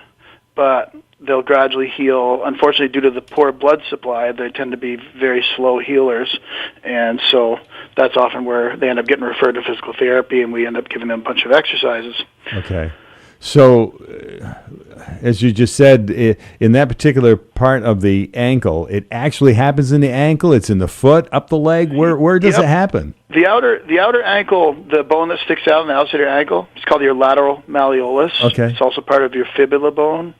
but they'll gradually heal. Unfortunately, due to the poor blood supply, they tend to be very slow healers, and so that's often where they end up getting referred to physical therapy, and we end up giving them a bunch of exercises. Okay. So, as you just said, in that particular part of the ankle, it actually happens in the ankle. It's in the foot, up the leg. Where does it happen? The outer ankle, the bone that sticks out on the outside of your ankle, it's called your lateral malleolus. Okay. It's also part of your fibula bone,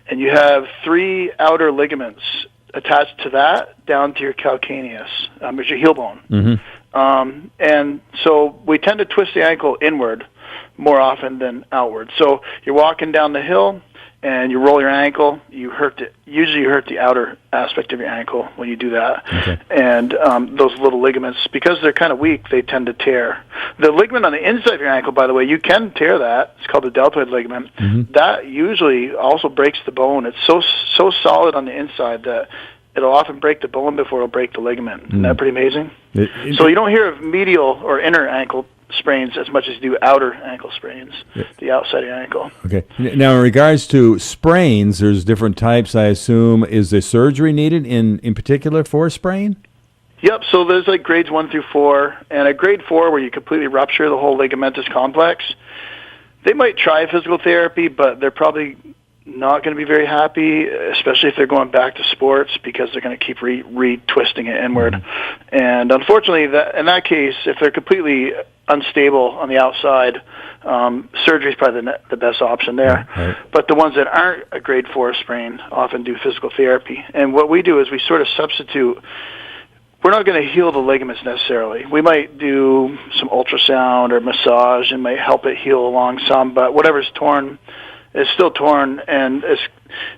and you have 3 outer ligaments attached to that down to your calcaneus, which is your heel bone. Mm-hmm. And so we tend to twist the ankle inward more often than outward. So you're walking down the hill and you roll your ankle, usually you hurt the outer aspect of your ankle when you do that. Okay. And those little ligaments, because they're kind of weak, they tend to tear. The ligament on the inside of your ankle, by the way, you can tear that. It's called the deltoid ligament. Mm-hmm. That usually also breaks the bone. It's so solid on the inside that it'll often break the bone before it'll break the ligament. Isn't that pretty amazing? So you don't hear of medial or inner ankle sprains as much as you do outer ankle sprains, the outside of your ankle. Okay. Now, in regards to sprains, there's different types, I assume. Is there surgery needed in particular for a sprain? Yep, so there's like grades 1 through 4, and a grade 4 where you completely rupture the whole ligamentous complex, they might try physical therapy, but they're probably not going to be very happy, especially if they're going back to sports, because they're going to keep retwisting it inward. Mm-hmm. And unfortunately, in that case, if they're completely unstable on the outside, surgery is probably the best option there. Right. But the ones that aren't a grade 4 sprain often do physical therapy. And what we do is we sort of substitute. We're not going to heal the ligaments necessarily. We might do some ultrasound or massage and might help it heal along some, but whatever's torn is still torn. And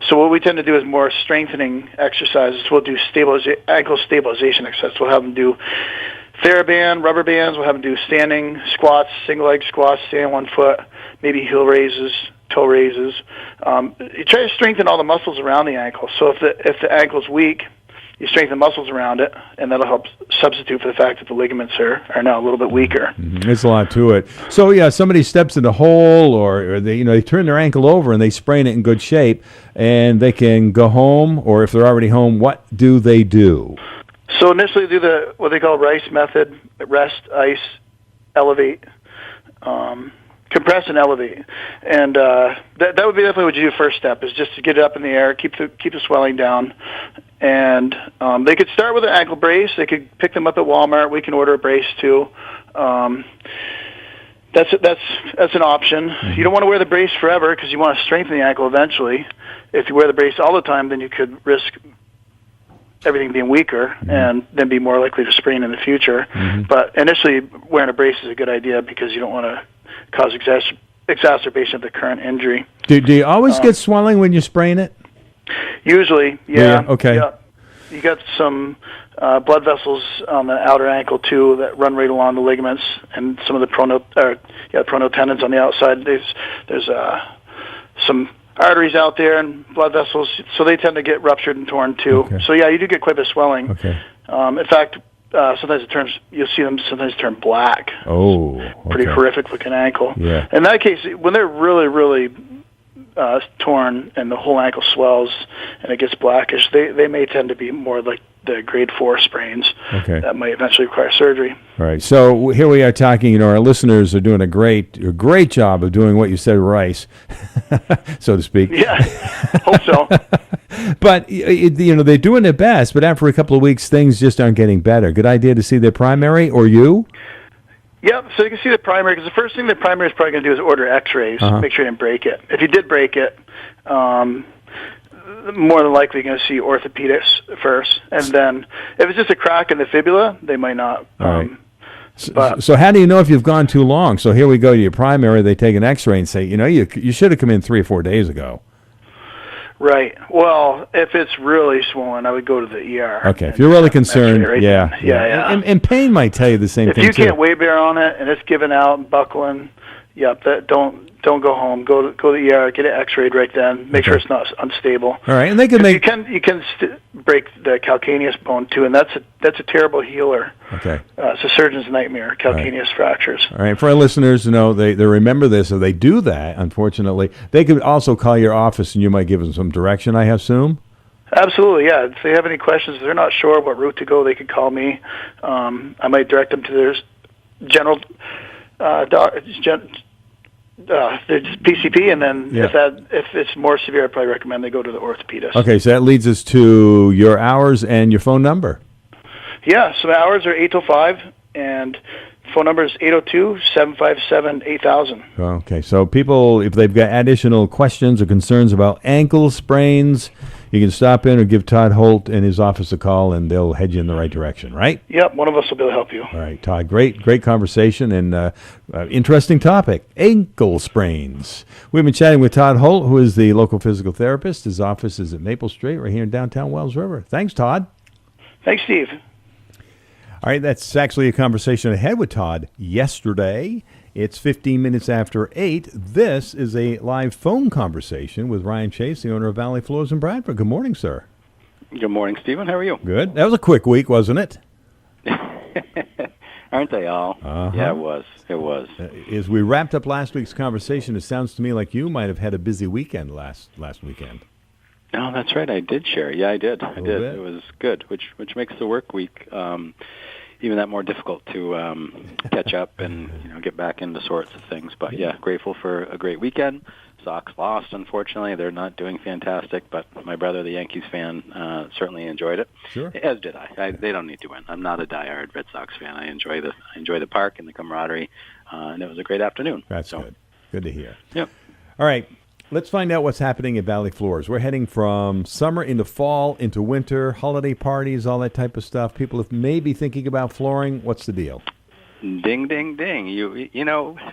so what we tend to do is more strengthening exercises. We'll do ankle stabilization exercises. We'll have them do TheraBand, rubber bands. We'll have them do standing squats, single leg squats, stay on one foot, maybe heel raises, toe raises. You try to strengthen all the muscles around the ankle. So if the ankle's weak, you strengthen muscles around it, and that'll help substitute for the fact that the ligaments are now a little bit weaker. Mm-hmm. There's a lot to it. So yeah, somebody steps in a hole, or they turn their ankle over and they sprain it in good shape, and they can go home. Or if they're already home, what do they do? So initially, do what they call RICE method: rest, ice, elevate. Compress and elevate, and that would be definitely what you do. First step is just to get it up in the air, keep the swelling down, and they could start with an ankle brace. They could pick them up at Walmart. We can order a brace too. That's an option. Mm-hmm. You don't want to wear the brace forever because you want to strengthen the ankle eventually. If you wear the brace all the time, then you could risk everything being weaker, mm-hmm. and then be more likely to sprain in the future. Mm-hmm. But initially, wearing a brace is a good idea because you don't want to cause exacerbation of the current injury. Do you always get swelling when you sprain it? Usually, yeah. Okay. Yeah. You got some blood vessels on the outer ankle too that run right along the ligaments, and some of the prono tendons on the outside. There's some arteries out there and blood vessels, so they tend to get ruptured and torn too. Okay. So yeah, you do get quite a bit of swelling. Okay. In fact, sometimes you'll see them sometimes turn black. Oh, okay. Pretty horrific looking ankle. Yeah. In that case, when they're really, really torn and the whole ankle swells and it gets blackish, they may tend to be more like the grade 4 sprains. Okay. That might eventually require surgery. All right. So here we are talking. Our listeners are doing a great job of doing what you said, RICE, so to speak. Yeah. Hope so. But they're doing their best. But after a couple of weeks, things just aren't getting better. Good idea to see their primary or you. Yeah, so you can see the primary, because the first thing the primary is probably going to do is order x-rays, make sure you didn't break it. If you did break it, more than likely you're going to see orthopedics first. And then if it's just a crack in the fibula, they might not. All right. So how do you know if you've gone too long? So here we go to your primary, they take an x-ray and say, you should have come in 3 or 4 days ago. Right. Well, if it's really swollen, I would go to the ER. Okay. If you're really concerned, yeah. And pain might tell you the same thing, too. If you can't weight bear on it and it's giving out and buckling, don't go home. Go to the ER, get it x-rayed right then. Make sure it's not unstable. All right. And they can make... You can break the calcaneus bone, too, and that's a terrible healer. Okay. It's a surgeon's nightmare, calcaneus fractures. All right. For our listeners to know, they remember this, if they do that, unfortunately, they could also call your office and you might give them some direction, I assume? Absolutely, yeah. If they have any questions, if they're not sure what route to go, they could call me. I might direct them to their general there's PCP, and then if it's more severe, I'd probably recommend they go to the orthopedist. Okay, so that leads us to your hours and your phone number. Yeah, so the hours are 8 till 5, and phone number is 802-757-8000. Okay, so people, if they've got additional questions or concerns about ankle sprains, you can stop in or give Todd Holt and his office a call, and they'll head you in the right direction, right? Yep, one of us will be able to help you. All right, Todd, great conversation and interesting topic, ankle sprains. We've been chatting with Todd Holt, who is the local physical therapist. His office is at Maple Street right here in downtown Wells River. Thanks, Todd. Thanks, Steve. All right, that's actually a conversation I had with Todd yesterday. It's 15 minutes after 8. This is a live phone conversation with Ryan Chase, the owner of Valley Floors in Bradford. Good morning, sir. Good morning, Stephen. How are you? Good. That was a quick week, wasn't it? Aren't they all? Uh-huh. Yeah, it was. It was. As we wrapped up last week's conversation, it sounds to me like you might have had a busy weekend last weekend. No, that's right. I did share. Yeah, I did. I did. It was good, which makes the work week even that more difficult to catch up and get back into sorts of things. But yeah, grateful for a great weekend. Sox lost, unfortunately. They're not doing fantastic, but my brother, the Yankees fan, certainly enjoyed it. Sure. As did I. They don't need to win. I'm not a diehard Red Sox fan. I enjoy the park and the camaraderie, and it was a great afternoon. That's good. Good to hear. Yep. All right. Let's find out what's happening at Valley Floors. We're heading from summer into fall, into winter, holiday parties, all that type of stuff. People have maybe thinking about flooring. What's the deal? Ding, ding, ding.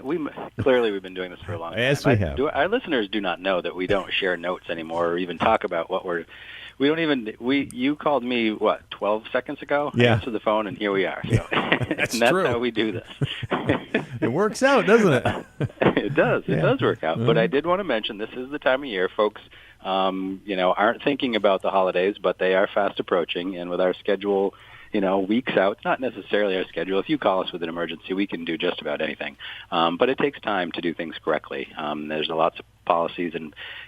We've been doing this for a long time. Yes, we have. Our listeners do not know that we don't share notes anymore or even talk about you called me, 12 seconds ago? Yeah. I answered the phone, and here we are. So. That's that's true. how we do this. It works out, doesn't it? It does. It does work out. But I did want to mention this is the time of year, folks, aren't thinking about the holidays, but they are fast approaching. And with our schedule, weeks out, it's not necessarily our schedule. If you call us with an emergency, we can do just about anything. But it takes time to do things correctly. There's lots of policies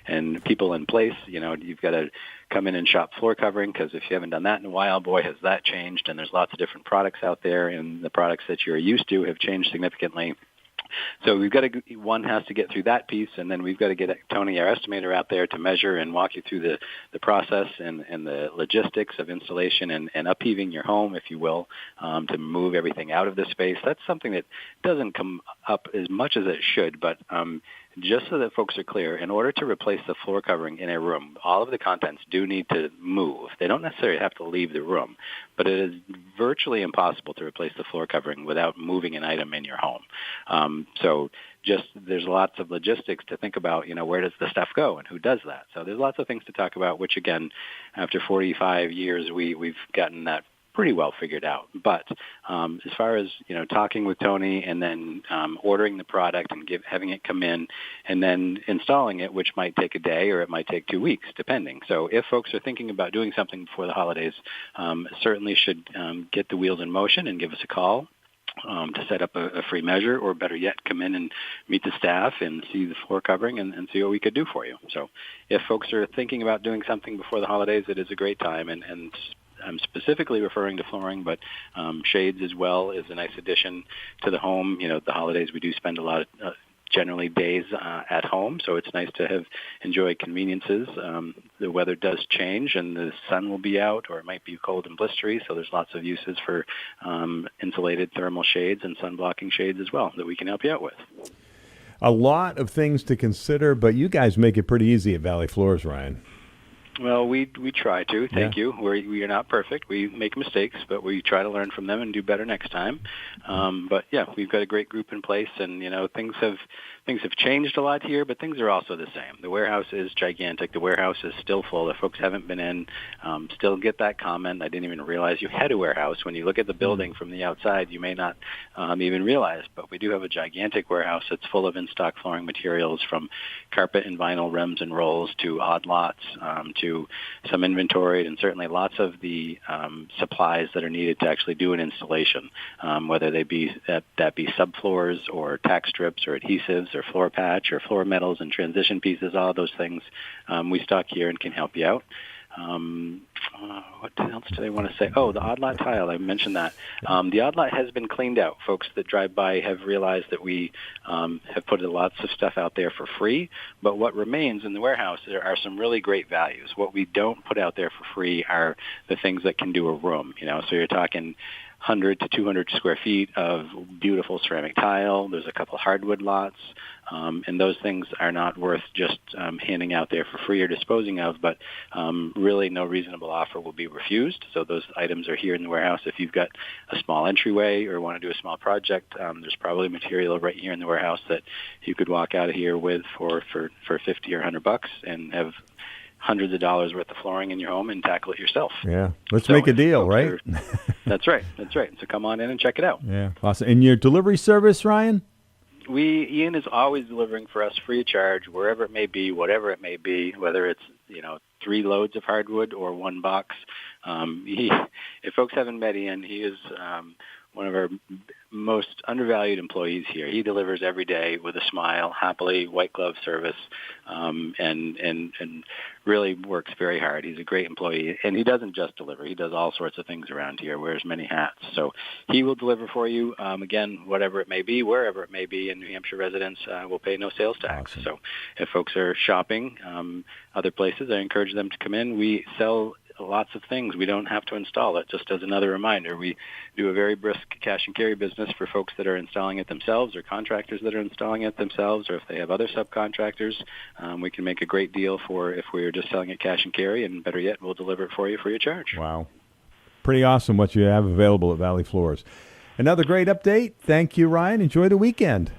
and people in place. You've got to come in and shop floor covering, because if you haven't done that in a while, boy, has that changed. And there's lots of different products out there, and the products that you're used to have changed significantly. So one has to get through that piece, and then we've got to get Tony, our estimator, out there to measure and walk you through the process and the logistics of installation and upheaving your home, if you will, to move everything out of the space. That's something that doesn't come up as much as it should, but just so that folks are clear, in order to replace the floor covering in a room, all of the contents do need to move. They don't necessarily have to leave the room, but it is virtually impossible to replace the floor covering without moving an item in your home. There's lots of logistics to think about, where does the stuff go and who does that? So there's lots of things to talk about, which, again, after 45 years, we've gotten that pretty well figured out. But as far as talking with Tony and then ordering the product and having it come in and then installing it, which might take a day or it might take 2 weeks, depending. So if folks are thinking about doing something before the holidays, certainly should get the wheels in motion and give us a call to set up a free measure, or better yet, come in and meet the staff and see the floor covering and see what we could do for you. So if folks are thinking about doing something before the holidays, it is a great time, and I'm specifically referring to flooring, but shades as well is a nice addition to the home. The holidays, we do spend a lot of generally days at home, so it's nice to have enjoyed conveniences. The weather does change, and the sun will be out, or it might be cold and blistery, so there's lots of uses for insulated thermal shades and sun-blocking shades as well that we can help you out with. A lot of things to consider, but you guys make it pretty easy at Valley Floors, Ryan. Well, we try to. Thank you. We are not perfect. We make mistakes, but we try to learn from them and do better next time. But yeah, we've got a great group in place, and things have changed a lot here, but things are also the same. The warehouse is gigantic. The warehouse is still full. If folks haven't been in, still get that comment. I didn't even realize you had a warehouse. When you look at the building from the outside, you may not even realize, but we do have a gigantic warehouse that's full of in-stock flooring materials, from carpet and vinyl rims and rolls to odd lots, to some inventoried, and certainly lots of the supplies that are needed to actually do an installation, whether they be that be subfloors or tack strips or adhesives or floor patch or floor metals and transition pieces. All those things we stock here and can help you out. What else do they want to say? Oh, the odd lot tile. I mentioned that. The odd lot has been cleaned out. Folks that drive by have realized that we have put lots of stuff out there for free, but what remains in the warehouse, there are some really great values. What we don't put out there for free are the things that can do a room. So you're talking 100 to 200 square feet of beautiful ceramic tile. There's a couple hardwood lots, and those things are not worth just handing out there for free or disposing of, but really no reasonable offer will be refused. So those items are here in the warehouse. If you've got a small entryway or want to do a small project, there's probably material right here in the warehouse that you could walk out of here with for $50 or $100 and have hundreds of dollars worth of flooring in your home and tackle it yourself. Yeah. Let's make a deal, right? That's right. So come on in and check it out. Yeah. Awesome. And your delivery service, Ryan? Ian is always delivering for us free of charge, wherever it may be, whatever it may be, whether it's 3 loads of hardwood or 1 box. If folks haven't met Ian, he is one of our most undervalued employees here. He delivers every day with a smile, happily, white glove service, and really works very hard. He's a great employee, and he doesn't just deliver. He does all sorts of things around here, wears many hats. So he will deliver for you, again, whatever it may be, wherever it may be, and New Hampshire residents will pay no sales tax. Awesome. So if folks are shopping other places, I encourage them to come in. We sell lots of things. We don't have to install it. Just as another reminder, we do a very brisk cash and carry business for folks that are installing it themselves or contractors that are installing it themselves, or if they have other subcontractors, we can make a great deal for if we are just selling it cash and carry, and better yet, we'll deliver it for you free of charge. Wow. Pretty awesome what you have available at Valley Floors. Another great update. Thank you, Ryan. Enjoy the weekend.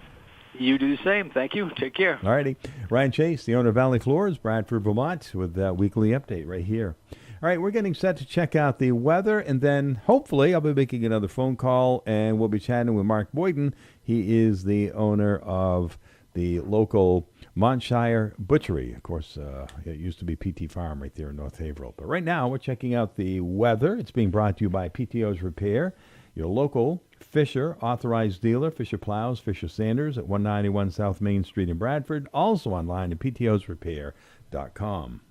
You do the same. Thank you. Take care. All righty. Ryan Chase, the owner of Valley Floors, Bradford, Vermont, with that weekly update right here. All right, we're getting set to check out the weather, and then hopefully I'll be making another phone call, and we'll be chatting with Mark Boydon. He is the owner of the local Montshire Butchery. Of course, it used to be PT Farm right there in North Haverhill. But right now, we're checking out the weather. It's being brought to you by PTO's Repair, your local Fisher authorized dealer, Fisher Plows, Fisher Sanders at 191 South Main Street in Bradford. Also online at ptosrepair.com.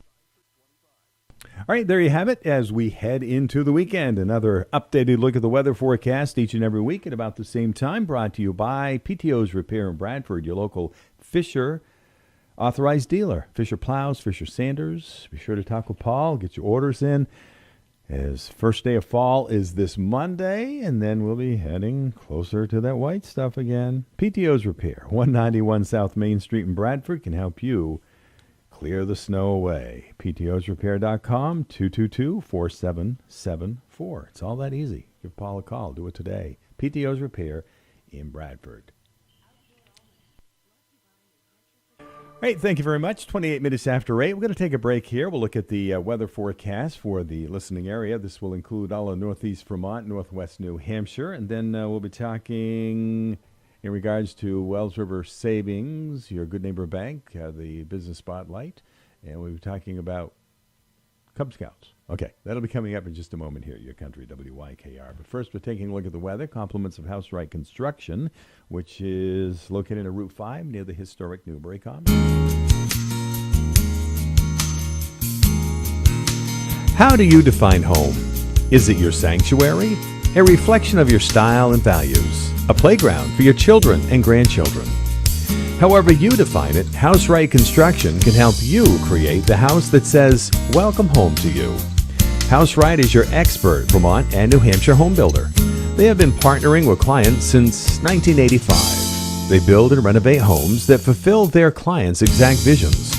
All right, there you have it as we head into the weekend. Another updated look at the weather forecast each and every week at about the same time, brought to you by PTO's Repair in Bradford, your local Fisher authorized dealer. Fisher Plows, Fisher Sanders. Be sure to talk with Paul, get your orders in, as first day of fall is this Monday, and then we'll be heading closer to that white stuff again. PTO's Repair, 191 South Main Street in Bradford, can help you clear the snow away. PTOsrepair.com, 222-4774. It's all that easy. Give Paul a call. Do it today. PTO's Repair in Bradford. All right, thank you very much. 28 minutes after 8. We're going to take a break here. We'll look at the weather forecast for the listening area. This will include all of northeast Vermont, northwest New Hampshire, and then we'll be talking in regards to Wells River Savings, your Good Neighbor Bank, the business spotlight, and we'll be talking about Cub Scouts. Okay, that'll be coming up in just a moment here, your country, WYKR. But first, we're taking a look at the weather. Compliments of House Right Construction, which is located at Route 5 near the historic Newbury Common. How do you define home? Is it your sanctuary? A reflection of your style and values? A playground for your children and grandchildren? However you define it, House Right Construction can help you create the house that says, welcome home to you. House Right is your expert Vermont and New Hampshire home builder. They have been partnering with clients since 1985. They build and renovate homes that fulfill their clients' exact visions.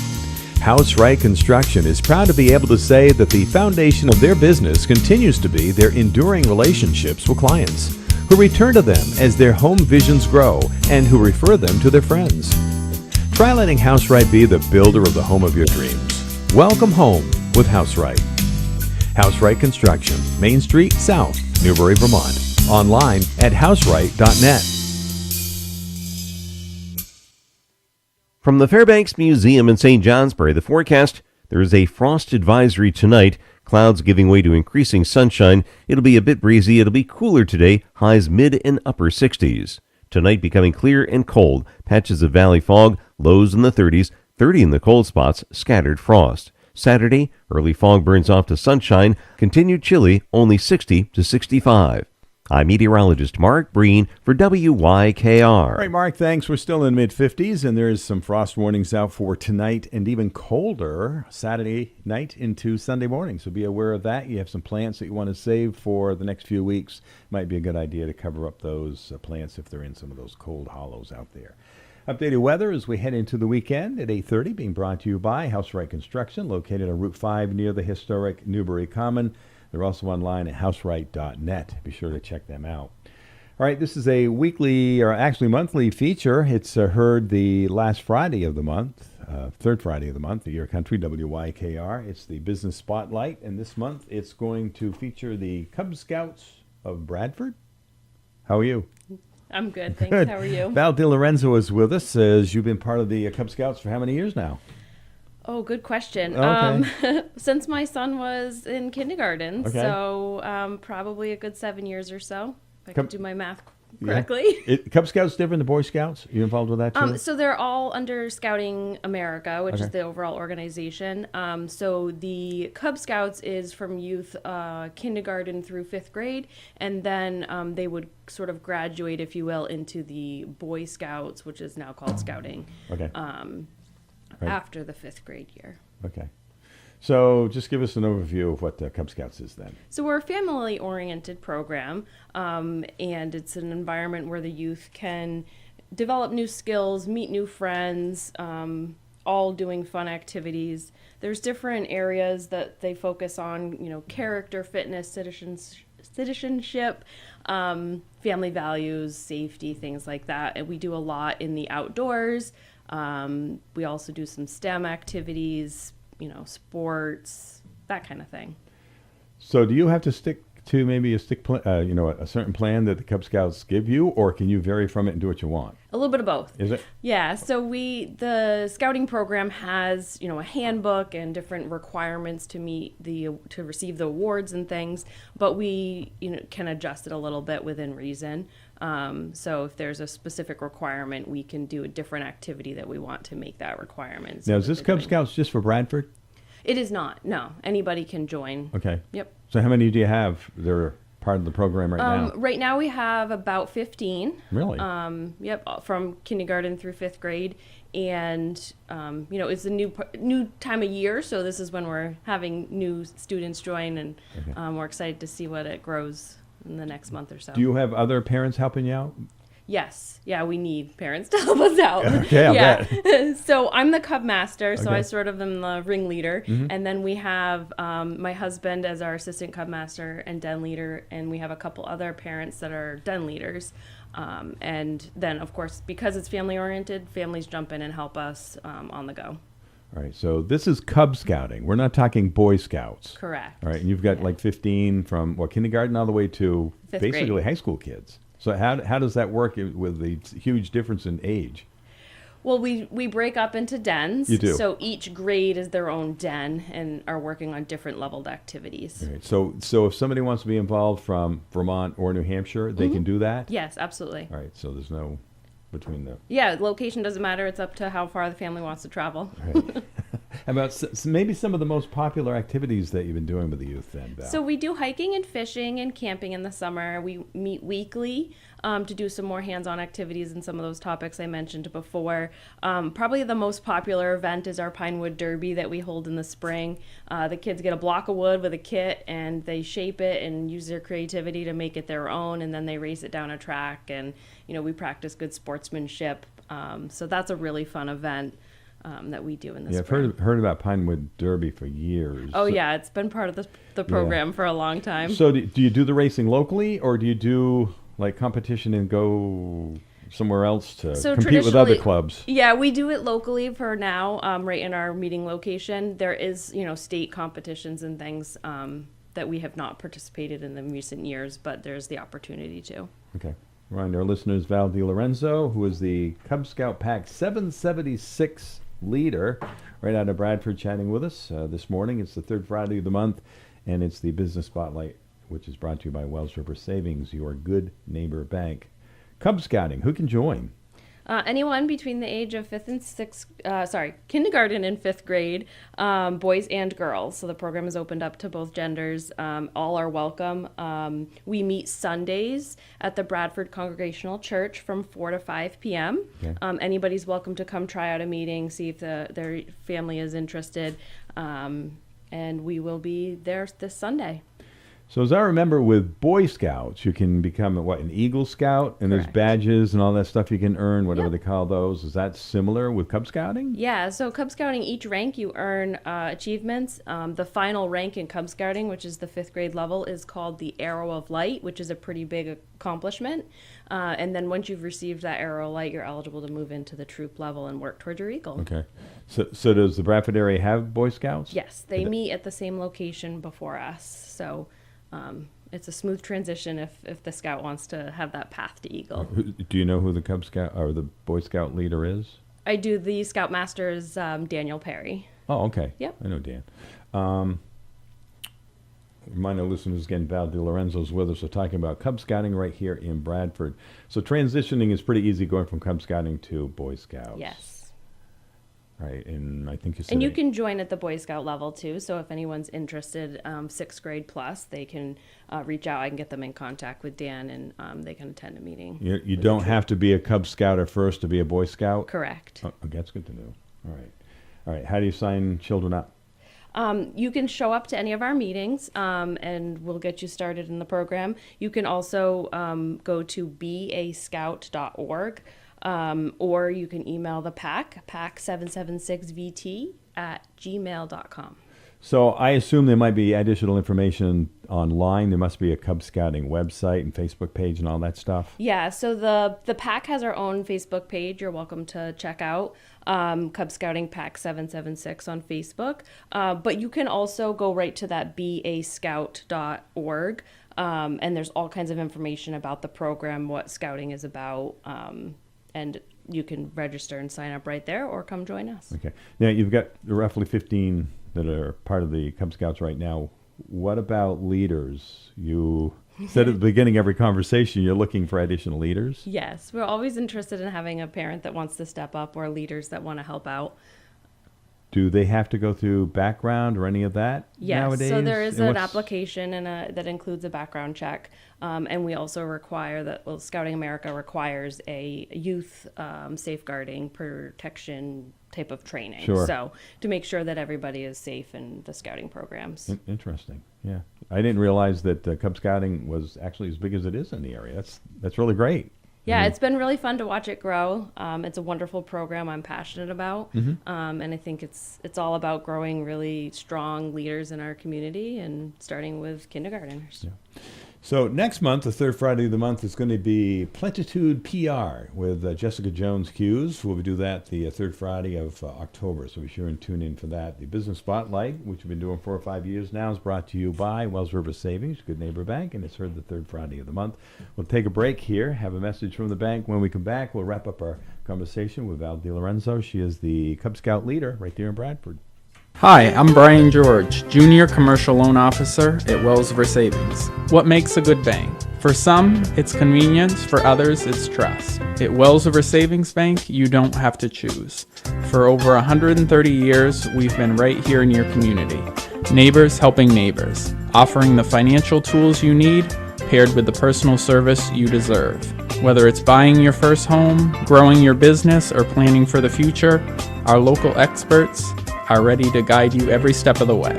House Right Construction is proud to be able to say that the foundation of their business continues to be their enduring relationships with clients, who return to them as their home visions grow and who refer them to their friends. Try letting House Right be the builder of the home of your dreams. Welcome home with House Right. House Right Construction, Main Street South, Newbury, Vermont. Online at houseright.net. From the Fairbanks Museum in St. Johnsbury, the forecast, there is a frost advisory tonight. Clouds giving way to increasing sunshine. It'll be a bit breezy. It'll be cooler today. Highs mid and upper 60s. Tonight becoming clear and cold. Patches of valley fog. Lows in the 30s. 30 in the cold spots. Scattered frost. Saturday, early fog burns off to sunshine. Continued chilly. Only 60 to 65. I'm meteorologist Mark Breen for WYKR. All right, Mark, thanks. We're still in mid-50s, and there's some frost warnings out for tonight and even colder Saturday night into Sunday morning. So be aware of that. You have some plants that you want to save for the next few weeks. Might be a good idea to cover up those plants if they're in some of those cold hollows out there. Updated weather as we head into the weekend at 8:30, being brought to you by House Right Construction, located on Route 5 near the historic Newbury Common. They're also online at houseright.net. Be sure to check them out. All right, this is a weekly, or actually monthly feature. It's heard the last Friday of the month, third Friday of the month, the Your Country, WYKR. It's the Business Spotlight, and this month it's going to feature the Cub Scouts of Bradford. How are you? I'm good, thanks. Good. How are you? Val DiLorenzo is with us. As you've been part of the Cub Scouts for how many years now? Oh, good question. Okay. Since my son was in kindergarten, Okay. so probably a good 7 years or so. If I could do my math correctly. Yeah. Cub Scouts different than Boy Scouts? Are you involved with that too? So they're all under Scouting America, which Okay. is the overall organization. So the Cub Scouts is from youth kindergarten through 5th grade, and then they would sort of graduate, if you will, into the Boy Scouts, which is now called Scouting, Okay. after the 5th grade year. Okay. So just give us an overview of what the Cub Scouts is then. So we're a family-oriented program, and it's an environment where the youth can develop new skills, meet new friends, all doing fun activities. There's different areas that they focus on, character, fitness, citizenship, family values, safety, things like that. And we do a lot in the outdoors. We also do some STEM activities, sports, that kind of thing. So do you have to stick to maybe a certain plan that the Cub Scouts give you, or can you vary from it and do what you want? A little bit of both. Is it? Yeah. So the scouting program has, a handbook and different requirements to receive the awards and things, but we, can adjust it a little bit within reason. So if there's a specific requirement, we can do a different activity that we want to make that requirement. Now, is this Cub Scouts just for Bradford? It is not. No, anybody can join. Okay. Yep. So how many do you have that are part of the program right now? Right now we have about 15. Really? Yep, from kindergarten through 5th grade. And, it's a new time of year, so this is when we're having new students join, and we're excited to see what it grows in the next month or so. Do you have other parents helping you out? Yes. Yeah, we need parents to help us out. Okay, I'll bet. So I'm the Cub Master, so Okay. I sort of am the ringleader. Mhm. And then we have my husband as our assistant Cub Master and den leader, and we have a couple other parents that are den leaders. And then, of course, because it's family-oriented, families jump in and help us on the go. All right, so this is Cub Scouting. We're not talking Boy Scouts. Correct. All right, and you've got like 15 from, kindergarten all the way to 5th basically grade. high school kids. So how does that work with the huge difference in age? Well, we break up into dens. You do. So each grade is their own den and are working on different leveled activities. All right, so if somebody wants to be involved from Vermont or New Hampshire, they can do that? Yes, absolutely. All right, so there's no between the... Yeah, location doesn't matter. It's up to how far the family wants to travel. Right. How about maybe some of the most popular activities that you've been doing with the youth then, Val? So we do hiking and fishing and camping in the summer. We meet weekly to do some more hands-on activities and some of those topics I mentioned before. Probably the most popular event is our Pinewood Derby that we hold in the spring. The kids get a block of wood with a kit, and they shape it and use their creativity to make it their own, and then they race it down a track, and we practice good sportsmanship. So that's a really fun event that we do in the spring. I've heard about Pinewood Derby for years. Oh, yeah, it's been part of the program for a long time. So do you do the racing locally, or do you do like competition and go somewhere else to compete with other clubs? Yeah, we do it locally for now, right in our meeting location. There is, state competitions and things that we have not participated in recent years, but there's the opportunity to. Okay. Remind our listeners, Val DiLorenzo, who is the Cub Scout Pack 776 leader right out of Bradford, chatting with us this morning. It's the third Friday of the month, and it's the Business Spotlight, which is brought to you by Wells River Savings, your good neighbor bank. Cub Scouting, who can join? Anyone between the age of kindergarten and 5th grade, boys and girls. So the program is opened up to both genders. All are welcome. We meet Sundays at the Bradford Congregational Church from 4 to 5 p.m. Okay. Anybody's welcome to come try out a meeting, see if their family is interested. And we will be there this Sunday. So as I remember, with Boy Scouts, you can become an Eagle Scout, and Correct. there's badges and all that stuff you can earn, whatever they call those. Is that similar with Cub Scouting? Yeah, so Cub Scouting, each rank you earn achievements. The final rank in Cub Scouting, which is the 5th grade level, is called the Arrow of Light, which is a pretty big accomplishment. And then once you've received that Arrow of Light, you're eligible to move into the troop level and work toward your Eagle. Okay. So does the Bradford area have Boy Scouts? Yes, they meet at the same location before us. So it's a smooth transition if the Scout wants to have that path to Eagle. Do you know who the Cub Scout or the Boy Scout leader is? I do. The Scoutmaster is Daniel Perry. Oh, okay. Yep. I know Dan. Remind our listeners again, Val DiLorenzo's with us. We're talking about Cub Scouting right here in Bradford. So transitioning is pretty easy going from Cub Scouting to Boy Scouts. Yes. Right, and I think you said... And you can join at the Boy Scout level, too. So if anyone's interested, 6th grade plus, they can reach out. I can get them in contact with Dan, and they can attend a meeting. You don't have to be a Cub Scouter first to be a Boy Scout? Correct. Oh, okay, that's good to know. All right. How do you sign children up? You can show up to any of our meetings, and we'll get you started in the program. You can also go to beascout.org, or you can email the pack776vt@gmail.com. So I assume there might be additional information online. There must be a Cub Scouting website and Facebook page and all that stuff. Yeah, so the pack has our own Facebook page. You're welcome to check out Cub Scouting Pack 776 on Facebook. But you can also go right to that beascout.org, and there's all kinds of information about the program, what scouting is about, and you can register and sign up right there or come join us. Okay. Now, you've got roughly 15 that are part of the Cub Scouts right now. What about leaders? You said at the beginning of every conversation you're looking for additional leaders? Yes, we're always interested in having a parent that wants to step up or leaders that want to help out. Do they have to go through background or any of that nowadays? Yes, so there is And an what's- application that includes a background check, and we also require that, Scouting America requires a youth safeguarding protection type of training. Sure. So to make sure that everybody is safe in the scouting programs. Interesting. Yeah. I didn't realize that Cub Scouting was actually as big as it is in the area. That's really great. Yeah, it's been really fun to watch it grow. It's a wonderful program I'm passionate about, Mhm. and I think it's all about growing really strong leaders in our community and starting with kindergartners. Yeah. So next month, the third Friday of the month, is going to be Plentitude PR with Jessica Jones-Hughes. We'll do that the third Friday of October, so be sure and tune in for that. The Business Spotlight, which we've been doing 4 or 5 years now, is brought to you by Wells River Savings, Good Neighbor Bank, and it's heard the third Friday of the month. We'll take a break here, have a message from the bank. When we come back, we'll wrap up our conversation with Val DiLorenzo. She is the Cub Scout leader right there in Bradford. Hi, I'm Brian George, Junior Commercial Loan Officer at Wells River Savings. What makes a good bank? For some, it's convenience. For others, it's trust. At Wells River Savings Bank, you don't have to choose. For over 130 years, we've been right here in your community. Neighbors helping neighbors, offering the financial tools you need, paired with the personal service you deserve. Whether it's buying your first home, growing your business, or planning for the future, our local experts are ready to guide you every step of the way.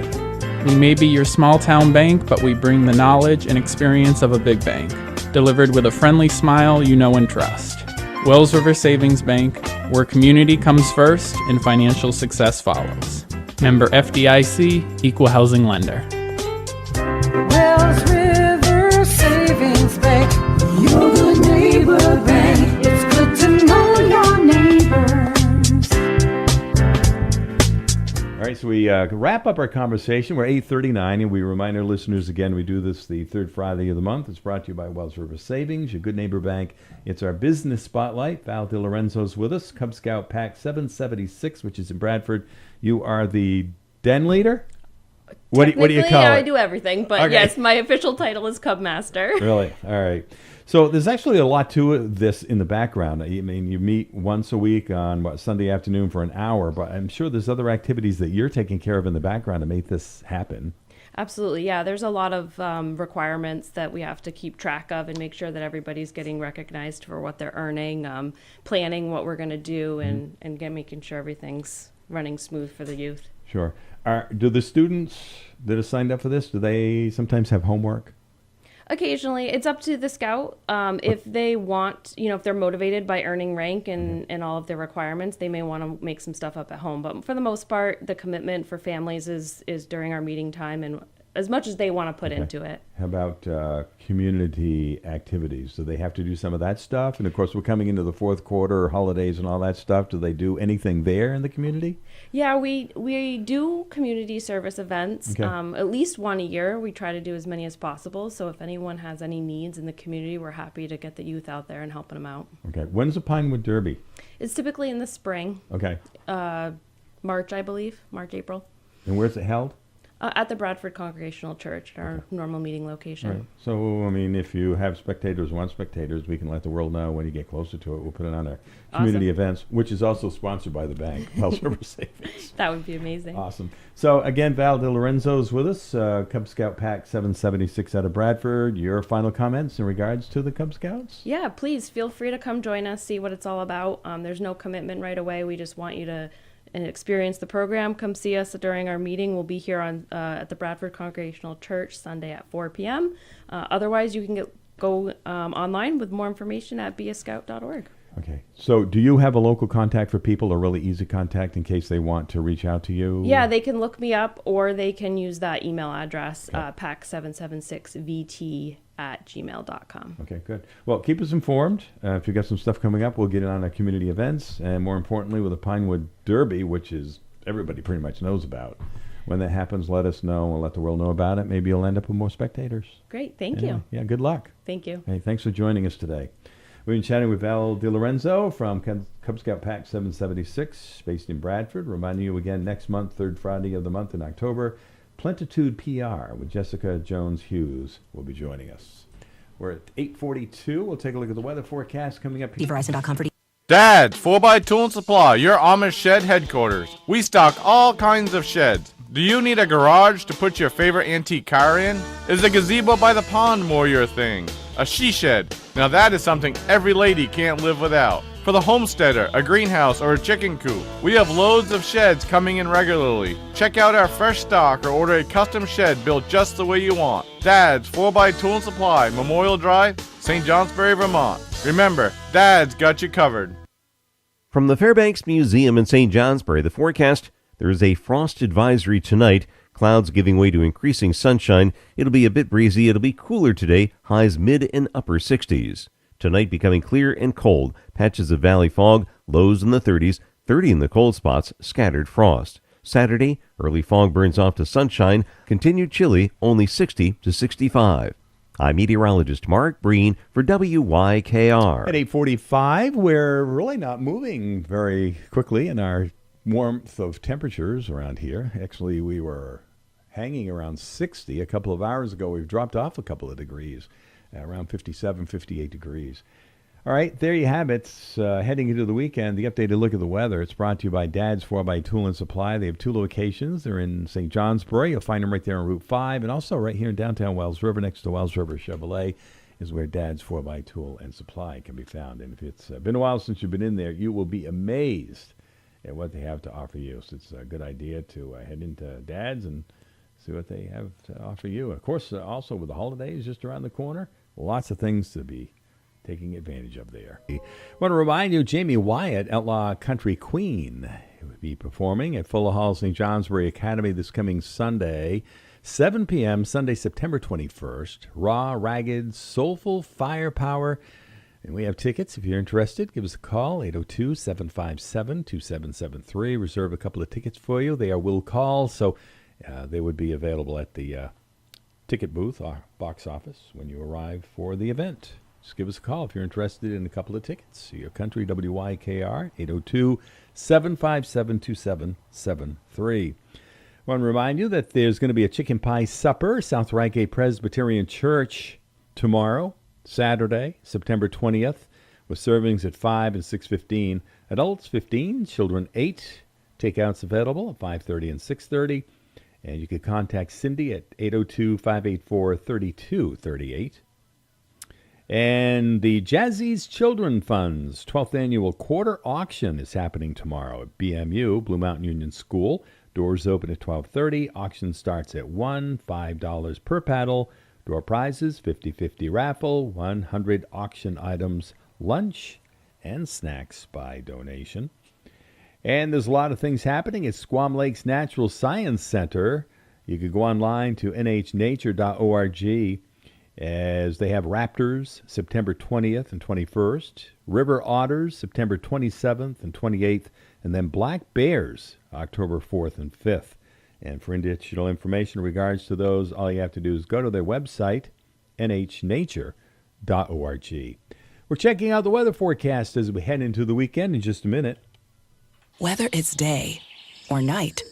We may be your small town bank, but we bring the knowledge and experience of a big bank, delivered with a friendly smile you know and trust. Wells River Savings Bank, where community comes first and financial success follows. Member FDIC, Equal Housing Lender. Wells River Savings Bank, your good neighbor bank. It's good to know your neighbors. All right, so we wrap up our conversation. We're 8:39, and we remind our listeners again, we do this the third Friday of the month. It's brought to you by Wells River Savings, your good neighbor bank. It's our business spotlight. Val DiLorenzo's with us, Cub Scout Pack 776, which is in Bradford. You are the den leader? What do you call it? I do everything, but Okay. yes, my official title is Cub Master. Really? All right. So there's actually a lot to this in the background. I mean, you meet once a week on Sunday afternoon for an hour, but I'm sure there's other activities that you're taking care of in the background to make this happen. Absolutely, yeah. There's a lot of requirements that we have to keep track of and make sure that everybody's getting recognized for what they're earning, planning what we're going to do, and making sure everything's running smooth for the youth. Sure. Do the students that are signed up for this, do they sometimes have homework? Occasionally, it's up to the scout. If they want, if they're motivated by earning rank and all of their requirements, they may want to make some stuff up at home. But for the most part, the commitment for families is during our meeting time and as much as they want to put into it. How about community activities? Do they have to do some of that stuff? And of course, we're coming into the fourth quarter, holidays and all that stuff. Do they do anything there in the community? Yeah, we do community service events, at least one a year. We try to do as many as possible. So if anyone has any needs in the community, we're happy to get the youth out there and helping them out. Okay. When's the Pinewood Derby? It's typically in the spring. Okay. March, I believe. March, April. And where's it held? At the Bradford Congregational Church, our normal meeting location. Right. So, I mean, if you have spectators, want spectators, we can let the world know when you get closer to it. We'll put it on our community events, which is also sponsored by the bank, Wells River Savings. That would be amazing. Awesome. So, again, Val DiLorenzo is with us, Cub Scout Pack 776 out of Bradford. Your final comments in regards to the Cub Scouts? Yeah, please feel free to come join us, see what it's all about. There's no commitment right away. We just want you to experience the program. Come see us during our meeting. We'll be here on at the Bradford Congregational Church Sunday at 4 p.m. Otherwise, you can go online with more information at beascout.org. Okay. So do you have a local contact for people, a really easy contact in case they want to reach out to you? Yeah, they can look me up or they can use that email address, pack776vt@gmail.com. Okay, good. Well, keep us informed. If you've got some stuff coming up, we'll get it on our community events. And more importantly, with the Pinewood Derby, which is everybody pretty much knows about. When that happens, let us know. We'll let the world know about it. Maybe you'll end up with more spectators. Great. Thank you. Yeah, good luck. Thank you. Hey, thanks for joining us today. We've been chatting with Val DiLorenzo from Cub Scout Pack 776, based in Bradford. Reminding you again, next month, third Friday of the month in October, Plentitude PR with Jessica Jones-Hughes will be joining us. We're at 8:42. We'll take a look at the weather forecast coming up. Verizon.com for Dad's 4x Tool and Supply, your Amish shed headquarters. We stock all kinds of sheds. Do you need a garage to put your favorite antique car in? Is a gazebo by the pond more your thing? A she shed. Now that is something every lady can't live without. For the homesteader, a greenhouse, or a chicken coop, we have loads of sheds coming in regularly. Check out our fresh stock or order a custom shed built just the way you want. Dad's 4x Tool and Supply, Memorial Drive, St. Johnsbury, Vermont. Remember, Dad's got you covered. From the Fairbanks Museum in St. Johnsbury, the forecast, there is a frost advisory tonight. Clouds giving way to increasing sunshine. It'll be a bit breezy. It'll be cooler today. Highs mid and upper 60s. Tonight becoming clear and cold. Patches of valley fog. Lows in the 30s. 30 in the cold spots. Scattered frost. Saturday, early fog burns off to sunshine. Continued chilly. Only 60 to 65. I'm meteorologist Mark Breen for WYKR. At 8:45, we're really not moving very quickly in our warmth of temperatures around here. Actually, we were hanging around 60 a couple of hours ago. We've dropped off a couple of degrees, around 57, 58 degrees. All right, there you have it. Heading into the weekend, the updated look at the weather. It's brought to you by Dad's 4x Tool and Supply. They have two locations. They're in St. Johnsbury. You'll find them right there on Route 5, and also right here in downtown Wells River, next to Wells River Chevrolet, is where Dad's 4x Tool and Supply can be found. And if it's been a while since you've been in there, you will be amazed at what they have to offer you. So it's a good idea to head into Dad's and see what they have to offer you. Of course, also with the holidays just around the corner, lots of things to be taking advantage of there. I want to remind you, Jamie Wyatt, Outlaw Country Queen, will be performing at Fuller Hall St. Johnsbury Academy this coming Sunday, 7 p.m., Sunday, September 21st. Raw, ragged, soulful firepower. And we have tickets. If you're interested, give us a call, 802-757-2773. Reserve a couple of tickets for you. They are will call, so they would be available at the ticket booth or box office when you arrive for the event. Just give us a call if you're interested in a couple of tickets. Your country, WYKR, 802-757-2773. I want to remind you that there's going to be a chicken pie supper, South Rygate Presbyterian Church, tomorrow, Saturday, September 20th, with servings at 5 and 6:15. Adults 15, children 8. Takeouts available at 5:30 and 6:30. And you can contact Cindy at 802-584-3238. And the Jazzy's Children Fund's 12th annual quarter auction is happening tomorrow at BMU, Blue Mountain Union School. Doors open at 12:30. Auction starts at $1, $5 per paddle. Door prizes, 50-50 raffle, 100 auction items, lunch, and snacks by donation. And there's a lot of things happening at Squam Lakes Natural Science Center. You could go online to nhnature.org as they have raptors September 20th and 21st, river otters September 27th and 28th, and then black bears October 4th and 5th. And for additional information in regards to those, all you have to do is go to their website, nhnature.org. We're checking out the weather forecast as we head into the weekend in just a minute. Whether it's day or night,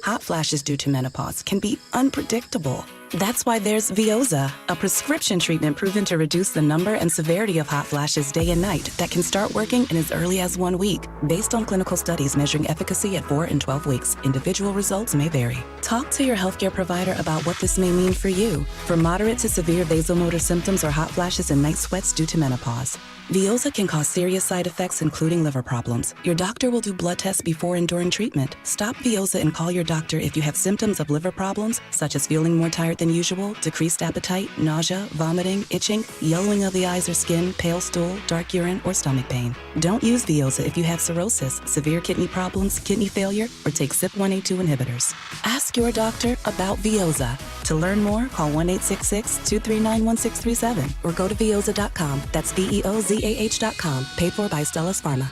Hot flashes due to menopause can be unpredictable. That's why there's Veoza, a prescription treatment proven to reduce the number and severity of hot flashes day and night that can start working in as early as 1 week. Based on clinical studies measuring efficacy at 4 and 12 weeks, individual results may vary. Talk to your healthcare provider about what this may mean for you. For moderate to severe vasomotor symptoms or hot flashes and night sweats due to menopause, Veoza can cause serious side effects, including liver problems. Your doctor will do blood tests before and during treatment. Stop Veoza and call your doctor if you have symptoms of liver problems, such as feeling more tired than usual, decreased appetite, nausea, vomiting, itching, yellowing of the eyes or skin, pale stool, dark urine, or stomach pain. Don't use Veoza if you have cirrhosis, severe kidney problems, kidney failure, or take CYP1A2 inhibitors. Ask your doctor about Veoza. To learn more, call 1-866-239-1637 or go to Veoza.com. That's VEOZAH.com. Paid for by Stellus Pharma.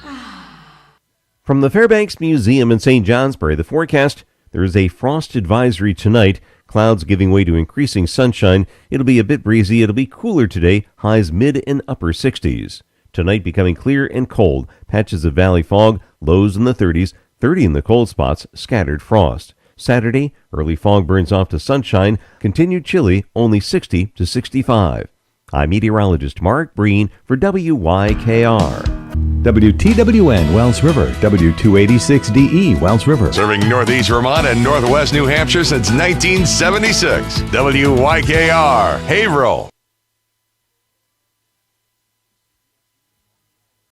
From the Fairbanks Museum in St. Johnsbury, the forecast, there is a frost advisory tonight. Clouds giving way to increasing sunshine. It'll be a bit breezy. It'll be cooler today. Highs mid and upper 60s. Tonight becoming clear and cold. Patches of valley fog. Lows in the 30s. 30 in the cold spots. Scattered frost. Saturday, early fog burns off to sunshine. Continued chilly, only 60 to 65. I'm meteorologist Mark Breen for WYKR. WTWN Wells River, W286DE Wells River. Serving Northeast Vermont and Northwest New Hampshire since 1976. WYKR, Haverhill.